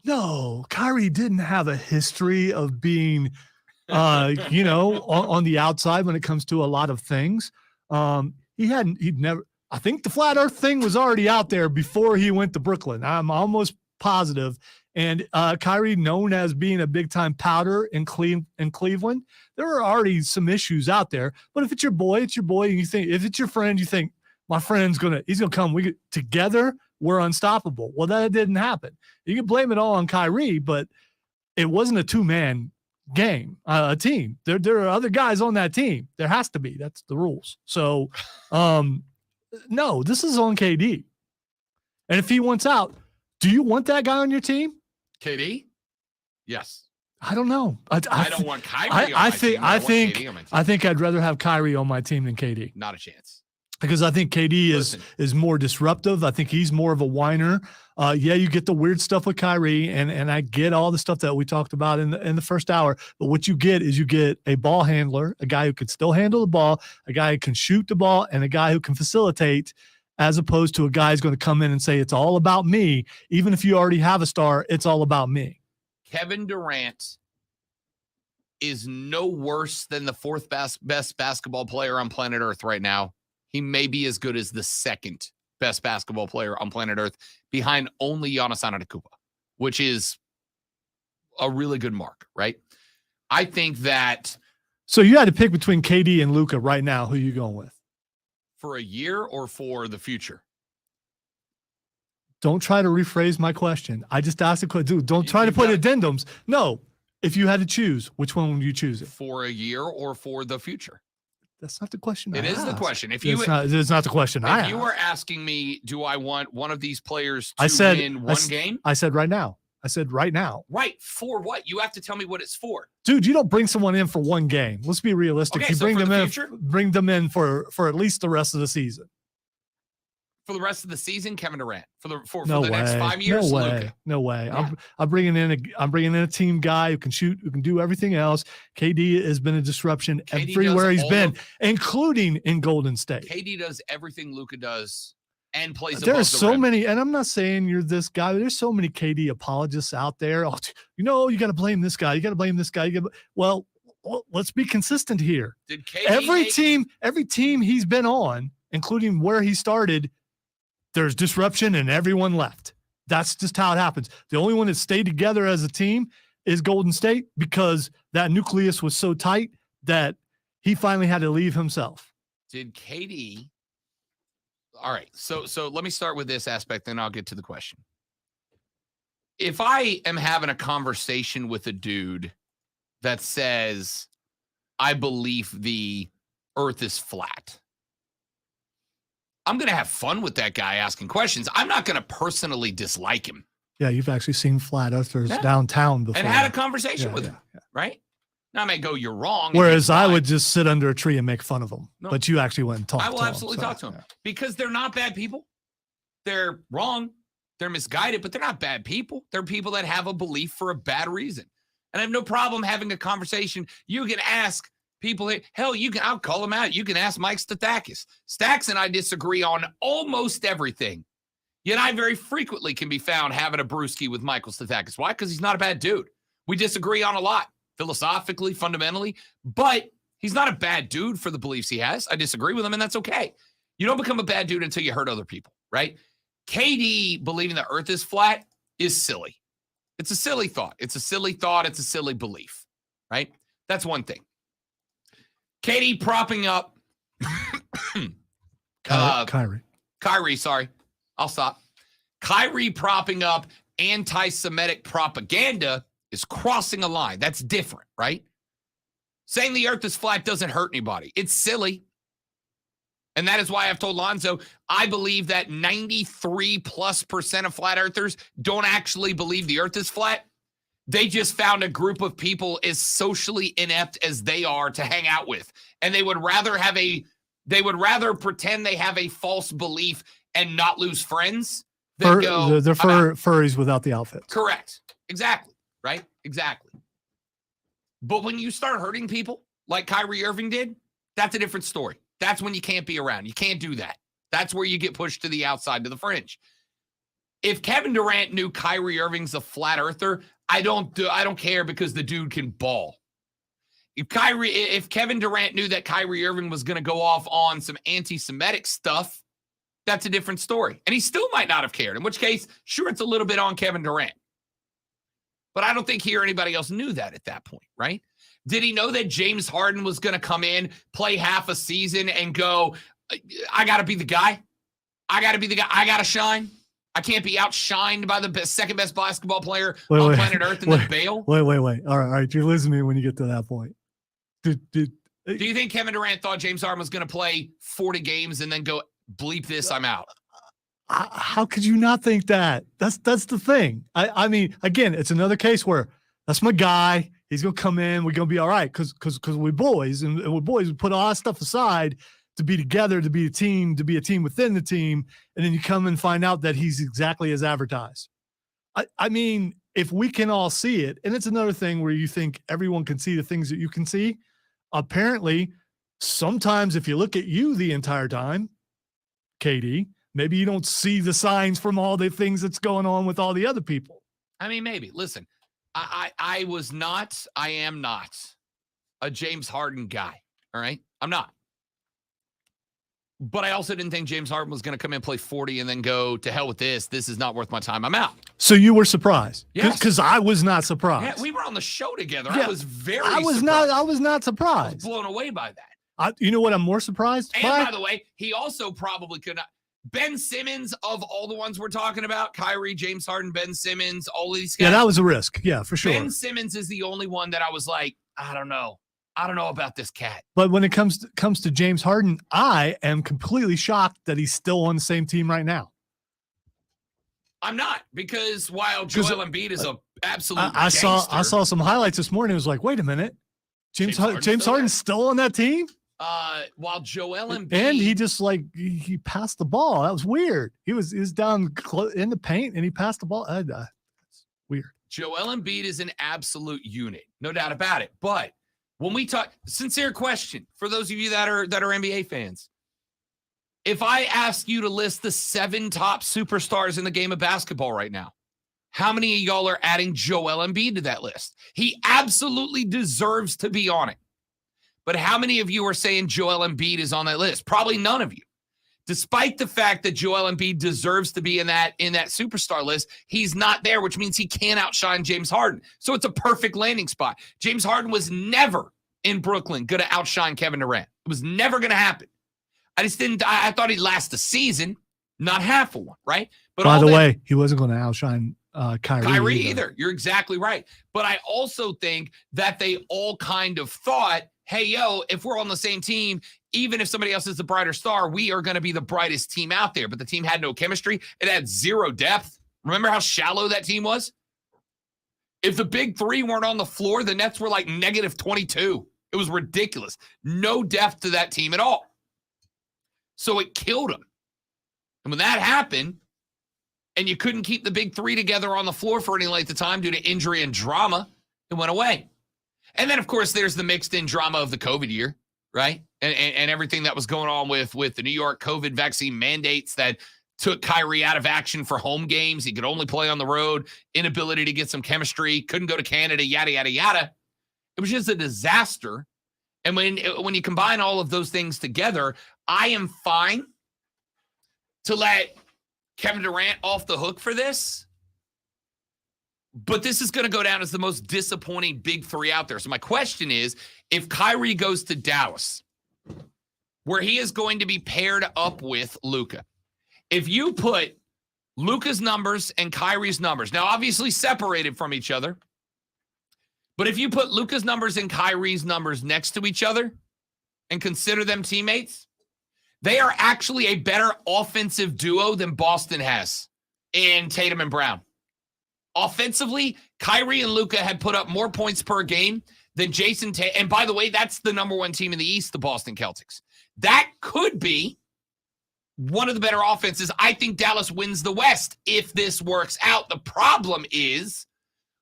No, Kyrie didn't have a history of being, on the outside when it comes to a lot of things. He'd never, I think the flat earth thing was already out there before he went to Brooklyn. I'm almost positive. And Kyrie, known as being a big time powder in Cleveland, there are already some issues out there. But if it's your boy, it's your boy. And you think, if it's your friend, you think my friend's he's gonna come. Together, we're unstoppable. Well, that didn't happen. You can blame it all on Kyrie, but it wasn't a 2-man game, a team. There are other guys on that team. There has to be. That's the rules. So, no, this is on KD. And if he wants out, do you want that guy on your team? KD? Yes. I don't know. I don't want Kyrie on my team. I think I'd rather have Kyrie on my team than KD. Not a chance. Because I think KD is more disruptive. I think he's more of a whiner. You get the weird stuff with Kyrie, and I get all the stuff that we talked about in the first hour. But what you get is a ball handler, a guy who can still handle the ball, a guy who can shoot the ball, and a guy who can facilitate, as opposed to a guy who's going to come in and say, it's all about me. Even if you already have a star, it's all about me. Kevin Durant is no worse than the fourth best basketball player on planet Earth right now. He may be as good as the second best basketball player on planet Earth, behind only Giannis Antetokounmpo, which is a really good mark, right? I think that. So you had to pick between KD and Luka right now. Who are you going with? For a year or for the future? Don't try to rephrase my question. I just asked a question. Dude, don't try to put addendums. No. If you had to choose, which one would you choose? For a year or for the future? That's not the question. It is the question. It's not the question. If you were asking me, do I want one of these players to win one game? I said right now. Right. For what? You have to tell me what it's for. Dude, you don't bring someone in for one game. Let's be realistic. Okay, you bring them in for at least the rest of the season. For the rest of the season, Kevin Durant. For the next 5 years, Luka. No way. Yeah. I'm bringing in a team guy who can shoot, who can do everything else. KD has been a disruption everywhere he's been, including in Golden State. KD does everything Luka does and plays. There's so many, and I'm not saying you're this guy, but there's so many KD apologists out there. Oh, you got to blame this guy. You got to blame this guy. Well, let's be consistent here. Did KD every team he's been on, including where he started, there's disruption and everyone left. That's just how it happens. The only one that stayed together as a team is Golden State, because that nucleus was so tight that he finally had to leave himself. Did KD? All right. So let me start with this aspect, then I'll get to the question. If I am having a conversation with a dude that says, I believe the earth is flat, I'm going to have fun with that guy asking questions. I'm not going to personally dislike him. Yeah, you've actually seen flat earthers downtown before. And had a conversation with him, right? Now I may go, you're wrong. Whereas I would just sit under a tree and make fun of them. No. But you actually went and talked to them. I will absolutely talk to them because they're not bad people. They're wrong. They're misguided, but they're not bad people. They're people that have a belief for a bad reason. And I have no problem having a conversation. You can ask people, hell, I'll call them out. You can ask Mike Stathakis. Stacks and I disagree on almost everything. Yet I very frequently can be found having a brewski with Michael Stathakis. Why? Because he's not a bad dude. We disagree on a lot, philosophically, fundamentally, but he's not a bad dude for the beliefs he has. I disagree with him, and that's okay. You don't become a bad dude until you hurt other people, right? KD believing the earth is flat is silly. It's a silly thought. It's a silly thought. It's a silly belief, right? That's one thing. KD propping up Kyrie, sorry. I'll stop. Kyrie propping up anti-Semitic propaganda is crossing a line. That's different, right? Saying the earth is flat doesn't hurt anybody. It's silly. And that is why I've told Lonzo, I believe that 93+% of flat earthers don't actually believe the earth is flat. They just found a group of people as socially inept as they are to hang out with. And they would rather have a They would rather pretend they have a false belief and not lose friends than go. They're furries without the outfits. Correct. Exactly. Right? Exactly. But when you start hurting people like Kyrie Irving did, that's a different story. That's when you can't be around. You can't do that. That's where you get pushed to the outside, to the fringe. If Kevin Durant knew Kyrie Irving's a flat earther, I don't care because the dude can ball. If Kevin Durant knew that Kyrie Irving was going to go off on some anti-Semitic stuff, that's a different story. And he still might not have cared, in which case, sure, it's a little bit on Kevin Durant. But I don't think he or anybody else knew that at that point, right? Did he know that James Harden was going to come in, play half a season, and go, I got to be the guy? I got to be the guy. I got to shine. I can't be outshined by the second best basketball player on planet Earth and then bail. Wait. All right. You're losing me when you get to that point. Do you think Kevin Durant thought James Harden was going to play 40 games and then go, bleep this, I'm out? How could you not think that? That's the thing. I mean, again, it's another case where that's my guy. He's going to come in. We're going to be all right because we're boys. And we're boys. We put all that stuff aside to be together, to be a team within the team. And then you come and find out that he's exactly as advertised. I mean, if we can all see it, and it's another thing where you think everyone can see the things that you can see. Apparently, sometimes if you look at you the entire time, KD, maybe you don't see the signs from all the things that's going on with all the other people. I mean, maybe. Listen, I am not a James Harden guy, all right? I'm not. But I also didn't think James Harden was going to come in and play 40 and then go, to hell with this. This is not worth my time. I'm out. So you were surprised? Yes. Because I was not surprised. Yeah, we were on the show together. Yeah, I was surprised. I was not surprised. I was blown away by that. You know what I'm more surprised by? And by the way, he also probably could not. Ben Simmons, of all the ones we're talking about, Kyrie, James Harden, Ben Simmons, all of these guys. Yeah, that was a risk. Yeah, for sure. Ben Simmons is the only one that I was like, I don't know about this cat. But when it comes to James Harden, I am completely shocked that he's still on the same team right now. I'm not, because while Joel Embiid is an absolute I saw some highlights this morning. It was like, wait a minute, James Harden's still on that team. While Joel Embiid, and he just he passed the ball. That was weird. He was down in the paint and he passed the ball. That's weird. Joel Embiid is an absolute unit, no doubt about it. But when we talk, sincere question for those of you that are NBA fans. If I ask you to list the 7 top superstars in the game of basketball right now, how many of y'all are adding Joel Embiid to that list? He absolutely deserves to be on it. But how many of you are saying Joel Embiid is on that list? Probably none of you. Despite the fact that Joel Embiid deserves to be in that superstar list, he's not there, which means he can't outshine James Harden. So it's a perfect landing spot. James Harden was never in Brooklyn going to outshine Kevin Durant. It was never going to happen. I thought he'd last the season, not half of one, right? But by the way, he wasn't going to outshine Kyrie either. You're exactly right. But I also think that they all kind of thought, hey, if we're on the same team, even if somebody else is the brighter star, we are going to be the brightest team out there. But the team had no chemistry. It had zero depth. Remember how shallow that team was? If the big three weren't on the floor, the Nets were like -22. It was ridiculous. No depth to that team at all. So it killed them. And when that happened, and you couldn't keep the big three together on the floor for any length of time due to injury and drama, it went away. And then, of course, there's the mixed-in drama of the COVID year, right? And everything that was going on with the New York COVID vaccine mandates that took Kyrie out of action for home games. He could only play on the road, inability to get some chemistry, couldn't go to Canada, yada, yada, yada. It was just a disaster. And when you combine all of those things together, I am fine to let Kevin Durant off the hook for this. But this is going to go down as the most disappointing big three out there. So my question is, if Kyrie goes to Dallas, where he is going to be paired up with Luka, if you put Luka's numbers and Kyrie's numbers, now obviously separated from each other, but if you put Luka's numbers and Kyrie's numbers next to each other and consider them teammates, they are actually a better offensive duo than Boston has in Tatum and Brown. Offensively, Kyrie and Luka had put up more points per game then Jason Tatum, and by the way, that's the number one team in the East, the Boston Celtics. That could be one of the better offenses. I think Dallas wins the West if this works out. The problem is,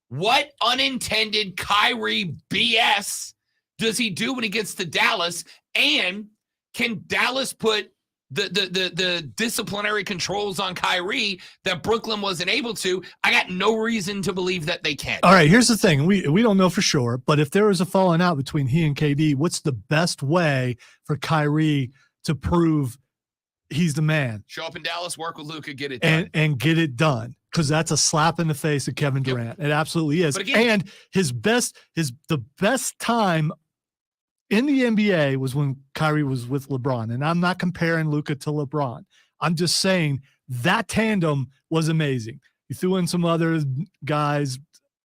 what unintended Kyrie BS does he do when he gets to Dallas? And can Dallas put the disciplinary controls on Kyrie that Brooklyn wasn't able to? I got no reason to believe that they can. All right, here's the thing. We don't know for sure, but if there was a falling out between he and KD, what's the best way for Kyrie to prove he's the man? Show up in Dallas, work with Luka, get it done. And get it done. Because that's a slap in the face of Kevin Durant. It absolutely is. And the best time in the NBA was when Kyrie was with LeBron. And I'm not comparing Luka to LeBron. I'm just saying that tandem was amazing. You threw in some other guys,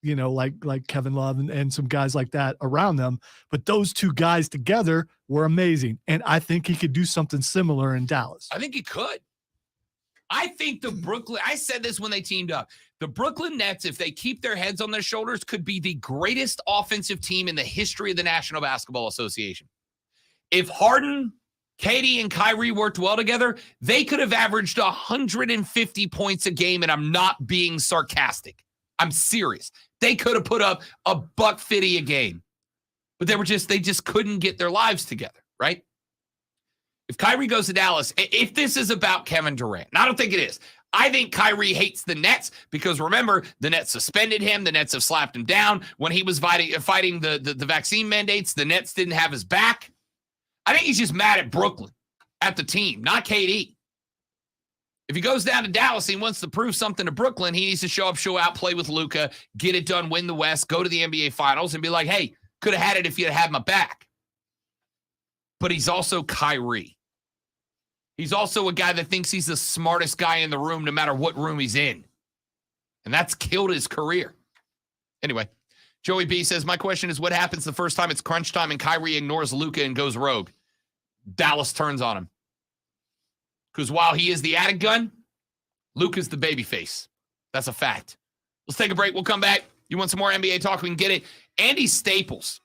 like Kevin Love and some guys like that around them. But those two guys together were amazing. And I think he could do something similar in Dallas. I think he could. I think I said this when they teamed up. The Brooklyn Nets, if they keep their heads on their shoulders, could be the greatest offensive team in the history of the National Basketball Association. If Harden, KD, and Kyrie worked well together, they could have averaged 150 points a game, and I'm not being sarcastic. I'm serious. They could have put up $150 a game, but they just couldn't get their lives together, right? If Kyrie goes to Dallas, if this is about Kevin Durant, and I don't think it is. I think Kyrie hates the Nets because, remember, the Nets suspended him. The Nets have slapped him down. When he was fighting the vaccine mandates, the Nets didn't have his back. I think he's just mad at Brooklyn, at the team, not KD. If he goes down to Dallas and he wants to prove something to Brooklyn, he needs to show up, show out, play with Luka, get it done, win the West, go to the NBA Finals, and be like, hey, could have had it if you had my back. But he's also Kyrie. He's also a guy that thinks he's the smartest guy in the room no matter what room he's in. And that's killed his career. Anyway, Joey B says, my question is, what happens the first time it's crunch time and Kyrie ignores Luka and goes rogue? Dallas turns on him. Because while he is the added gun, Luka's the baby face. That's a fact. Let's take a break. We'll come back. You want some more NBA talk? We can get it. Andy Staples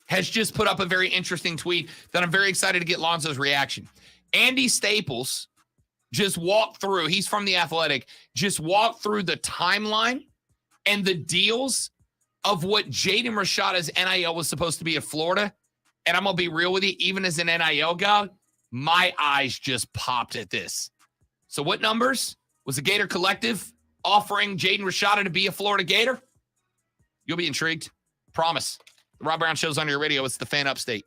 has just put up a very interesting tweet that I'm very excited to get Lonzo's reaction. Andy Staples just walked through, he's from The Athletic, just walked through the timeline and the deals of what Jaden Rashada's NIL was supposed to be at Florida. And I'm going to be real with you, even as an NIL guy, my eyes just popped at this. So what numbers was the Gator Collective offering Jaden Rashada to be a Florida Gator? You'll be intrigued. Promise. The Rob Brown Show's on your radio. It's the Fan Upstate.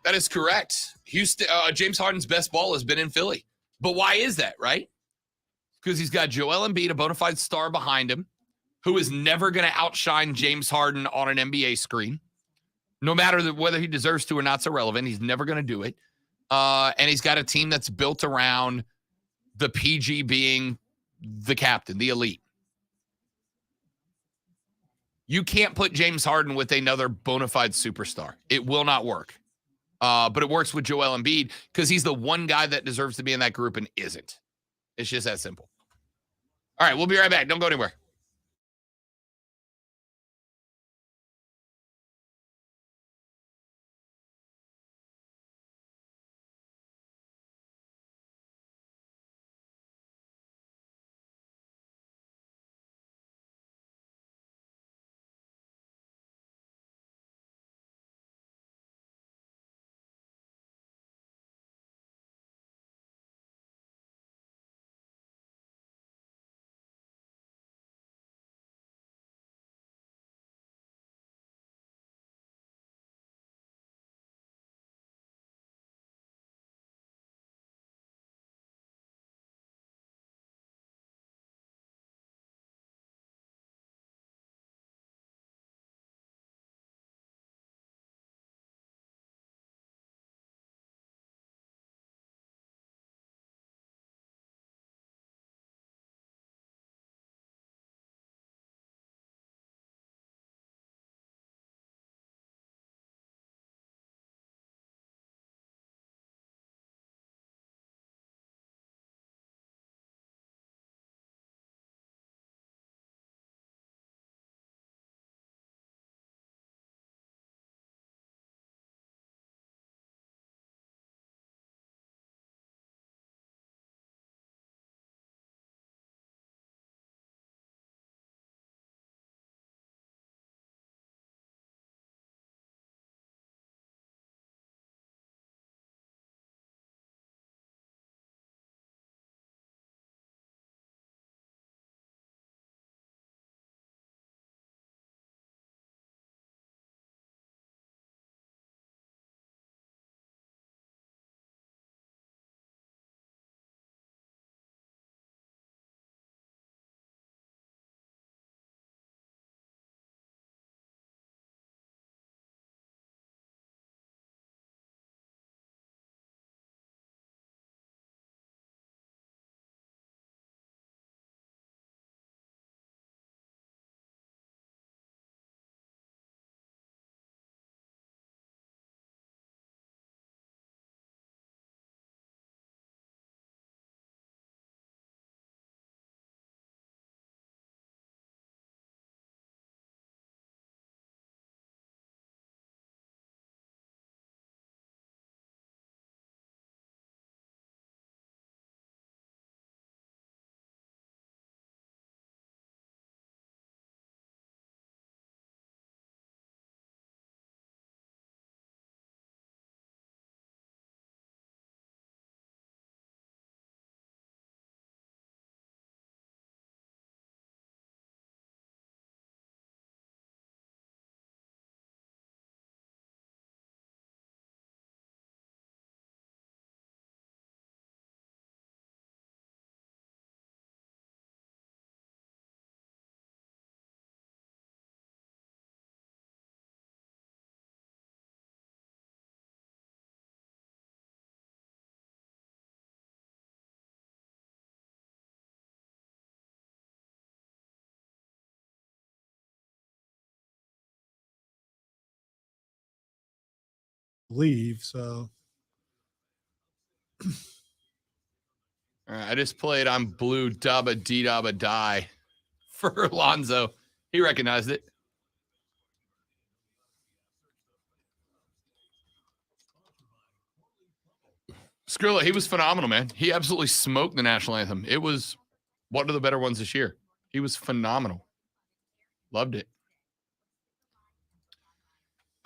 That is correct. Houston, James Harden's best ball has been in Philly. But why is that, right? Because he's got Joel Embiid, a bona fide star behind him, who is never going to outshine James Harden on an NBA screen. No matter whether he deserves to or not, it's irrelevant. He's never going to do it. And he's got a team that's built around the PG being the captain, the elite. You can't put James Harden with another bona fide superstar. It will not work. But it works with Joel Embiid because he's the one guy that deserves to be in that group and isn't. It's just that simple. All right, we'll be right back. Don't go anywhere. believe so. All right, I just played "I'm Blue Dabba Dee Dabba Die" for Alonzo. He recognized it. Skrilla, he was phenomenal, man. He absolutely smoked the national anthem. It was one of the better ones this year. He was phenomenal. Loved it.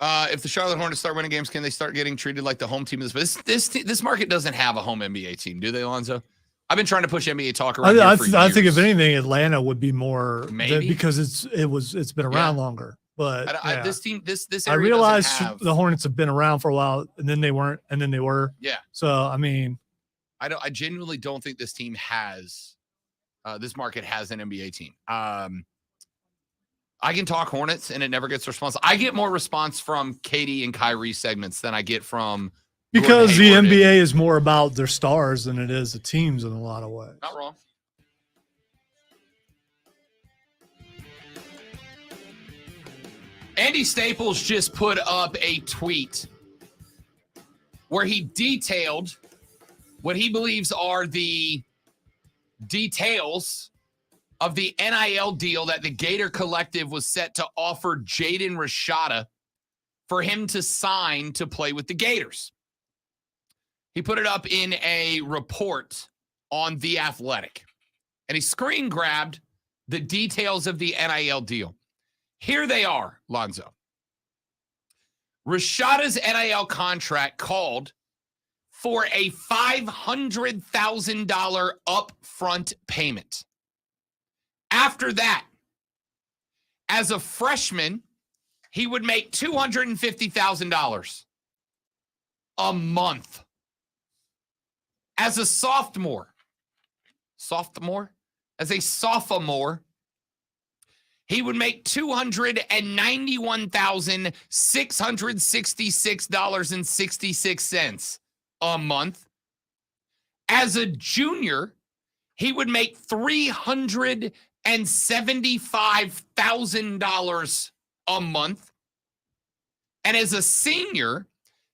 If the Charlotte Hornets start winning games, can they start getting treated like the home team of this? This market doesn't have a home NBA team, do they, Alonzo? I've been trying to push NBA talk around here for years. I think if anything, Atlanta would be more maybe because it's been around longer. But this team, this I realize the Hornets have been around for a while, and then they weren't, and then they were. Yeah. So I mean, I genuinely don't think this team has, this market has an NBA team. I can talk Hornets, and it never gets response. I get more response from Katie and Kyrie segments than I get from because the NBA is more about their stars than it is the teams in a lot of ways. Not wrong. Andy Staples just put up a tweet where he detailed what he believes are the details of the NIL deal that the Gator Collective was set to offer Jaden Rashada for him to sign to play with the Gators. He put it up in a report on The Athletic, and he screen grabbed the details of the NIL deal. Here they are, Lonzo. Rashada's NIL contract called for a $500,000 upfront payment. After that, as a freshman, he would make $250,000 a month. As a sophomore, he would make $291,666.66 a month. As a junior, he would make $375,000 a month. And as a senior,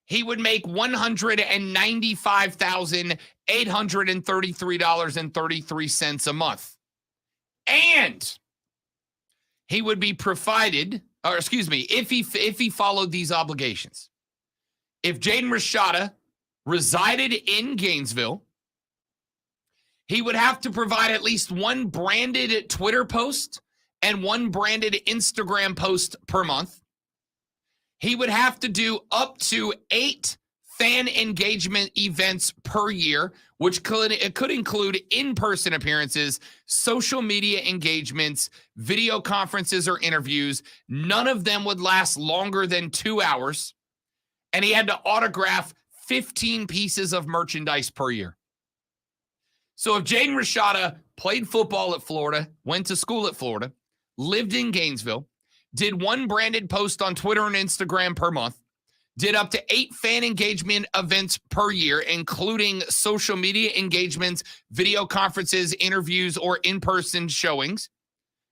he would make $195,833.33 a month. And he would be provided, if he followed these obligations. If Jaden Rashada resided in Gainesville, he would have to provide at least one branded Twitter post and one branded Instagram post per month. He would have to do up to 8 fan engagement events per year, which could include in-person appearances, social media engagements, video conferences, or interviews. None of them would last longer than 2 hours. And he had to autograph 15 pieces of merchandise per year. So if Jaden Rashada played football at Florida, went to school at Florida, lived in Gainesville, did one branded post on Twitter and Instagram per month, did up to 8 fan engagement events per year, including social media engagements, video conferences, interviews, or in-person showings,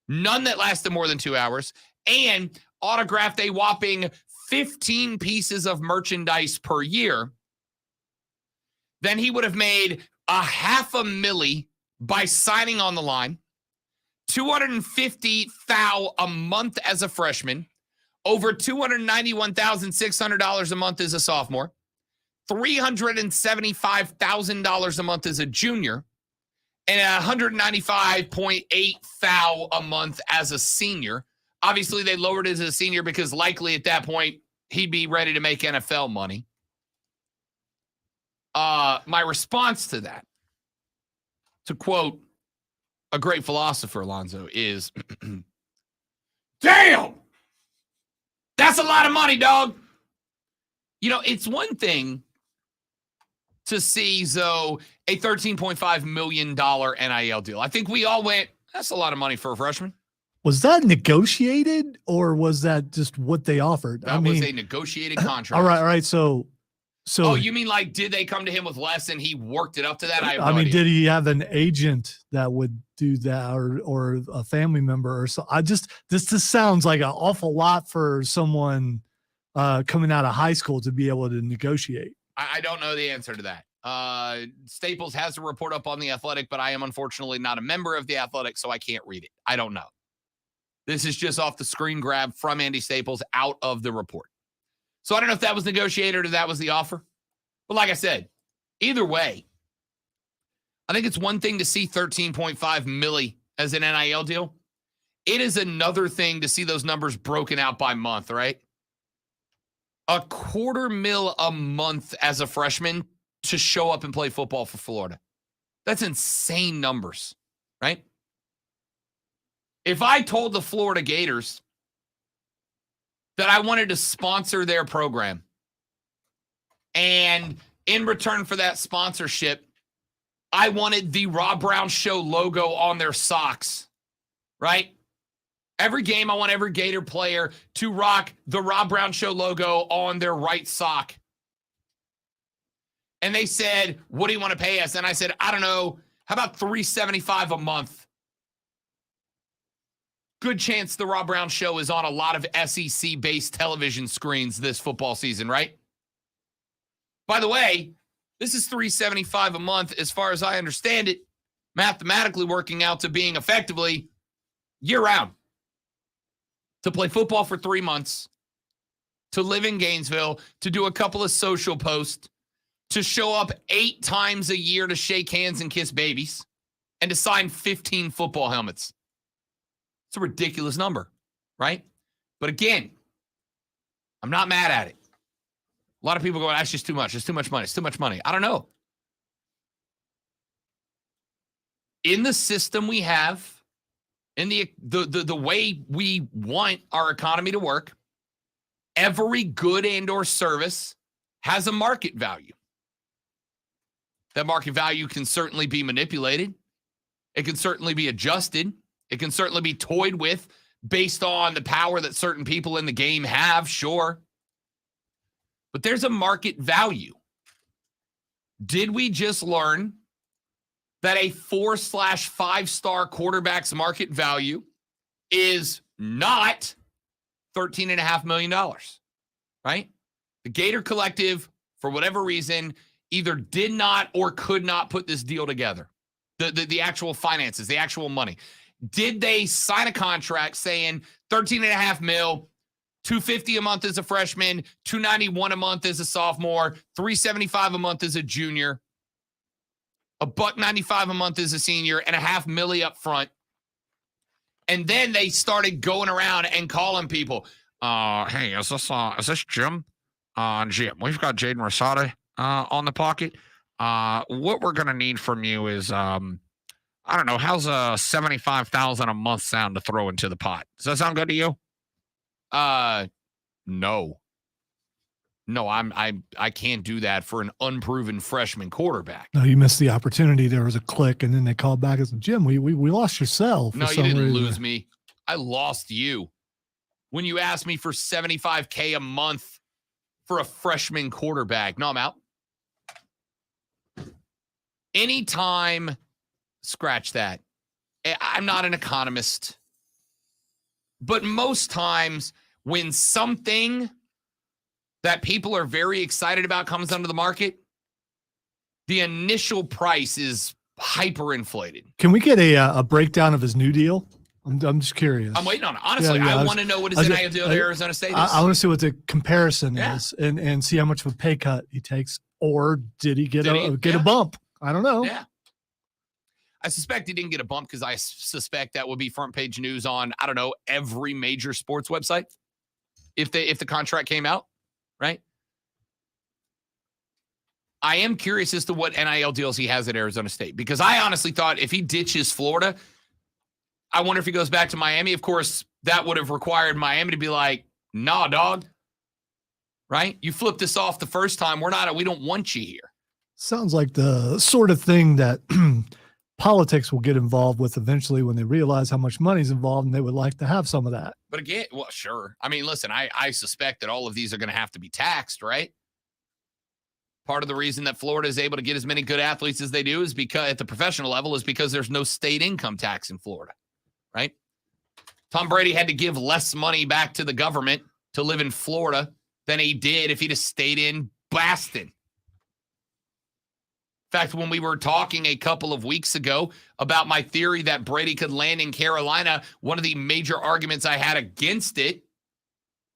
none that lasted more than 2 hours, and autographed a whopping 15 pieces of merchandise per year, then he would have made $500,000 by signing on the line, $250,000 a month as a freshman, over $291,600 a month as a sophomore, $375,000 a month as a junior, and $195,800 a month as a senior. Obviously, they lowered it as a senior because likely at that point he'd be ready to make NFL money. My response to that, to quote a great philosopher, Alonzo, is, damn, that's a lot of money, dog. You know, it's one thing to see, Zoe, a $13.5 million NIL deal. I think we all went, that's a lot of money for a freshman. Was that negotiated or was that just what they offered? That was a negotiated contract. All right. So, oh, you mean like, did they come to him with less and he worked it up to that? I mean, did he have an agent that would do that or a family member or so? This sounds like an awful lot for someone coming out of high school to be able to negotiate. I don't know the answer to that. Staples has a report up on The Athletic, but I am unfortunately not a member of The Athletic, so I can't read it. I don't know. This is just off the screen grab from Andy Staples out of the report. So I don't know if that was negotiated or that was the offer. But like I said, either way, I think it's one thing to see 13.5 milli as an NIL deal. It is another thing to see those numbers broken out by month, right? $250,000 a month as a freshman to show up and play football for Florida. That's insane numbers, right? If I told the Florida Gators that I wanted to sponsor their program, and in return for that sponsorship, I wanted the Rob Brown Show logo on their socks, right? Every game, I want every Gator player to rock the Rob Brown Show logo on their right sock. And they said, what do you want to pay us? And I said, I don't know. How about $375 a month? Good chance the Rob Brown Show is on a lot of SEC-based television screens this football season, right? By the way, this is $375 a month, as far as I understand it, mathematically working out to being effectively year-round. To play football for 3 months, to live in Gainesville, to do a couple of social posts, to show up 8 times a year to shake hands and kiss babies, and to sign 15 football helmets. It's a ridiculous number, right? But again, I'm not mad at it. A lot of people go, that's just too much. It's too much money. It's too much money. I don't know. In the system we have, in the way we want our economy to work, every good and or service has a market value. That market value can certainly be manipulated. It can certainly be adjusted. It can certainly be toyed with based on the power that certain people in the game have, sure. But there's a market value. Did we just learn that a 4/5-star quarterback's market value is not $13.5 million, right? The Gator Collective, for whatever reason, either did not or could not put this deal together. The actual finances, the actual money. Did they sign a contract saying $13.5 million, $250 a month as a freshman, $291 a month as a sophomore, $375 a month as a junior, $195 a month as a senior, and $500,000 up front? And then they started going around and calling people, hey, is this Jim? Jim, we've got Jaden Rosati on the pocket. What we're going to need from you is, I don't know, how's $75,000 a month sound to throw into the pot? Does that sound good to you? No. No, I can't do that for an unproven freshman quarterback. No, you missed the opportunity. There was a click, and then they called back and said, Jim, we lost your cell. No, you didn't lose me. I lost you. When you asked me for $75K a month for a freshman quarterback. No, I'm out. Anytime, scratch that. I'm not an economist. But most times when something that people are very excited about comes onto the market, the initial price is hyperinflated. Can we get a breakdown of his new deal? I'm just curious. I'm waiting on it. Honestly, I want to know what his NIL deal at Arizona State is. I want to see what the comparison is and see how much of a pay cut he takes, or did he get a bump? I don't know. Yeah. I suspect he didn't get a bump because I suspect that would be front page news on, I don't know, every major sports website if the contract came out, right? I am curious as to what NIL deals he has at Arizona State, because I honestly thought if he ditches Florida, I wonder if he goes back to Miami. Of course, that would have required Miami to be like, nah, dog, right? You flipped this off the first time. We don't want you here. Sounds like the sort of thing that politics will get involved with eventually when they realize how much money's involved, and they would like to have some of that. But again, well, sure. I mean, listen, I suspect that all of these are going to have to be taxed, right? Part of the reason that Florida is able to get as many good athletes as they do is because at the professional level is because there's no state income tax in Florida, right? Tom Brady had to give less money back to the government to live in Florida than he did if he'd have stayed in Boston. In fact, when we were talking a couple of weeks ago about my theory that Brady could land in Carolina, one of the major arguments I had against it,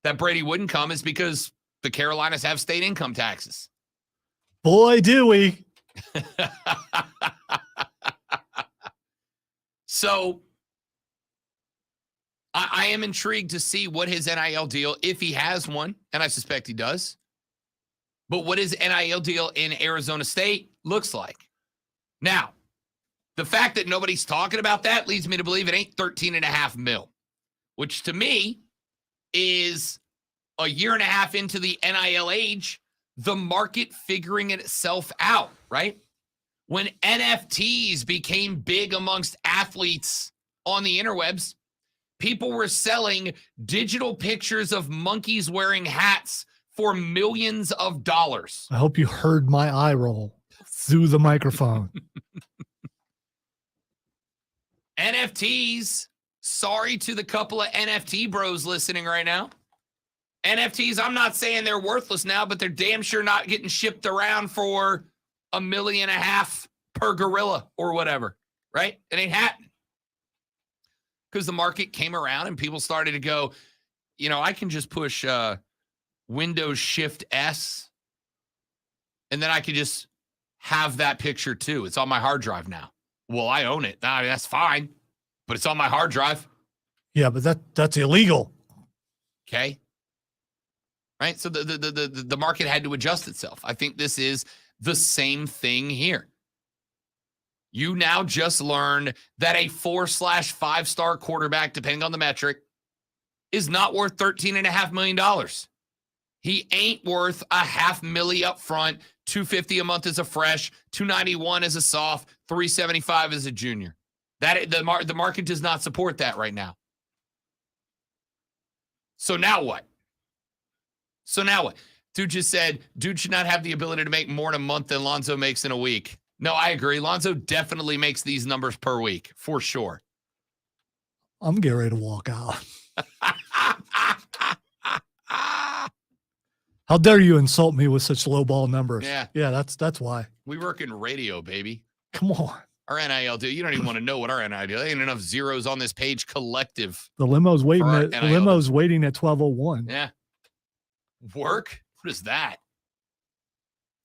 that Brady wouldn't come, is because the Carolinas have state income taxes. Boy, do we. So I am intrigued to see what his NIL deal, if he has one, and I suspect he does, but what his NIL deal in Arizona State looks like. Now, the fact that nobody's talking about that leads me to believe it ain't $13.5 million, which to me is a year and a half into the NIL age, the market figuring itself out, right? When NFTs became big amongst athletes on the interwebs, people were selling digital pictures of monkeys wearing hats for millions of dollars. I hope you heard my eye roll through the microphone. NFTs, sorry to the couple of NFT bros listening right now. NFTs, I'm not saying they're worthless now, but they're damn sure not getting shipped around for $1.5 million per gorilla or whatever, right? It ain't happening. Because the market came around and people started to go, I can just push Windows Shift S and then I could just have that picture too. It's on my hard drive now. Well, I own it. That's fine, but it's on my hard drive. Yeah, but that's illegal. Okay. Right? So the market had to adjust itself. I think this is the same thing here. You now just learned that a 4/5-star quarterback, depending on the metric, is not worth $13.5 million. He ain't worth $500,000 up front, $250 a month as a fresh, $291 as a soft, $375 as a junior. That the market does not support that right now. So now what? Dude just said, dude should not have the ability to make more in a month than Lonzo makes in a week. No, I agree. Lonzo definitely makes these numbers per week, for sure. I'm getting ready to walk out. How dare you insult me with such low ball numbers? Yeah, that's why. We work in radio, baby. Come on. Our NIL deal. You don't even want to know what our NIL deal. There ain't enough zeros on this page collective. The limo's waiting at 12:01. Yeah. Work? What is that?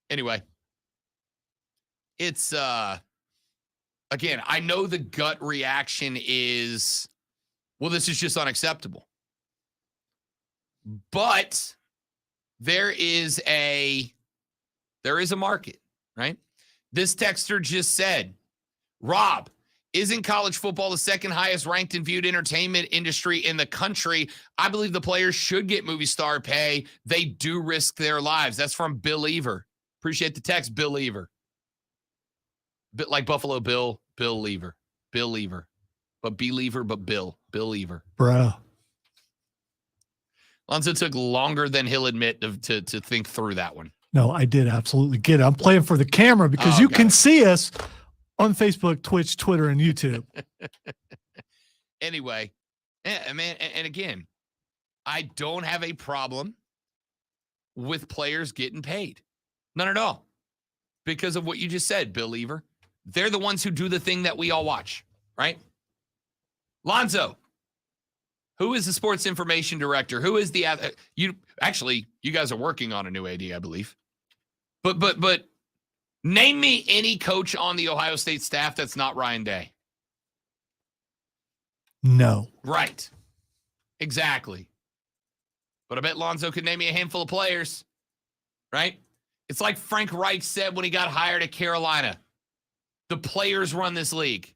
Anyway. It's again, I know the gut reaction is, well, this is just unacceptable. But there is a market, right? This texter just said, Rob, isn't college football the second highest ranked and viewed entertainment industry in the country? I believe the players should get movie star pay. They do risk their lives. That's from Bill Lever. Appreciate the text, Bill Lever. Bit like Buffalo Bill, Bill Lever. But Believer, but Bill Lever. Bro. Lonzo took longer than he'll admit to think through that one. No, I did absolutely get it. I'm playing for the camera because you can see us on Facebook, Twitch, Twitter, and YouTube. Anyway, man, and again, I don't have a problem with players getting paid. None at all. Because of what you just said, Bill Lever. They're the ones who do the thing that we all watch, right? Lonzo, who is the sports information director? Who is the you guys are working on a new AD, I believe. But name me any coach on the Ohio State staff that's not Ryan Day. No. Right. Exactly. But I bet Lonzo could name me a handful of players, right? It's like Frank Reich said when he got hired at Carolina. The players run this league.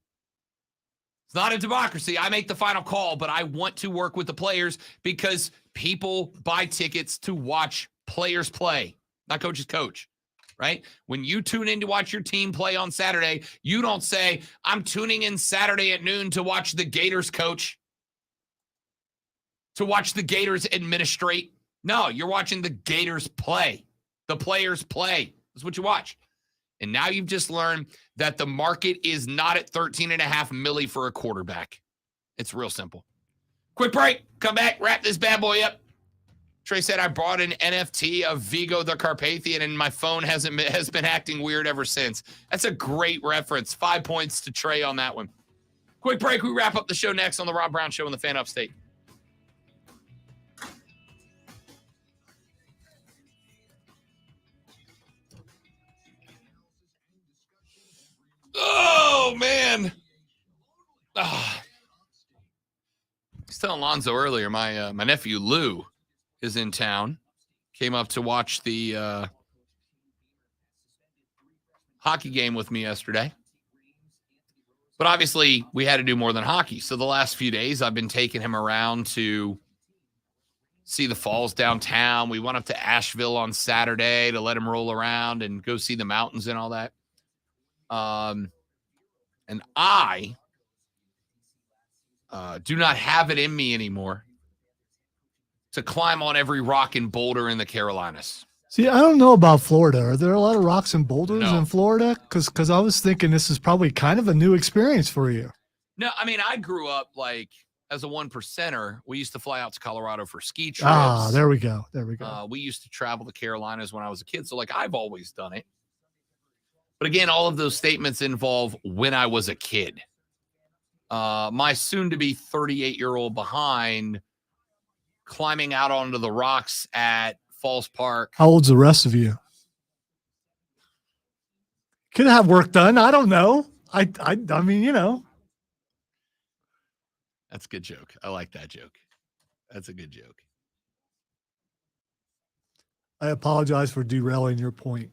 It's not a democracy. I make the final call, but I want to work with the players because people buy tickets to watch players play, not coaches coach, right? When you tune in to watch your team play on Saturday, you don't say, I'm tuning in Saturday at noon to watch the Gators coach, to watch the Gators administrate. No, you're watching the Gators play. The players play. That's what you watch. And now you've just learned that the market is not at $13.5 million for a quarterback. It's real simple. Quick break. Come back. Wrap this bad boy up. Trey said, I bought an NFT of Vigo the Carpathian, and my phone has been acting weird ever since. That's a great reference. 5 points to Trey on that one. Quick break. We wrap up the show next on the Rob Brown Show in the Fan Upstate. Oh, man. I was telling Lonzo earlier, my nephew Lou is in town. Came up to watch the hockey game with me yesterday. But obviously, we had to do more than hockey. So the last few days, I've been taking him around to see the falls downtown. We went up to Asheville on Saturday to let him roll around and go see the mountains and all that. And I do not have it in me anymore to climb on every rock and boulder in the Carolinas. See, I don't know about Florida. Are there a lot of rocks and boulders No. in Florida? Because I was thinking this is probably kind of a new experience for you. No, I mean, I grew up like as a 1%er. We used to fly out to Colorado for ski trips. Ah, there we go. There we go. We used to travel the Carolinas when I was a kid. So, like, I've always done it. But again, all of those statements involve when I was a kid. My soon-to-be 38-year-old behind climbing out onto the rocks at Falls Park. How old's the rest of you? Could have work done. I don't know. I mean, you know. That's a good joke. I like that joke. That's a good joke. I apologize for derailing your point.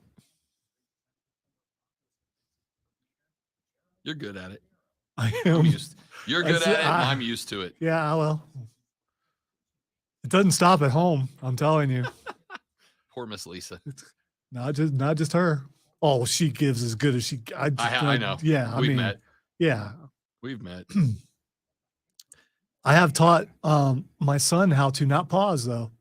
You're good at it. I am. You're good at it, and I'm used to it. Yeah, well, it doesn't stop at home. I'm telling you. Poor Miss Lisa. Not just her. Oh, she gives as good as she. I know. Yeah, We've met. Yeah, we've met. I have taught my son how to not pause though.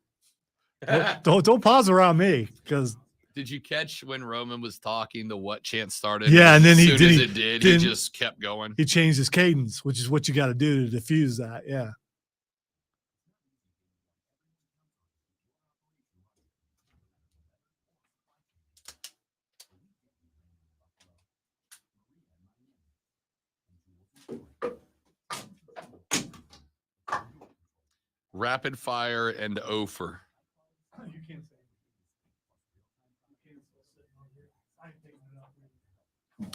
Don't pause around me because. Did you catch when Roman was talking the what chant started? Yeah, and then as soon as it did, he just kept going. He changed his cadence, which is what you got to do to diffuse that. Yeah. Rapid fire and Ofer.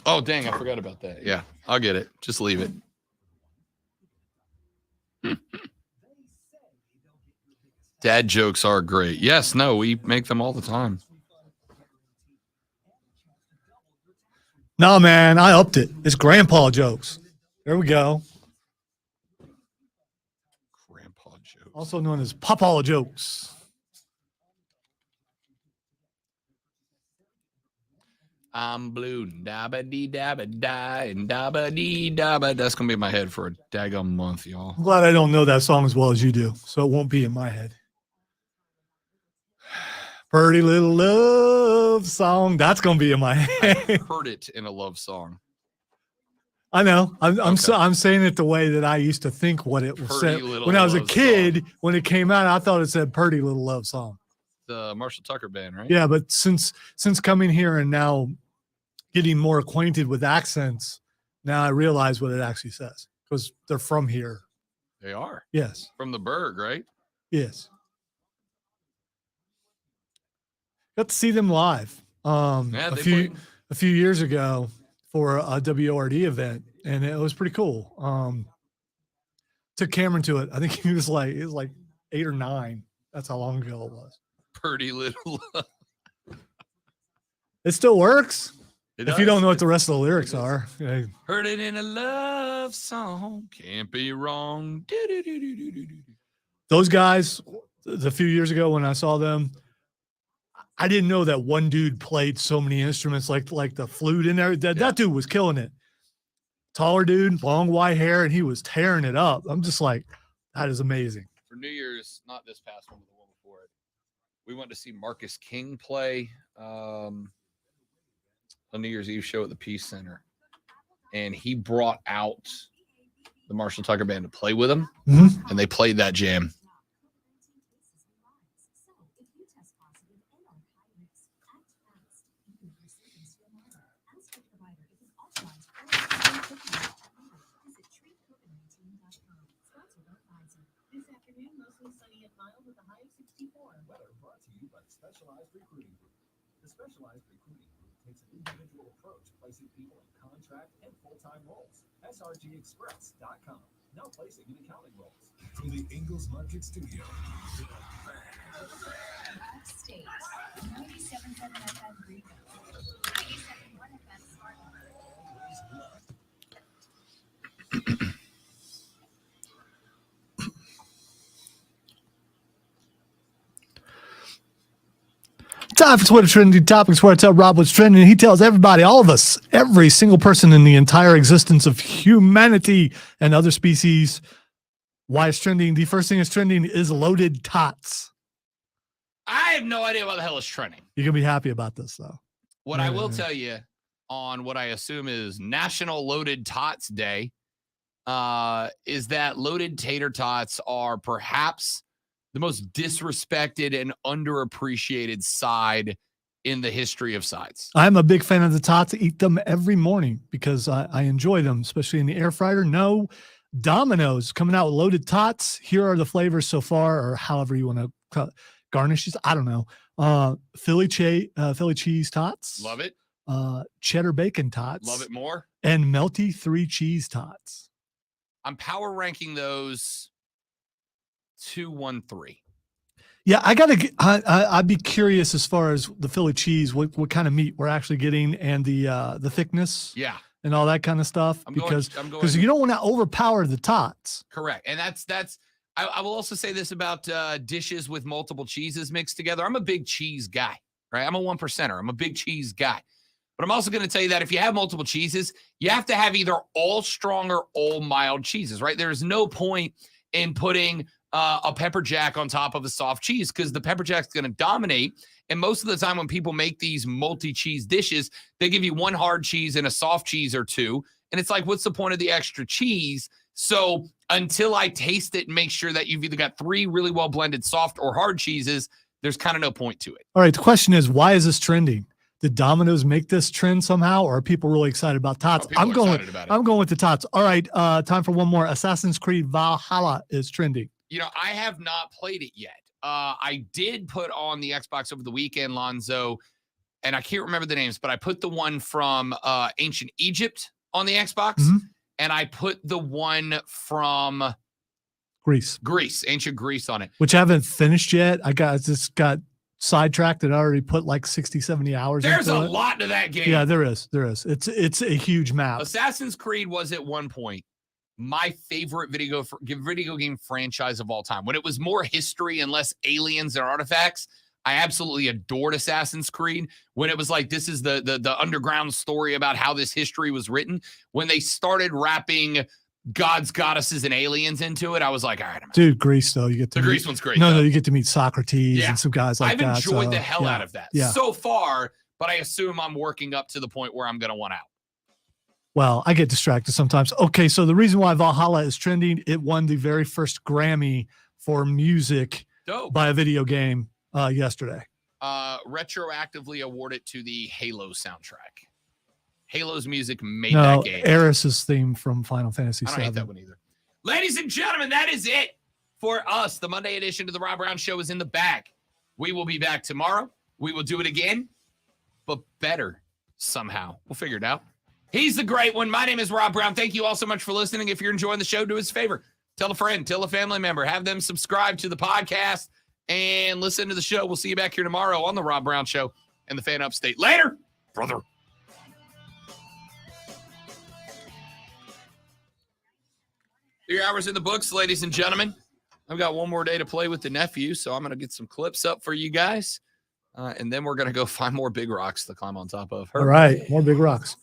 Oh, dang, I forgot about that. Yeah, I'll get it. Just leave it. Dad jokes are great. Yes, no, we make them all the time. No, man, I upped it. It's grandpa jokes. There we go. Grandpa jokes. Also known as papa jokes. I'm blue, dabba dee dabba die, and dabba dee dabba. That's gonna be in my head for a daggum month, y'all. I'm glad I don't know that song as well as you do, so it won't be in my head. Pretty little love song. That's gonna be in my head. I heard it in a love song. I know. I'm saying it the way that I used to think what it was said when I was a kid. Song. When it came out, I thought it said "Pretty Little Love Song." The Marshall Tucker band, right? Yeah, but since coming here and now getting more acquainted with accents, now I realize what it actually says because they're from here. They are. Yes. From the Berg, right? Yes. Got to see them live a few years ago for a WORD event, and it was pretty cool. Took Cameron to it. I think he was like 8 or 9. That's how long ago it was. Pretty little. It still works. If you don't know what the rest of the lyrics are. Heard it in a love song. Can't be wrong. Those guys, a few years ago when I saw them, I didn't know that one dude played so many instruments like the flute in there. That dude was killing it. Taller dude, long white hair, and he was tearing it up. I'm just like, that is amazing. For New Year's, not this past one, but the one before it, we went to see Marcus King play a New Year's Eve show at the Peace Center. And he brought out the Marshall Tucker band to play with him. Mm-hmm. And they played that jam. Specialized Recruiting Group. The Specialized Recruiting Group takes an individual approach, placing people in contract and full-time roles. srgexpress.com. Now placing in accounting roles. From the Ingalls Market Studio. Upstate, 97.7 FM Greenville, 97.1 FM Spartanburg. Time for Twitter Trending Topics, where I tell Rob what's trending, and he tells everybody, all of us, every single person in the entire existence of humanity and other species, why it's trending. The first thing that's trending is loaded tots. I have no idea what the hell is trending. You're going to be happy about this, though. What I will tell you on what I assume is National Loaded Tots Day is that loaded tater tots are perhaps the most disrespected and underappreciated side in the history of sides. I'm a big fan of the tots. I eat them every morning because I enjoy them, especially in the air fryer. No, Domino's coming out with loaded tots. Here are the flavors so far, or however you want to garnish these. I don't know. Philly cheese tots. Love it. Cheddar bacon tots. Love it more. And melty 3 cheese tots. I'm power ranking those 2, 1, 3. Yeah, I'd be curious as far as the Philly cheese, what kind of meat we're actually getting, and the thickness. Yeah. And all that kind of stuff, because you don't want to overpower the tots. Correct. And that's I will also say this about dishes with multiple cheeses mixed together. I'm a big cheese guy, right? I'm a 1%er. I'm a big cheese guy. But I'm also going to tell you that if you have multiple cheeses, you have to have either all strong or all mild cheeses, right? There's no point in putting a pepper jack on top of a soft cheese, because the pepper jack's going to dominate. And most of the time when people make these multi-cheese dishes, they give you one hard cheese and a soft cheese or two. And it's like, what's the point of the extra cheese? So until I taste it and make sure that you've either got 3 really well blended soft or hard cheeses, there's kind of no point to it. All right. The question is, why is this trending? Did Domino's make this trend somehow, or are people really excited about tots? I'm going with the tots. All right. Time for one more. Assassin's Creed Valhalla is trending. You know, I have not played it yet. I did put on the Xbox over the weekend, Lonzo, and I can't remember the names, but I put the one from Ancient Egypt on the Xbox, and I put the one from Greece, Ancient Greece on it. Which I haven't finished yet. I just got sidetracked and I already put like 60, 70 hours. There's a lot to that game. Yeah, there is. It's a huge map. Assassin's Creed was at one point my favorite video game franchise of all time. When it was more history and less aliens and artifacts, I absolutely adored Assassin's Creed. When it was like, this is the underground story about how this history was written. When they started wrapping gods, goddesses, and aliens into it, I was like, all right, dude, Greece though, you get to Greece one's great. No, you get to meet Socrates and some guys like that. I've enjoyed the hell out of that so far, but I assume I'm working up to the point where I'm going to want out. Well, I get distracted sometimes. Okay, so the reason why Valhalla is trending, it won the very first Grammy for music by a video game yesterday. Retroactively awarded to the Halo soundtrack. Halo's music made that game. Eris's theme from Final Fantasy VII. I don't hate that one either. Ladies and gentlemen, that is it for us. The Monday edition of the Rob Brown Show is in the bag. We will be back tomorrow. We will do it again, but better somehow. We'll figure it out. He's the great one. My name is Rob Brown. Thank you all so much for listening. If you're enjoying the show, do us a favor. Tell a friend, tell a family member, have them subscribe to the podcast and listen to the show. We'll see you back here tomorrow on the Rob Brown Show and the Fan Upstate. Later, brother. 3 hours in the books, ladies and gentlemen. I've got one more day to play with the nephew, so I'm going to get some clips up for you guys. And then we're going to go find more big rocks to climb on top of. All right, more big rocks.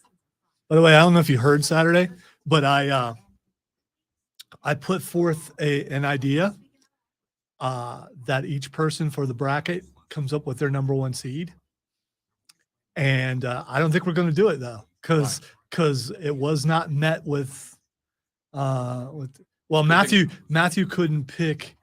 By the way, I don't know if you heard Saturday, but I put forth an idea that each person for the bracket comes up with their number 1 seed. And I don't think we're going to do it, though, because it was not met with Matthew couldn't pick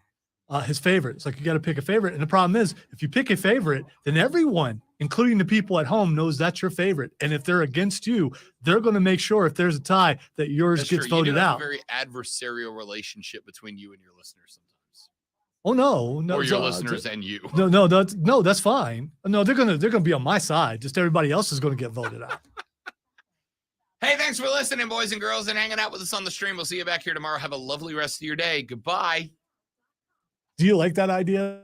his favorite. It's like, you got to pick a favorite. And the problem is, if you pick a favorite, then everyone, including the people at home, knows that's your favorite. And if they're against you, they're going to make sure, if there's a tie, that yours gets voted out. A very adversarial relationship between you and your listeners sometimes. Oh no, or your listeners and you. No, that's fine. No, they're gonna be on my side. Just everybody else is gonna get voted out. Hey, thanks for listening, boys and girls, and hanging out with us on the stream. We'll see you back here tomorrow. Have a lovely rest of your day. Goodbye. Do you like that idea?